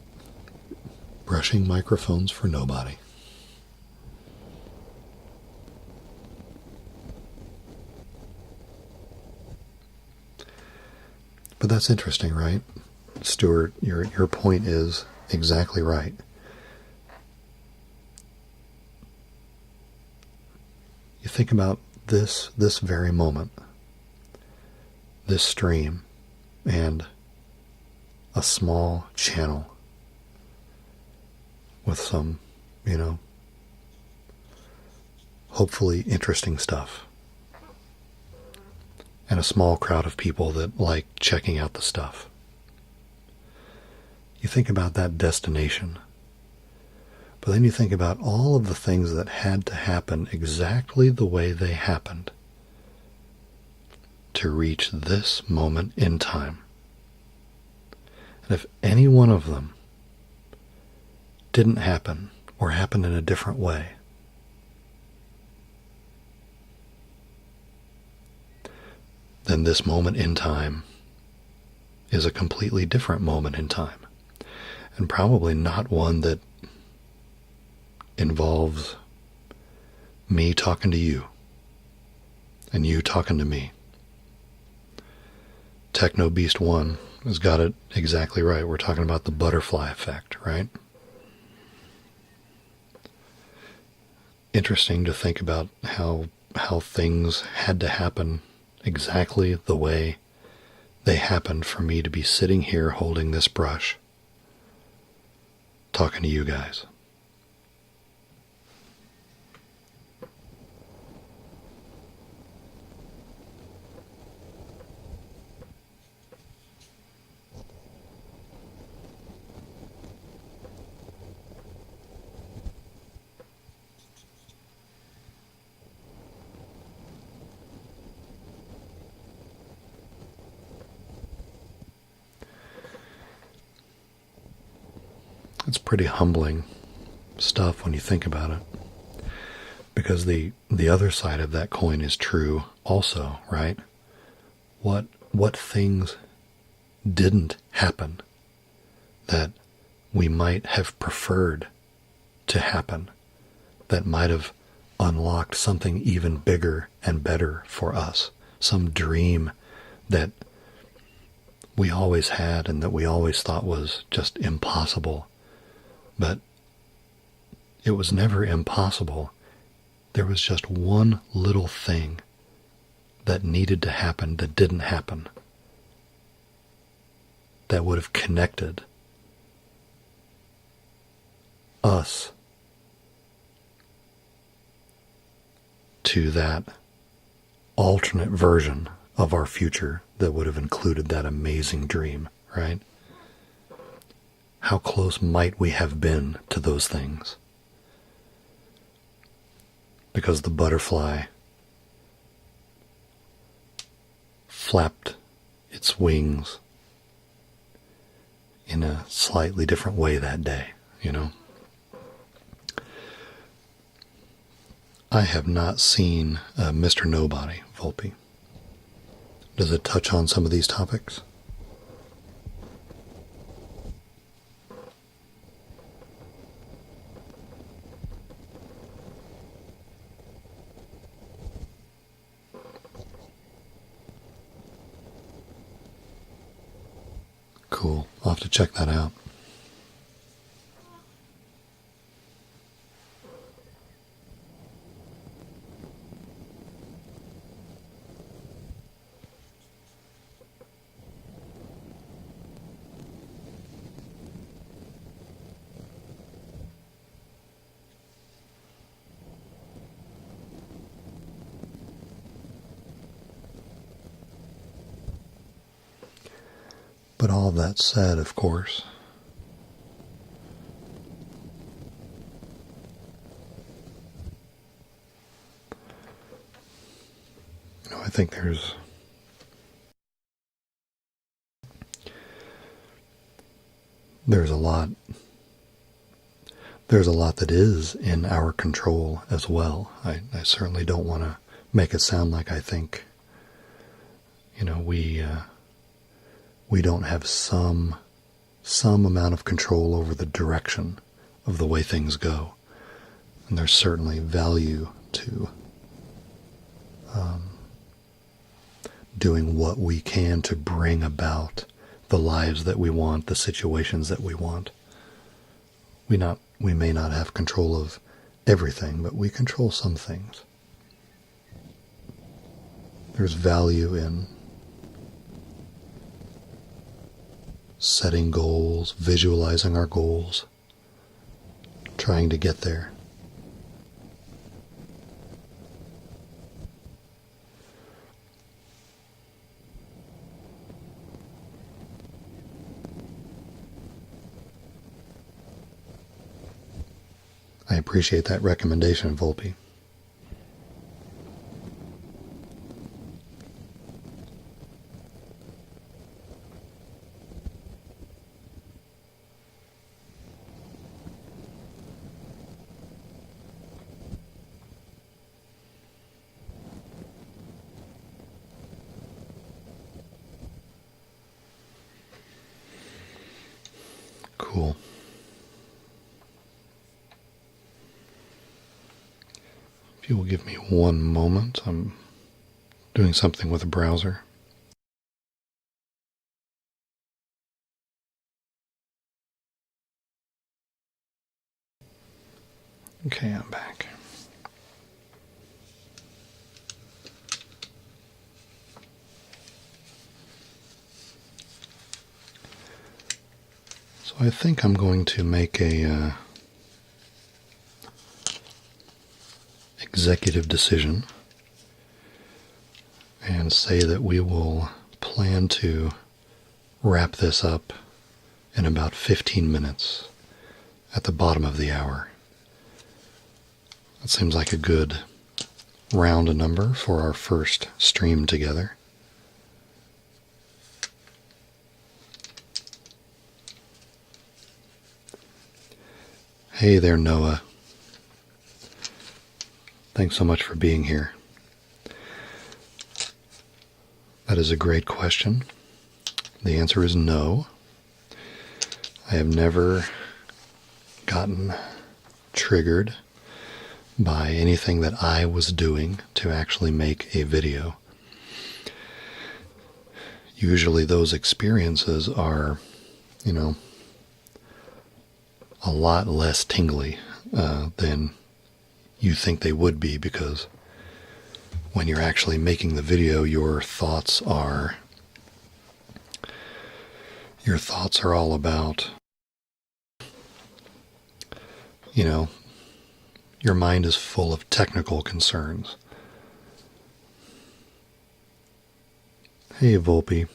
brushing microphones for nobody. But that's interesting, right? Stuart, your point is exactly right. You think about this very moment, this stream, and a small channel with some, you know, hopefully interesting stuff. And a small crowd of people that like checking out the stuff. You think about that destination. But then you think about all of the things that had to happen exactly the way they happened to reach this moment in time. And if any one of them didn't happen or happened in a different way, then this moment in time is a completely different moment in time, and probably not one that involves me talking to you and you talking to me. Techno Beast 1 has got it exactly right. We're talking about the butterfly effect, right? Interesting to think about how things had to happen exactly the way they happened for me to be sitting here holding this brush, talking to you guys. It's pretty humbling stuff when you think about it, because the other side of that coin is true also, right? What things didn't happen that we might have preferred to happen, that might have unlocked something even bigger and better for us, some dream that we always had and that we always thought was just impossible. But it was never impossible. There was just one little thing that needed to happen that didn't happen, that would have connected us to that alternate version of our future that would have included that amazing dream, right? How close might we have been to those things? Because the butterfly flapped its wings in a slightly different way that day, you know? I have not seen Mr. Nobody, Volpe. Does it touch on some of these topics? Cool. I'll have to check that out. But all that said, of course, I think there's a lot that is in our control as well. I certainly don't want to make it sound like I think we don't have some amount of control over the direction of the way things go. And there's certainly value to doing what we can to bring about the lives that we want, the situations that we want. We may not have control of everything, but we control some things. There's value in setting goals, visualizing our goals, trying to get there. I appreciate that recommendation, Volpe. cool. If you will give me one moment, I'm doing something with the browser. Okay, I'm back. So I think I'm going to make a executive decision and say that we will plan to wrap this up in about 15 minutes at the bottom of the hour. That seems like a good round number for our first stream together. Hey there, Noah. Thanks so much for being here. That is a great question. The answer is no. I have never gotten triggered by anything that I was doing to actually make a video. Usually those experiences are, a lot less tingly than you think they would be, because when you're actually making the video, your thoughts are all about, your mind is full of technical concerns. Hey, Volpe.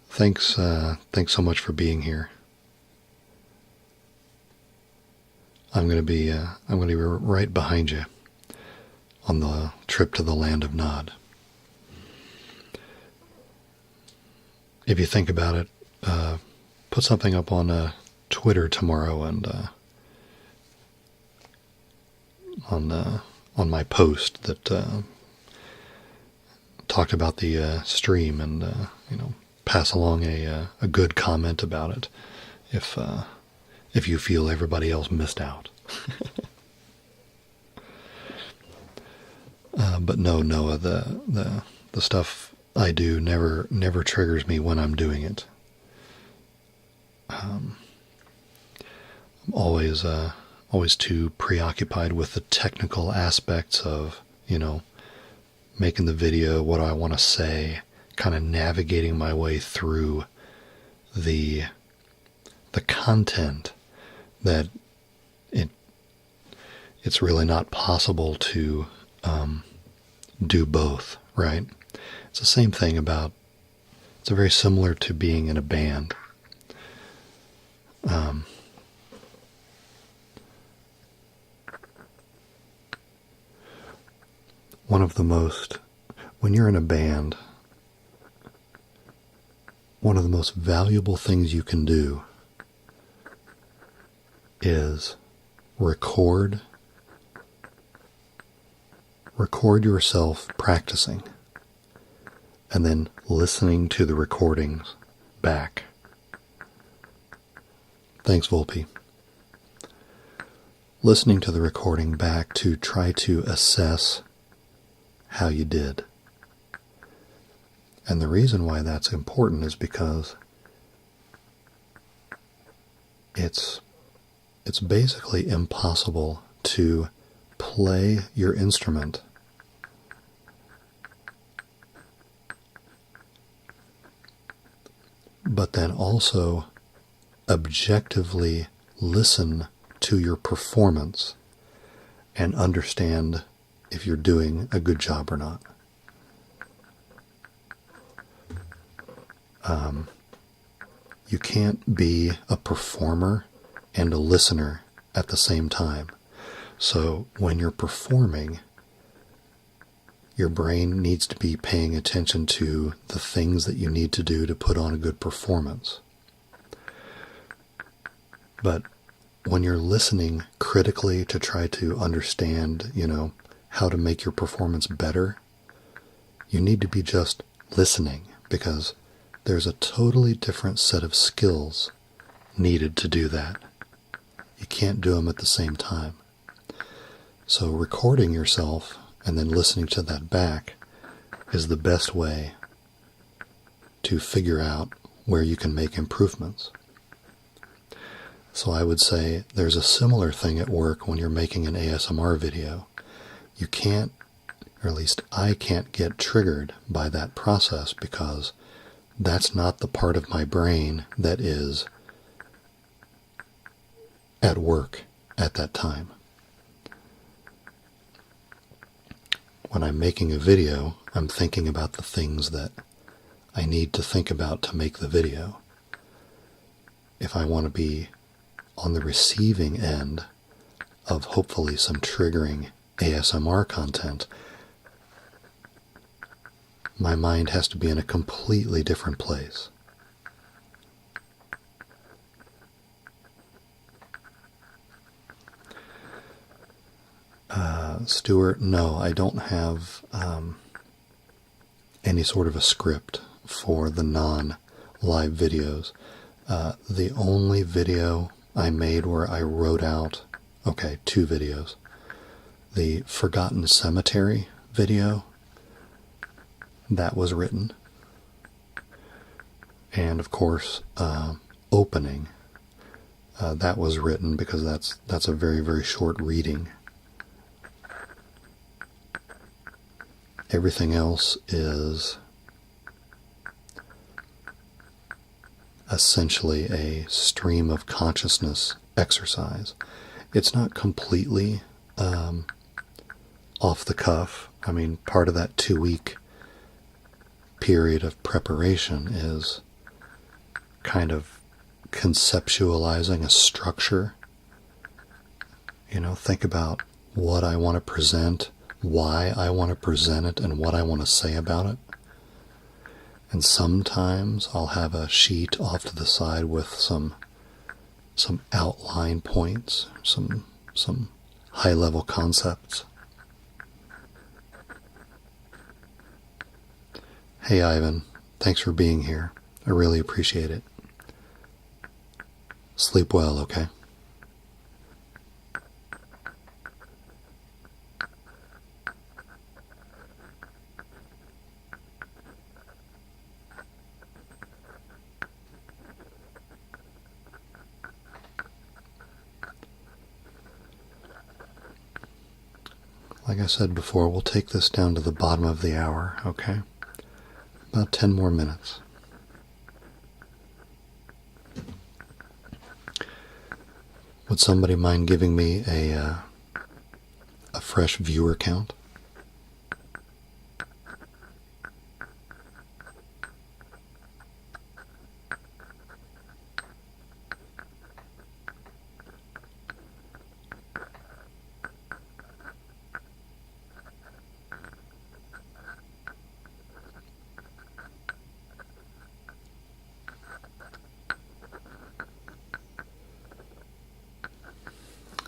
Thanks so much for being here. I'm going to be right behind you on the trip to the land of Nod. If you think about it, put something up on Twitter tomorrow and on my post that talked about the stream, and pass along a good comment about it if you feel everybody else missed out. But no, Noah, the stuff I do never triggers me when I'm doing it. I'm always too preoccupied with the technical aspects of, making the video, what do I want to say, kind of navigating my way through the content, that it's really not possible to do both, right? It's the same thing it's very similar to being in a band. When you're in a band, one of the most valuable things you can do is record yourself practicing and then listening to the recordings back. Thanks, Volpe. Listening to the recording back to try to assess how you did. And the reason why that's important is because it's basically impossible to play your instrument but then also objectively listen to your performance and understand if you're doing a good job or not. You can't be a performer and a listener at the same time. So when you're performing, your brain needs to be paying attention to the things that you need to do to put on a good performance. But when you're listening critically to try to understand, how to make your performance better, you need to be just listening, because there's a totally different set of skills needed to do that. You can't do them at the same time. So recording yourself and then listening to that back is the best way to figure out where you can make improvements. So I would say there's a similar thing at work when you're making an ASMR video. You can't, or at least I can't, get triggered by that process because that's not the part of my brain that is at work at that time. When I'm making a video, I'm thinking about the things that I need to think about to make the video. If I want to be on the receiving end of hopefully some triggering ASMR content, my mind has to be in a completely different place. Stuart, no, I don't have any sort of a script for the non-live videos. The only video I made where I wrote out, okay, 2 videos. The Forgotten Cemetery video, that was written. And of course, Opening, that was written because that's a very, very short reading. Everything else is essentially a stream of consciousness exercise. It's not completely off the cuff. I mean, part of that 2-week period of preparation is kind of conceptualizing a structure. You know, think about what I want to present, why I want to present it, and what I want to say about it. And sometimes I'll have a sheet off to the side with some outline points, some high-level concepts. Hey Ivan, thanks for being here. I really appreciate it. Sleep well, okay? Like I said before, we'll take this down to the bottom of the hour, okay? About 10 more minutes. Would somebody mind giving me a fresh viewer count?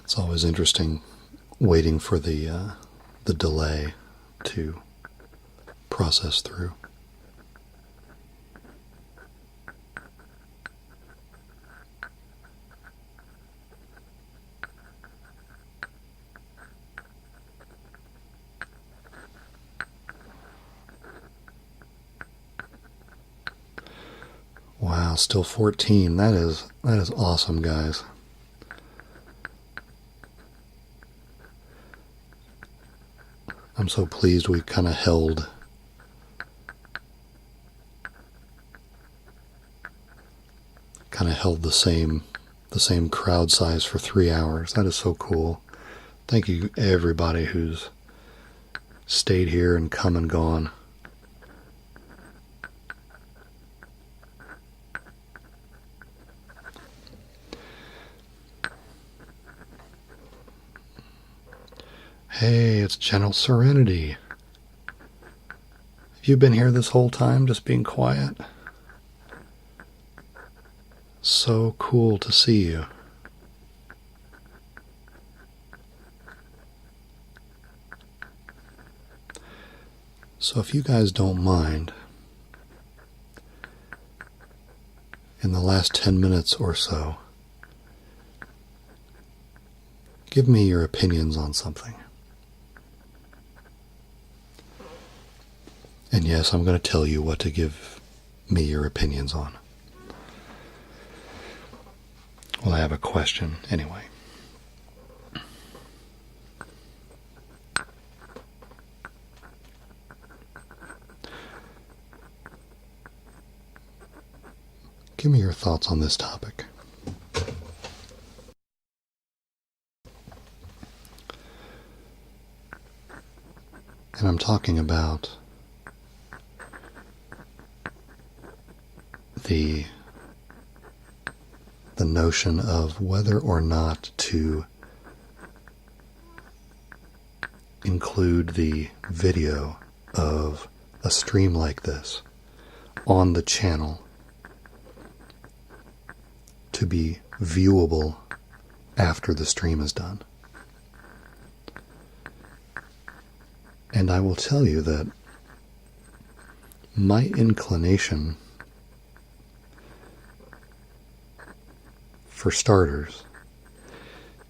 It's always interesting waiting for the delay to process through. Wow, still 14. That is awesome, guys. I'm so pleased we kind of held the same crowd size for 3 hours. That is so cool. Thank you everybody who's stayed here and come and gone. Hey, it's Gentle Serenity. Have you been here this whole time, just being quiet? So cool to see you. So if you guys don't mind, in the last 10 minutes or so, give me your opinions on something. And yes, I'm going to tell you what to give me your opinions on. Well, I have a question anyway. Give me your thoughts on this topic. And I'm talking about the notion of whether or not to include the video of a stream like this on the channel to be viewable after the stream is done. And I will tell you that my inclination, for starters,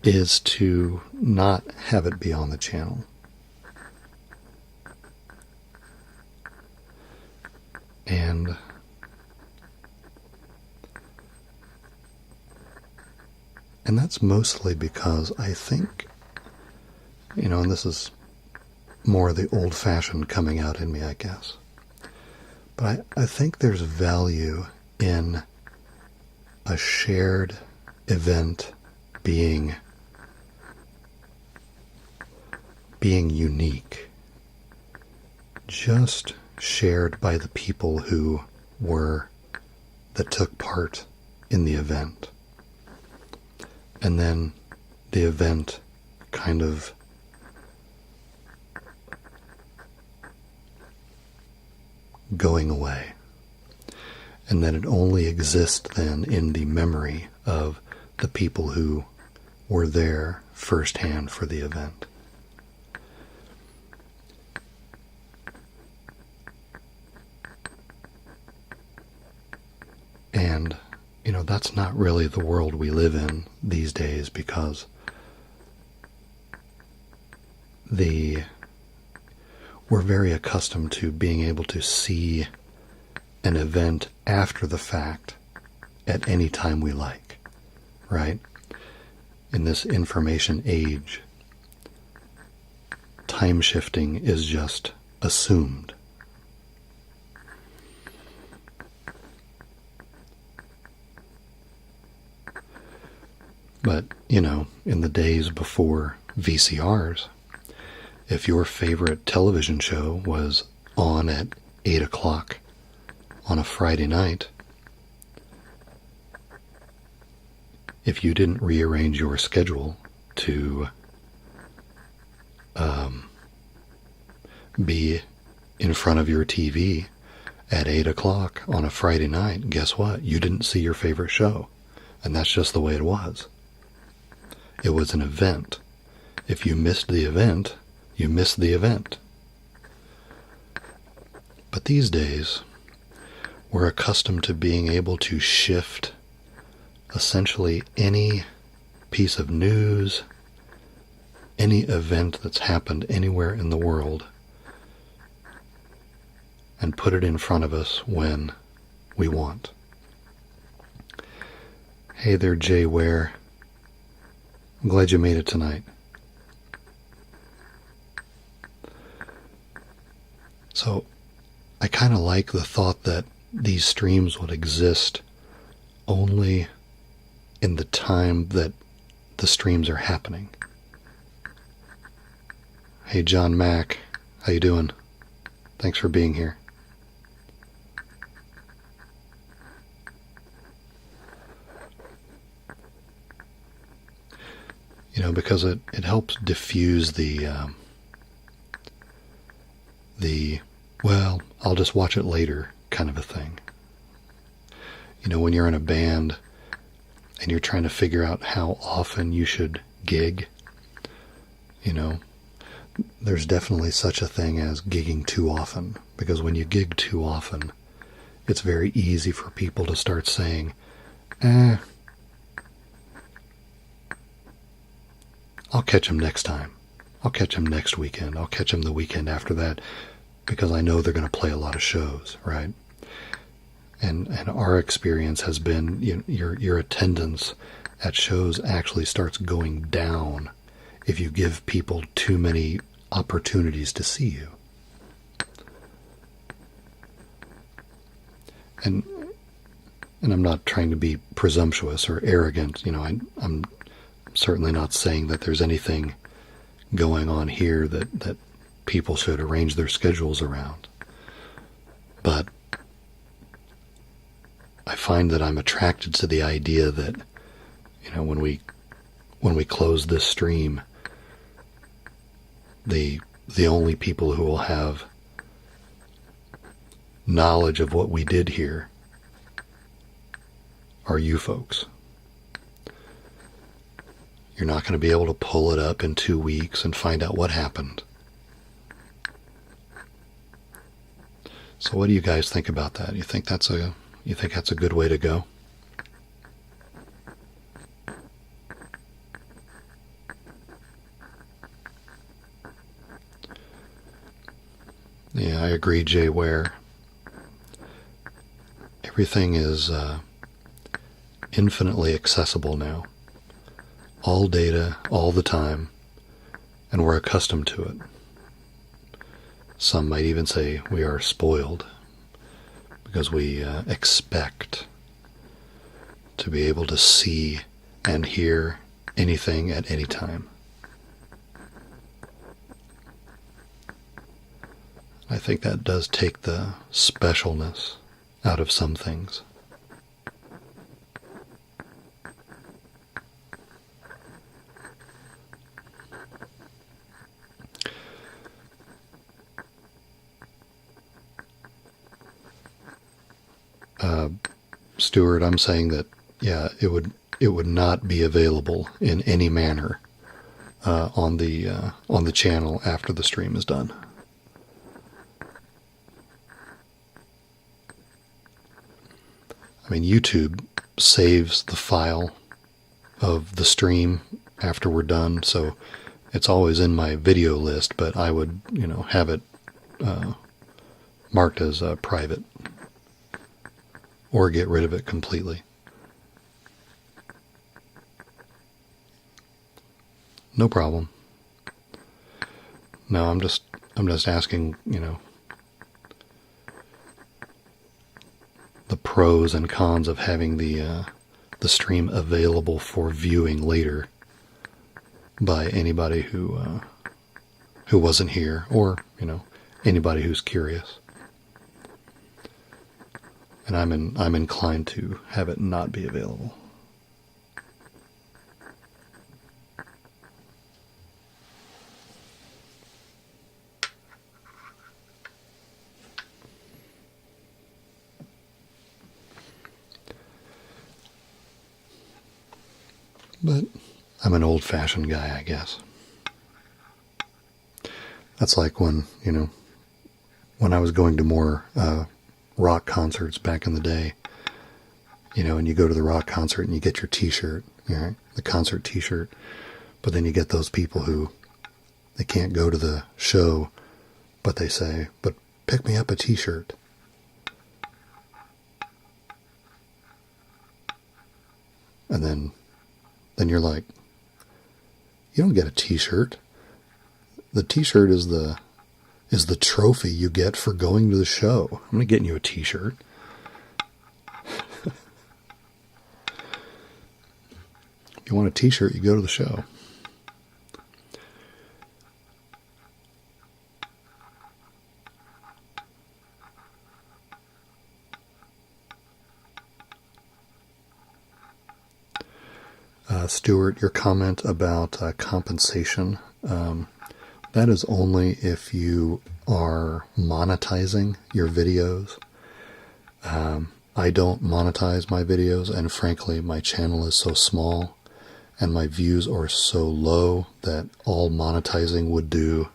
is to not have it be on the channel. And that's mostly because I think, and this is more of the old-fashioned coming out in me, I guess. But I think there's value in a shared event being unique, just shared by the people that took part in the event. And then the event kind of going away. And then it only exists then in the memory of the people who were there firsthand for the event. And, that's not really the world we live in these days, because we're very accustomed to being able to see an event after the fact at any time we like, right? In this information age, time shifting is just assumed. But, in the days before VCRs, if your favorite television show was on at 8 o'clock on a Friday night, if you didn't rearrange your schedule to be in front of your TV at 8 o'clock on a Friday night, guess what? You didn't see your favorite show. And that's just the way it was. It was an event. If you missed the event, you missed the event. But these days, we're accustomed to being able to shift essentially any piece of news, any event that's happened anywhere in the world, and put it in front of us when we want. Hey there, Jay Ware. I'm glad you made it tonight. So, I kind of like the thought that these streams would exist only in the time that the streams are happening. Hey, John Mack, how you doing? Thanks for being here. Because it helps diffuse the well, I'll just watch it later kind of a thing. When you're in a band and you're trying to figure out how often you should gig, there's definitely such a thing as gigging too often, because when you gig too often, it's very easy for people to start saying, I'll catch him next time. I'll catch him next weekend. I'll catch him the weekend after that, because I know they're going to play a lot of shows, right? And our experience has been, your attendance at shows actually starts going down if you give people too many opportunities to see you. And I'm not trying to be presumptuous or arrogant. I'm certainly not saying that there's anything going on here that people should arrange their schedules around. But I find that I'm attracted to the idea that, when we close this stream, the only people who will have knowledge of what we did here are you folks. You're not going to be able to pull it up in 2 weeks and find out what happened. So what do you guys think about that? You think that's a good way to go? Yeah, I agree, Jay Ware. Everything is infinitely accessible now. All data, all the time, and we're accustomed to it. Some might even say we are spoiled because we expect to be able to see and hear anything at any time. I think that does take the specialness out of some things. Stuart, I'm saying that, yeah, it would not be available in any manner on the channel after the stream is done. I mean, YouTube saves the file of the stream after we're done, so it's always in my video list, but I would, have it marked as private, or get rid of it completely. No problem. No, I'm just asking, the pros and cons of having the stream available for viewing later by anybody who wasn't here, or anybody who's curious. And I'm inclined to have it not be available. But I'm an old-fashioned guy, I guess. That's like when I was going to more rock concerts back in the day, and you go to the rock concert and you get your t-shirt, the concert t-shirt, but then you get those people who, they can't go to the show, but they say, but pick me up a t-shirt. And then you're like, you don't get a t-shirt. The t-shirt is the trophy you get for going to the show. I'm not getting you a t-shirt. If you want a t-shirt, you go to the show. Stuart, your comment about compensation, that is only if you are monetizing your videos. I don't monetize my videos, and frankly, my channel is so small and my views are so low that all monetizing would do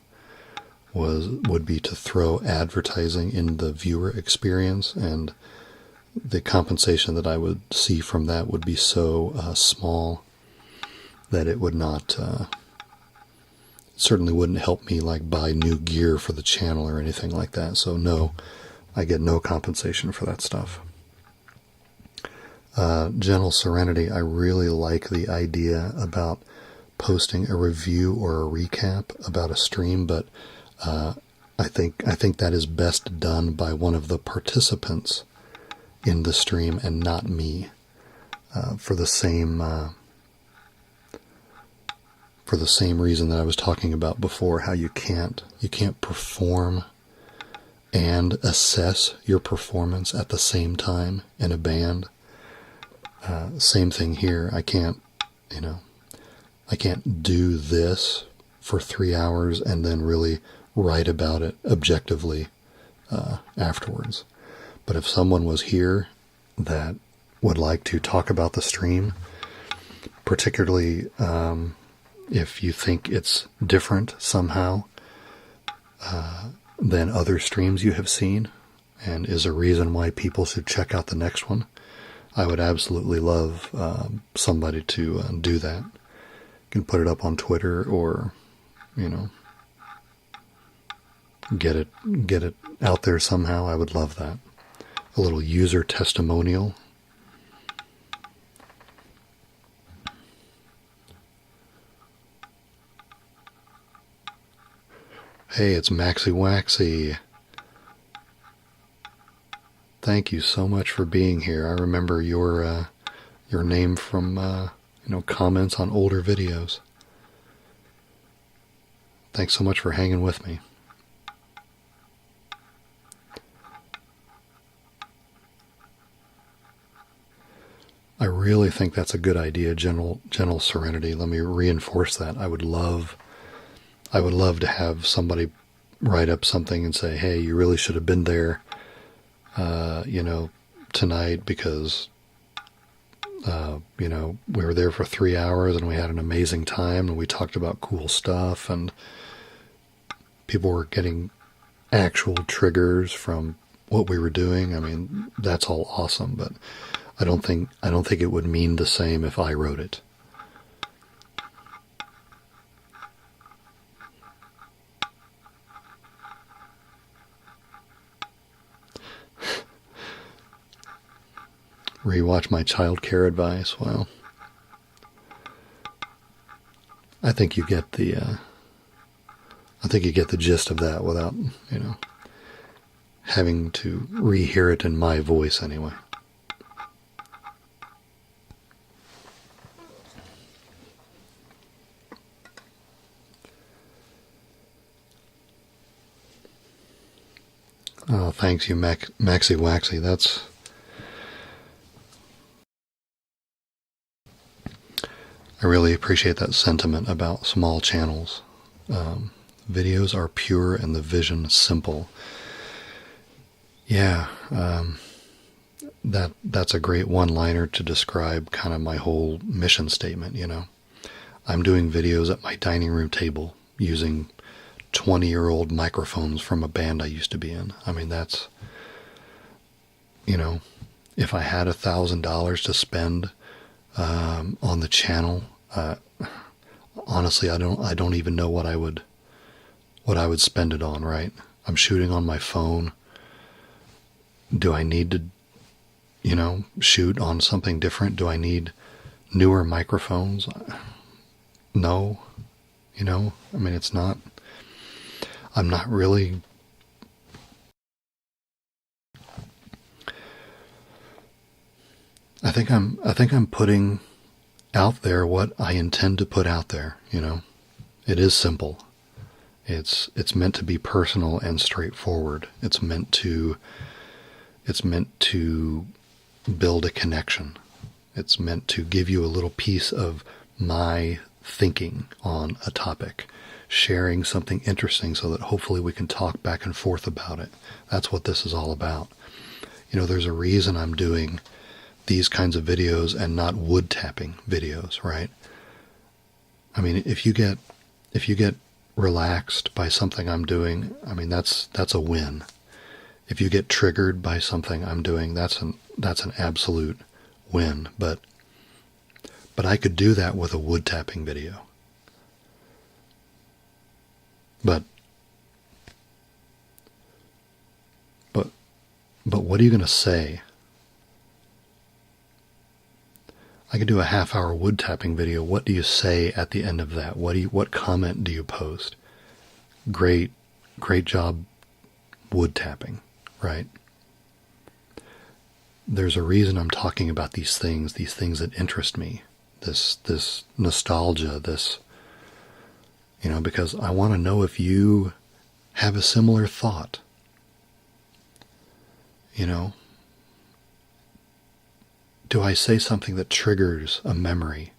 would be to throw advertising in the viewer experience, and the compensation that I would see from that would be so small that it would not, certainly wouldn't help me like buy new gear for the channel or anything like that. So no, I get no compensation for that stuff. Gentle Serenity, I really like the idea about posting a review or a recap about a stream, but I think that is best done by one of the participants in the stream and not me, for the same reason that I was talking about before, how you can't perform and assess your performance at the same time in a band. Same thing here. I can't do this for 3 hours and then really write about it objectively afterwards. But if someone was here that would like to talk about the stream, particularly if you think it's different somehow than other streams you have seen, and is a reason why people should check out the next one, I would absolutely love somebody to do that. You can put it up on Twitter, or get it out there somehow. I would love that. A little user testimonial. Hey, it's Maxi Waxy. Thank you so much for being here. I remember your name from comments on older videos. Thanks so much for hanging with me. I really think that's a good idea, gentle serenity. Let me reinforce that. I would love to have somebody write up something and say, hey, you really should have been there, tonight, because, we were there for 3 hours and we had an amazing time and we talked about cool stuff, and people were getting actual triggers from what we were doing. I mean, that's all awesome, but I don't think it would mean the same if I wrote it. Rewatch my childcare advice. Well, I think you get the gist of that without having to rehear it in my voice anyway. Oh, thanks you, Maxi Waxy. I really appreciate that sentiment about small channels. Videos are pure and the simple. Yeah, that's a great one-liner to describe kind of my whole mission statement. I'm doing videos at my dining room table using 20-year-old microphones from a band I used to be in. I mean, that's, if I had $1,000 to spend on the channel, honestly, I don't even know what I would spend it on. Right? I'm shooting on my phone. Do I need to, shoot on something different? Do I need newer microphones? No. I mean, it's not. I'm not really. I think I'm putting out there what I intend to put out there. It is simple. It's meant to be personal and straightforward. It's meant to build a connection. It's meant to give you a little piece of my thinking on a topic, sharing something interesting so that hopefully we can talk back and forth about it. That's what this is all about. There's a reason I'm doing these kinds of videos and not wood tapping videos, right? I mean, if you get relaxed by something I'm doing, I mean, that's a win. If you get triggered by something I'm doing, that's an absolute win. But I could do that with a wood tapping video. But what are you going to say? I could do a half-hour wood tapping video. What do you say at the end of that? What comment do you post? Great job wood tapping, right? There's a reason I'm talking about these things that interest me. This nostalgia, because I want to know if you have a similar thought. Do I say something that triggers a memory?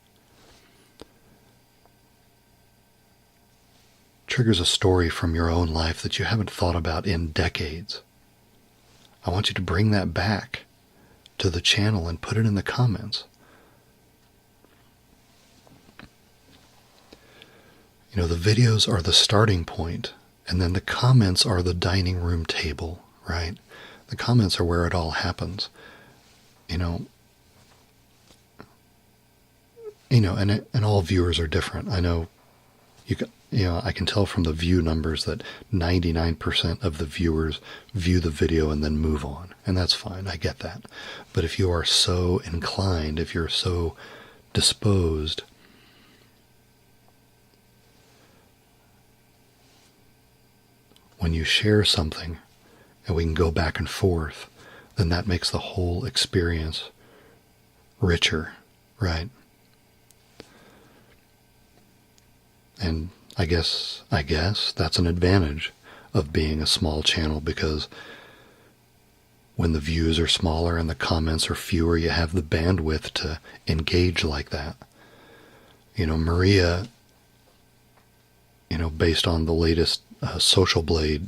Triggers a story from your own life that you haven't thought about in decades? I want you to bring that back to the channel and put it in the comments. The videos are the starting point, and then the comments are the dining room table, right? The comments are where it all happens. And all viewers are different. I know I can tell from the view numbers that 99% of the viewers view the video and then move on. And that's fine. I get that. But if you are so inclined, if you're so disposed, when you share something and we can go back and forth, then that makes the whole experience richer, right? And I guess that's an advantage of being a small channel, because when the views are smaller and the comments are fewer, you have the bandwidth to engage like that. Maria, based on the latest Social Blade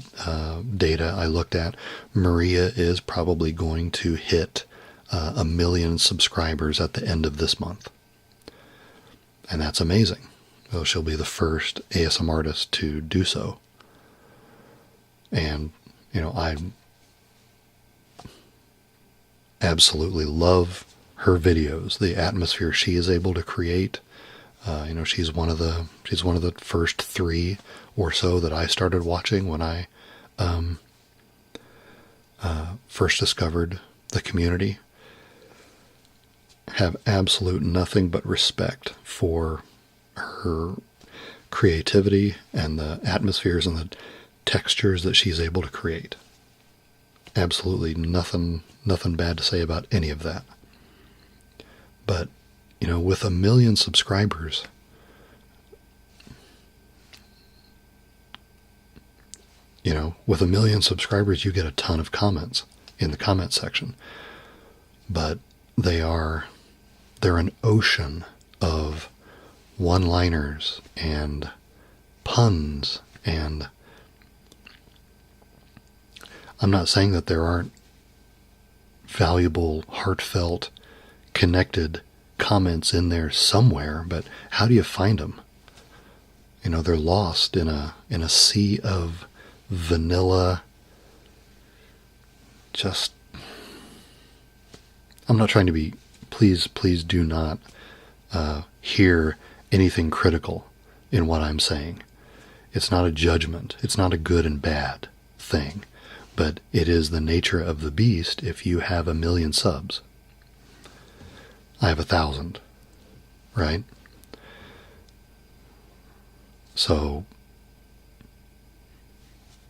data I looked at, Maria is probably going to hit 1 million subscribers at the end of this month. And that's amazing. Well, she'll be the first ASM artist to do so. And, I absolutely love her videos, the atmosphere she is able to create. She's one of the first 3 or so that I started watching when I first discovered the community. Have absolute nothing but respect for her creativity and the atmospheres and the textures that she's able to create. Absolutely nothing bad to say about any of that. But, with 1 million subscribers, with 1 million subscribers, you get a ton of comments in the comment section. But they're an ocean of one-liners and puns, and I'm not saying that there aren't valuable, heartfelt, connected comments in there somewhere, but how do you find them? They're lost in a sea of vanilla. I'm not trying to be, please do not hear anything critical in what I'm saying. It's not a judgment. It's not a good and bad thing. But it is the nature of the beast if you have 1 million subs. I have 1,000, right? So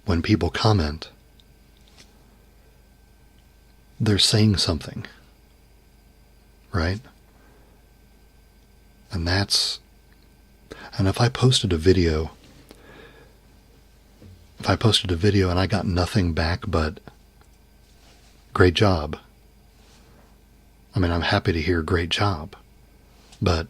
when people comment, they're saying something, right? And if I posted a video and I got nothing back but great job, I mean, I'm happy to hear great job, but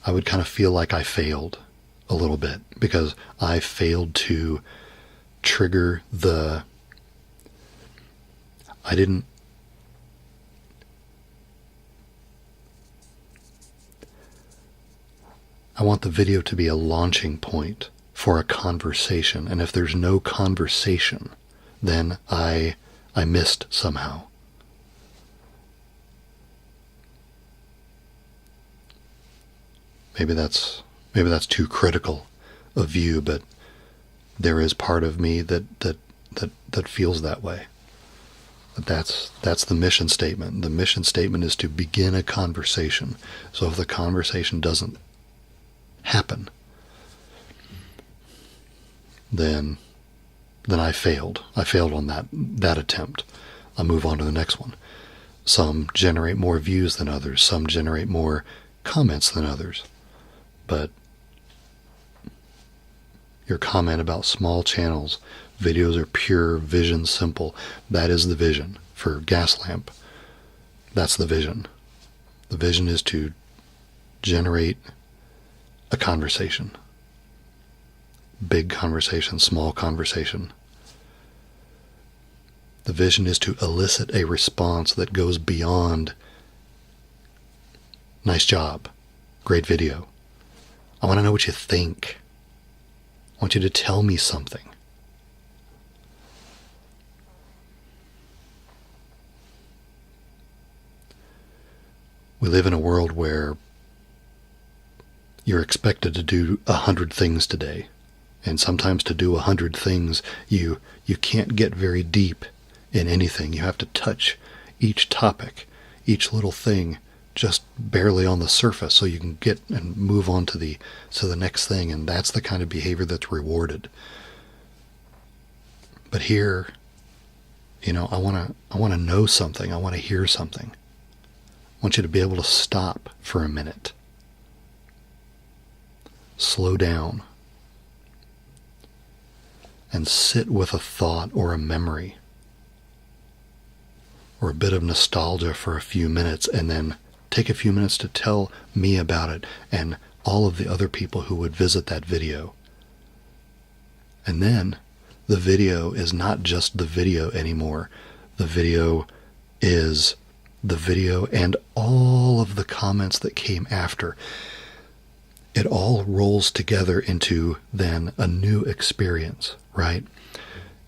I would kind of feel like I failed a little bit, because I failed to trigger I want the video to be a launching point for a conversation. And if there's no conversation, then I missed somehow. Maybe that's too critical a view, but there is part of me that feels that way. That's the mission statement. The mission statement is to begin a conversation. So if the conversation doesn't happen, then I failed. I failed on that attempt. I'll move on to the next one. Some generate more views than others. Some generate more comments than others. But your comment about small channels, videos are pure, vision simple. That is the vision for Gaslamp. That's the vision. The vision is to generate a conversation. Big conversation, small conversation. The vision is to elicit a response that goes beyond nice job, great video. I want to know what you think. I want you to tell me something. We live in a world where you're expected to do 100 things today. And sometimes to do 100 things, you can't get very deep in anything. You have to touch each topic, each little thing, just barely on the surface, so you can get and move on to the next thing. And that's the kind of behavior that's rewarded. But here, I want to know something. I want to hear something. I want you to be able to stop for a minute. Slow down. And sit with a thought or a memory or a bit of nostalgia for a few minutes, and then take a few minutes to tell me about it and all of the other people who would visit that video. And then the video is not just the video anymore. The video is the video and all of the comments that came after. It all rolls together into then a new experience, right?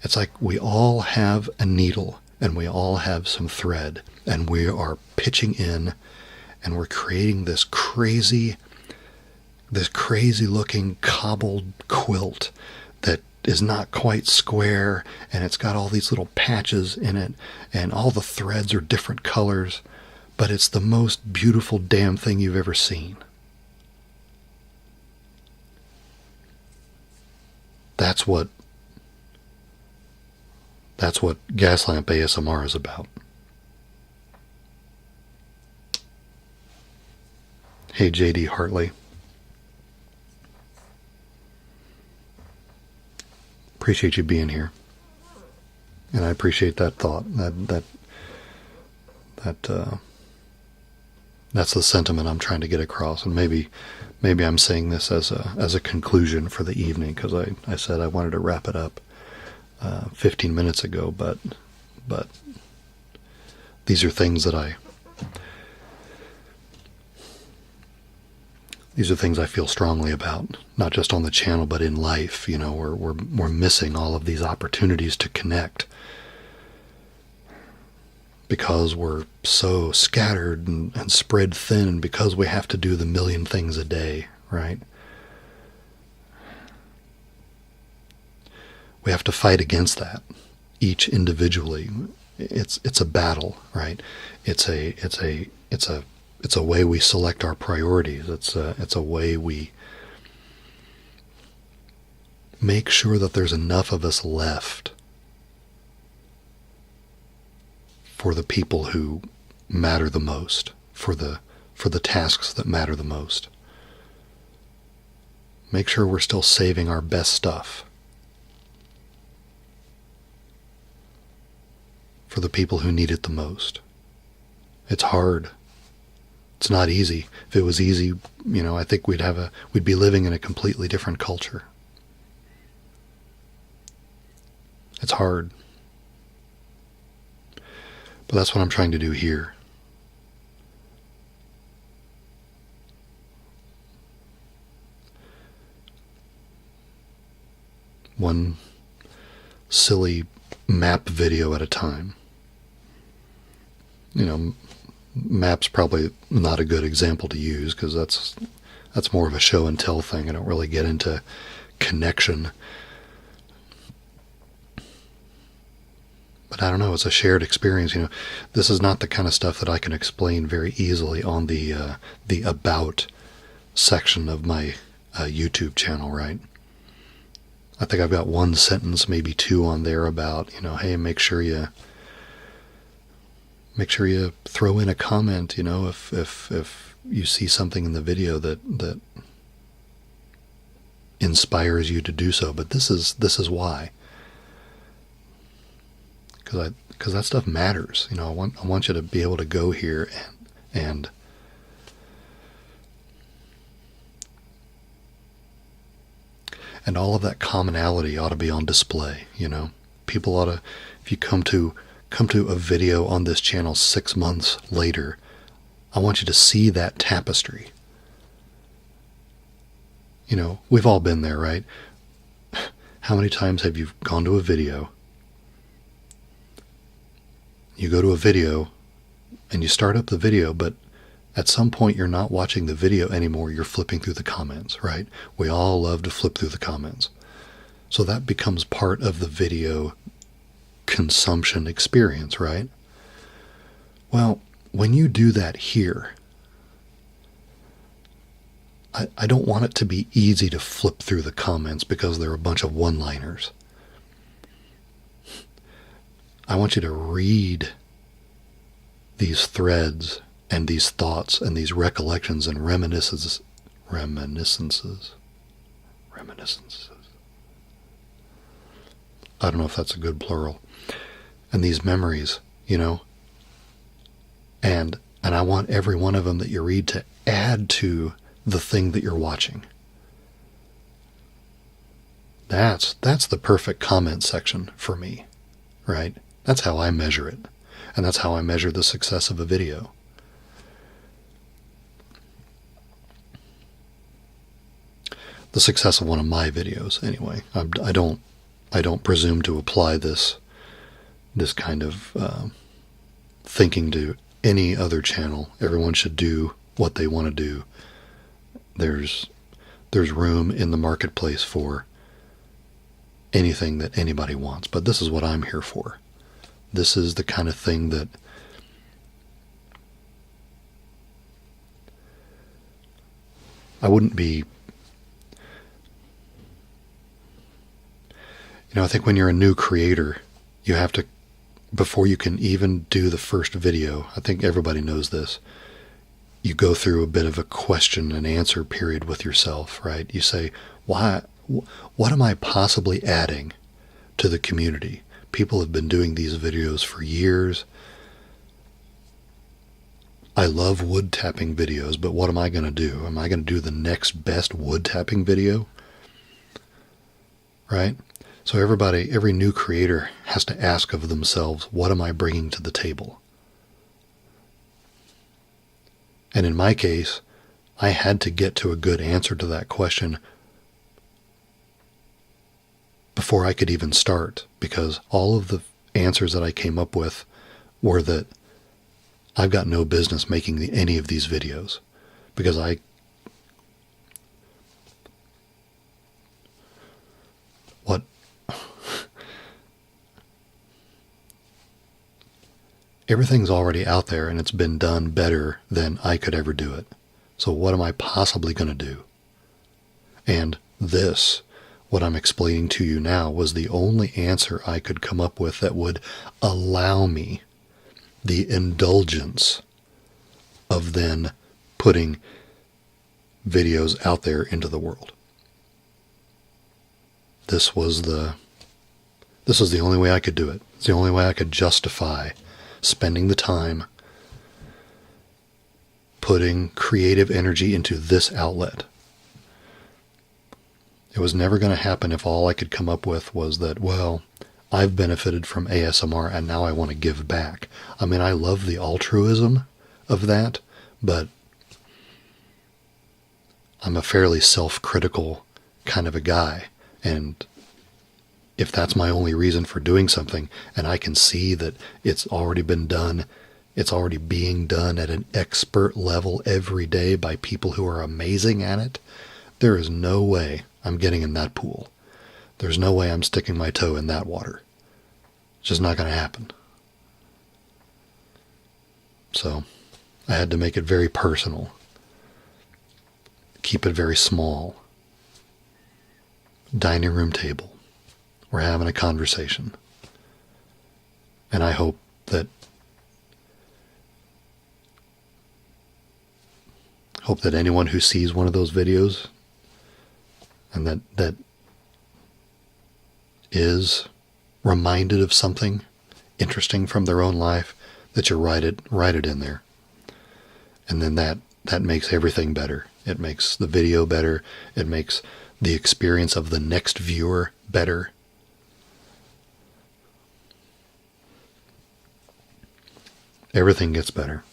It's like we all have a needle and we all have some thread, and we are pitching in, and we're creating this crazy looking cobbled quilt that is not quite square, and it's got all these little patches in it, and all the threads are different colors, but it's the most beautiful damn thing you've ever seen. That's what Gaslamp ASMR is about. Hey, J.D. Hartley. Appreciate you being here. And I appreciate that thought. That's the sentiment I'm trying to get across. And maybe I'm saying this as a conclusion for the evening, because I said I wanted to wrap it up 15 minutes ago, but these are things that I feel strongly about, not just on the channel, but in life. We're missing all of these opportunities to connect because we're so scattered and spread thin, and because we have to do the million things a day, right? We have to fight against that, each individually. It's a battle, right? It's a way we select our priorities. It's a way we make sure that there's enough of us left for the people who matter the most, for the tasks that matter the most. Make sure we're still saving our best stuff for the people who need it the most. It's hard. It's not easy. If it was easy, I think we'd be living in a completely different culture. It's hard. But that's what I'm trying to do here. one silly map video at a time. You know, map's probably not a good example to use because that's more of a show and tell thing. I don't really get into connection. But I don't know, it's a shared experience. You know, this is not the kind of stuff that I can explain very easily on the about section of my YouTube channel, right? I think I've got one sentence, maybe two on there about, you know, hey, make sure you throw in a comment, you know, if you see something in the video that inspires you to do so. But this is why. Because that stuff matters. You know, I want you to be able to go here and all of that commonality ought to be on display. You know, people ought to, if you come to a video on this channel 6 months later, I want you to see that tapestry. You know, we've all been there, right? How many times have you gone to a video? You go to a video and you start up the video, but at some point you're not watching the video anymore, you're flipping through the comments, right? We all love to flip through the comments. So that becomes part of the video consumption experience, right? Well, when you do that here, I don't want it to be easy to flip through the comments because they're a bunch of one-liners. I want you to read these threads and these thoughts and these recollections and reminiscences. I don't know if that's a good plural. And these memories, you know. And I want every one of them that you read to add to the thing that you're watching. That's the perfect comment section for me, right? That's how I measure it. And that's how I measure the success of a video. The success of one of my videos, anyway. I don't presume to apply this kind of thinking to any other channel. Everyone should do what they want to do. There's room in the marketplace for anything that anybody wants, but this is what I'm here for. This is the kind of thing that I wouldn't be. You know, I think when you're a new creator, you have to, before you can even do the first video, I think everybody knows this, you go through a bit of a question and answer period with yourself, right? You say, what am I possibly adding to the community? People have been doing these videos for years. I love wood tapping videos, but what am I going to do? Am I going to do the next best wood tapping video? Right? So every new creator has to ask of themselves, what am I bringing to the table? And in my case, I had to get to a good answer to that question before I could even start, because all of the answers that I came up with were that I've got no business making any of these videos, because everything's already out there and it's been done better than I could ever do it. So what am I possibly going to do? And this, what I'm explaining to you now, was the only answer I could come up with that would allow me the indulgence of then putting videos out there into the world. This was the only way I could do it. It's the only way I could justify spending the time putting creative energy into this outlet. It was never going to happen if all I could come up with was that, well, I've benefited from ASMR and now I want to give back. I mean, I love the altruism of that, but I'm a fairly self-critical kind of a guy, and if that's my only reason for doing something, and I can see that it's already been done, it's already being done at an expert level every day by people who are amazing at it, there is no way I'm getting in that pool. There's no way I'm sticking my toe in that water. It's just not going to happen. So I had to make it very personal. Keep it very small. Dining room table. We're having a conversation. And I hope that anyone who sees one of those videos and that is reminded of something interesting from their own life, that you write it in there. And then that makes everything better. It makes the video better. It makes the experience of the next viewer better. Everything gets better.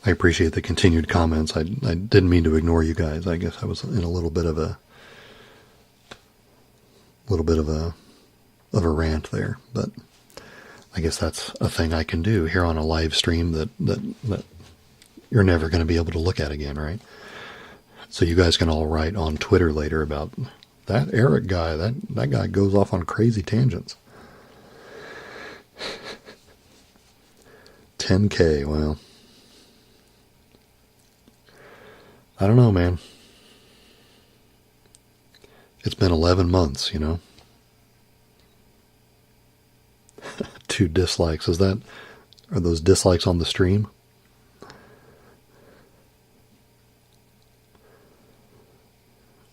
I appreciate the continued comments. I didn't mean to ignore you guys. I guess I was in a little bit of a rant there, but I guess that's a thing I can do here on a live stream that you're never going to be able to look at again, right? So you guys can all write on Twitter later about that Eric guy. That guy goes off on crazy tangents. 10K, well, I don't know, man. It's been 11 months, you know. 2 dislikes. Are those dislikes on the stream?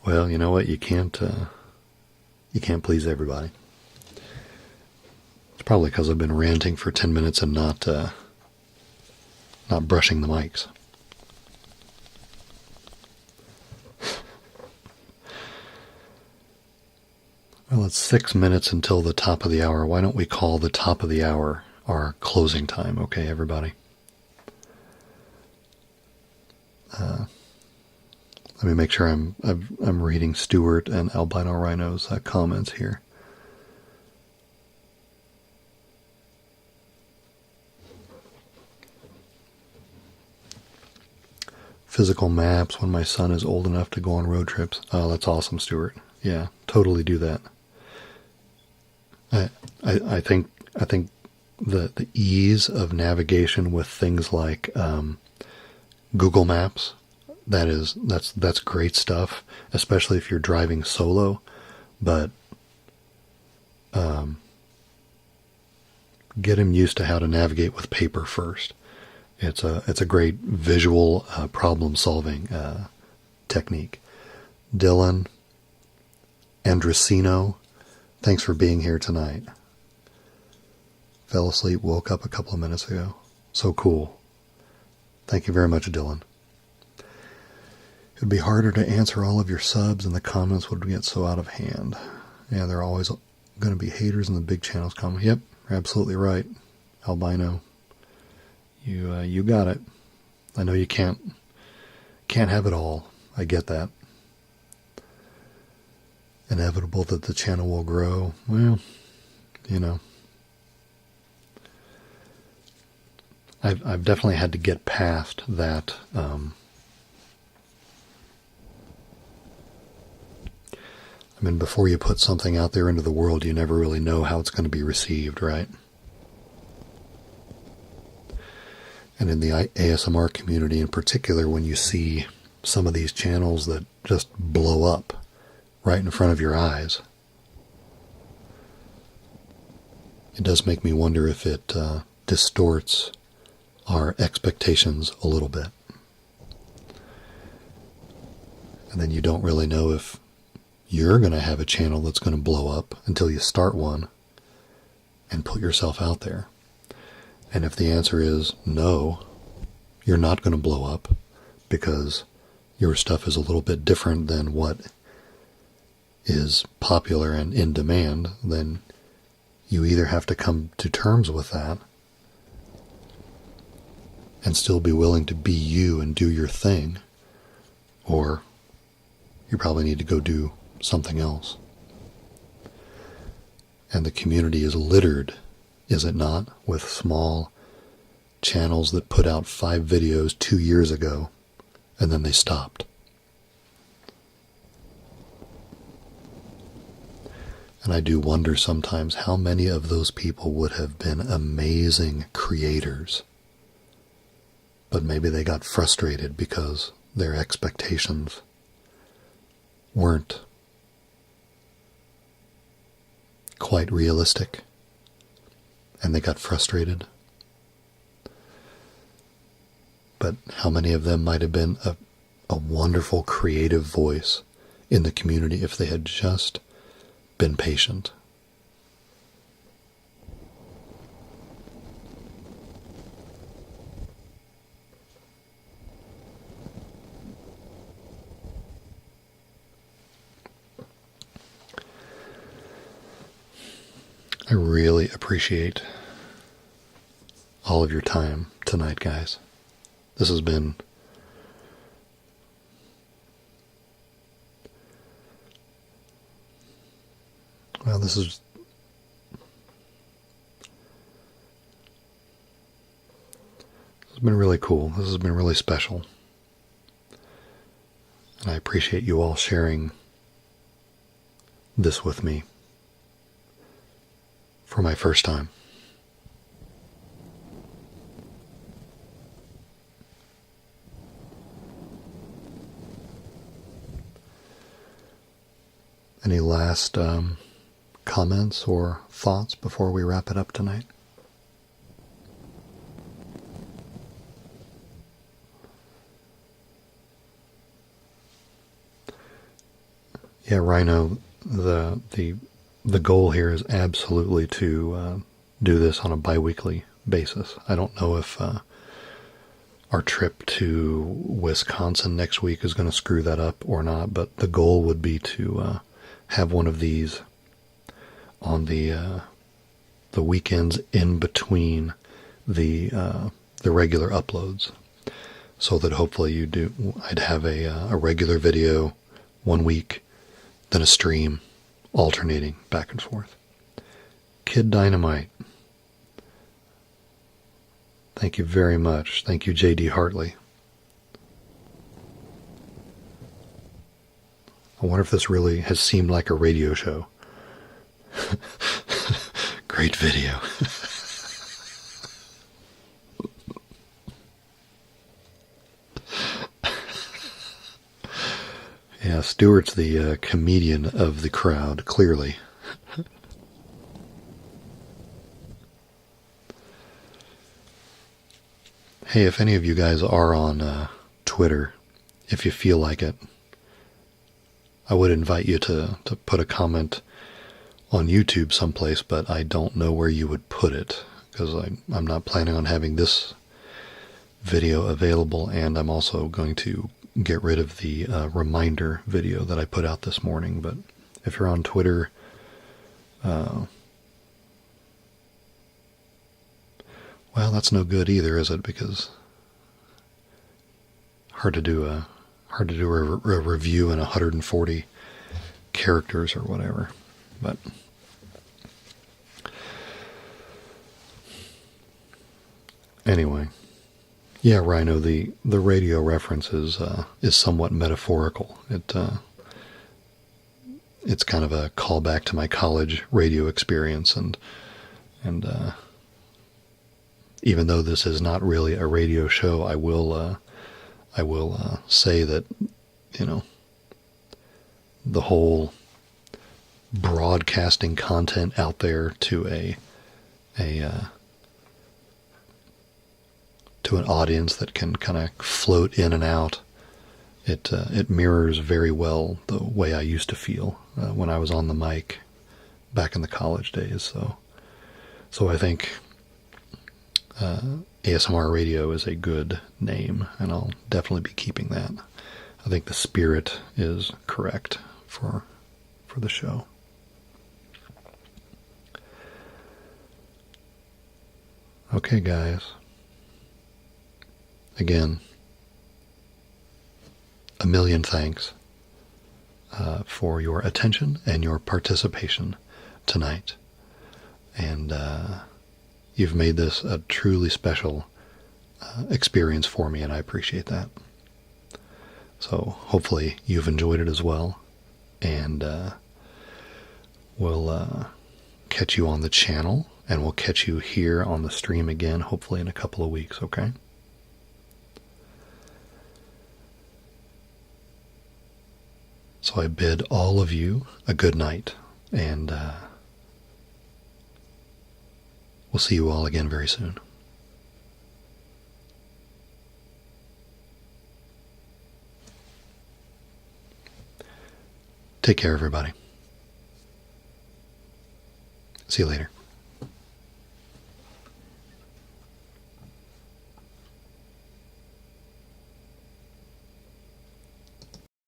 Well, you know what? You can't please everybody. It's probably because I've been ranting for 10 minutes and not brushing the mics. Well, it's 6 minutes until the top of the hour. Why don't we call the top of the hour our closing time, okay, everybody? Let me make sure I'm reading Stuart and Albino Rhino's comments here. Physical maps when my son is old enough to go on road trips. Oh, that's awesome, Stuart. Yeah, totally do that. I think the ease of navigation with things like Google Maps, that's great stuff, especially if you're driving solo. But get him used to how to navigate with paper first. It's a great visual problem solving technique. Dylan Andresino, thanks for being here tonight. Fell asleep, woke up a couple of minutes ago. So cool. Thank you very much, Dylan. It would be harder to answer all of your subs and the comments would get so out of hand. Yeah, there are always going to be haters in the big channels comment. Yep, you're absolutely right. Albino, you got it. I know you can't have it all. I get that. Inevitable that the channel will grow. Well, you know, I've definitely had to get past that. I mean, before you put something out there into the world, you never really know how it's going to be received, right? And in the ASMR community in particular, when you see some of these channels that just blow up right in front of your eyes, it does make me wonder if it distorts our expectations a little bit. And then you don't really know if you're going to have a channel that's going to blow up until you start one and put yourself out there. And if the answer is no, you're not going to blow up because your stuff is a little bit different than what is popular and in demand, then You either have to come to terms with that and still be willing to be you and do your thing, or you probably need to go do something else. And the community is littered, is it not, with small channels that put out 5 videos 2 years ago, and then they stopped. And I do wonder sometimes how many of those people would have been amazing creators, but maybe they got frustrated because their expectations weren't quite realistic, and they got frustrated. But how many of them might have been a wonderful creative voice in the community if they had just been patient? I really appreciate all of your time tonight, guys. This has been this has been really cool. This has been really special. And I appreciate you all sharing this with me for my first time. Any last comments or thoughts before we wrap it up tonight? Yeah, Rhino, the goal here is absolutely to do this on a bi-weekly basis. I don't know if our trip to Wisconsin next week is going to screw that up or not, but the goal would be to have one of these on the weekends in between the regular uploads, so that hopefully I'd have a regular video one week, then a stream, alternating back and forth. Kid Dynamite, thank you very much. Thank you, J.D. Hartley. I wonder if this really has seemed like a radio show. Great video. Yeah, Stuart's the comedian of the crowd, clearly. Hey, if any of you guys are on Twitter, if you feel like it, I would invite you to put a comment on YouTube someplace, but I don't know where you would put it, because I'm not planning on having this video available, and I'm also going to get rid of the reminder video that I put out this morning. But if you're on Twitter, well, that's no good either, is it? Because hard to do a review in 140 characters or whatever. But anyway, yeah, Rhino, the radio reference is somewhat metaphorical. It's kind of a callback to my college radio experience, and even though this is not really a radio show, I will say that, the whole broadcasting content out there to to an audience that can kind of float in and out, it mirrors very well the way I used to feel when I was on the mic back in the college days. So I think ASMR Radio is a good name, and I'll definitely be keeping that. I think the spirit is correct for the show. Okay, guys. Again, a million thanks for your attention and your participation tonight. And you've made this a truly special experience for me, and I appreciate that. So hopefully you've enjoyed it as well. And we'll catch you on the channel, and we'll catch you here on the stream again, hopefully in a couple of weeks, okay? So I bid all of you a good night, and we'll see you all again very soon. Take care, everybody. See you later.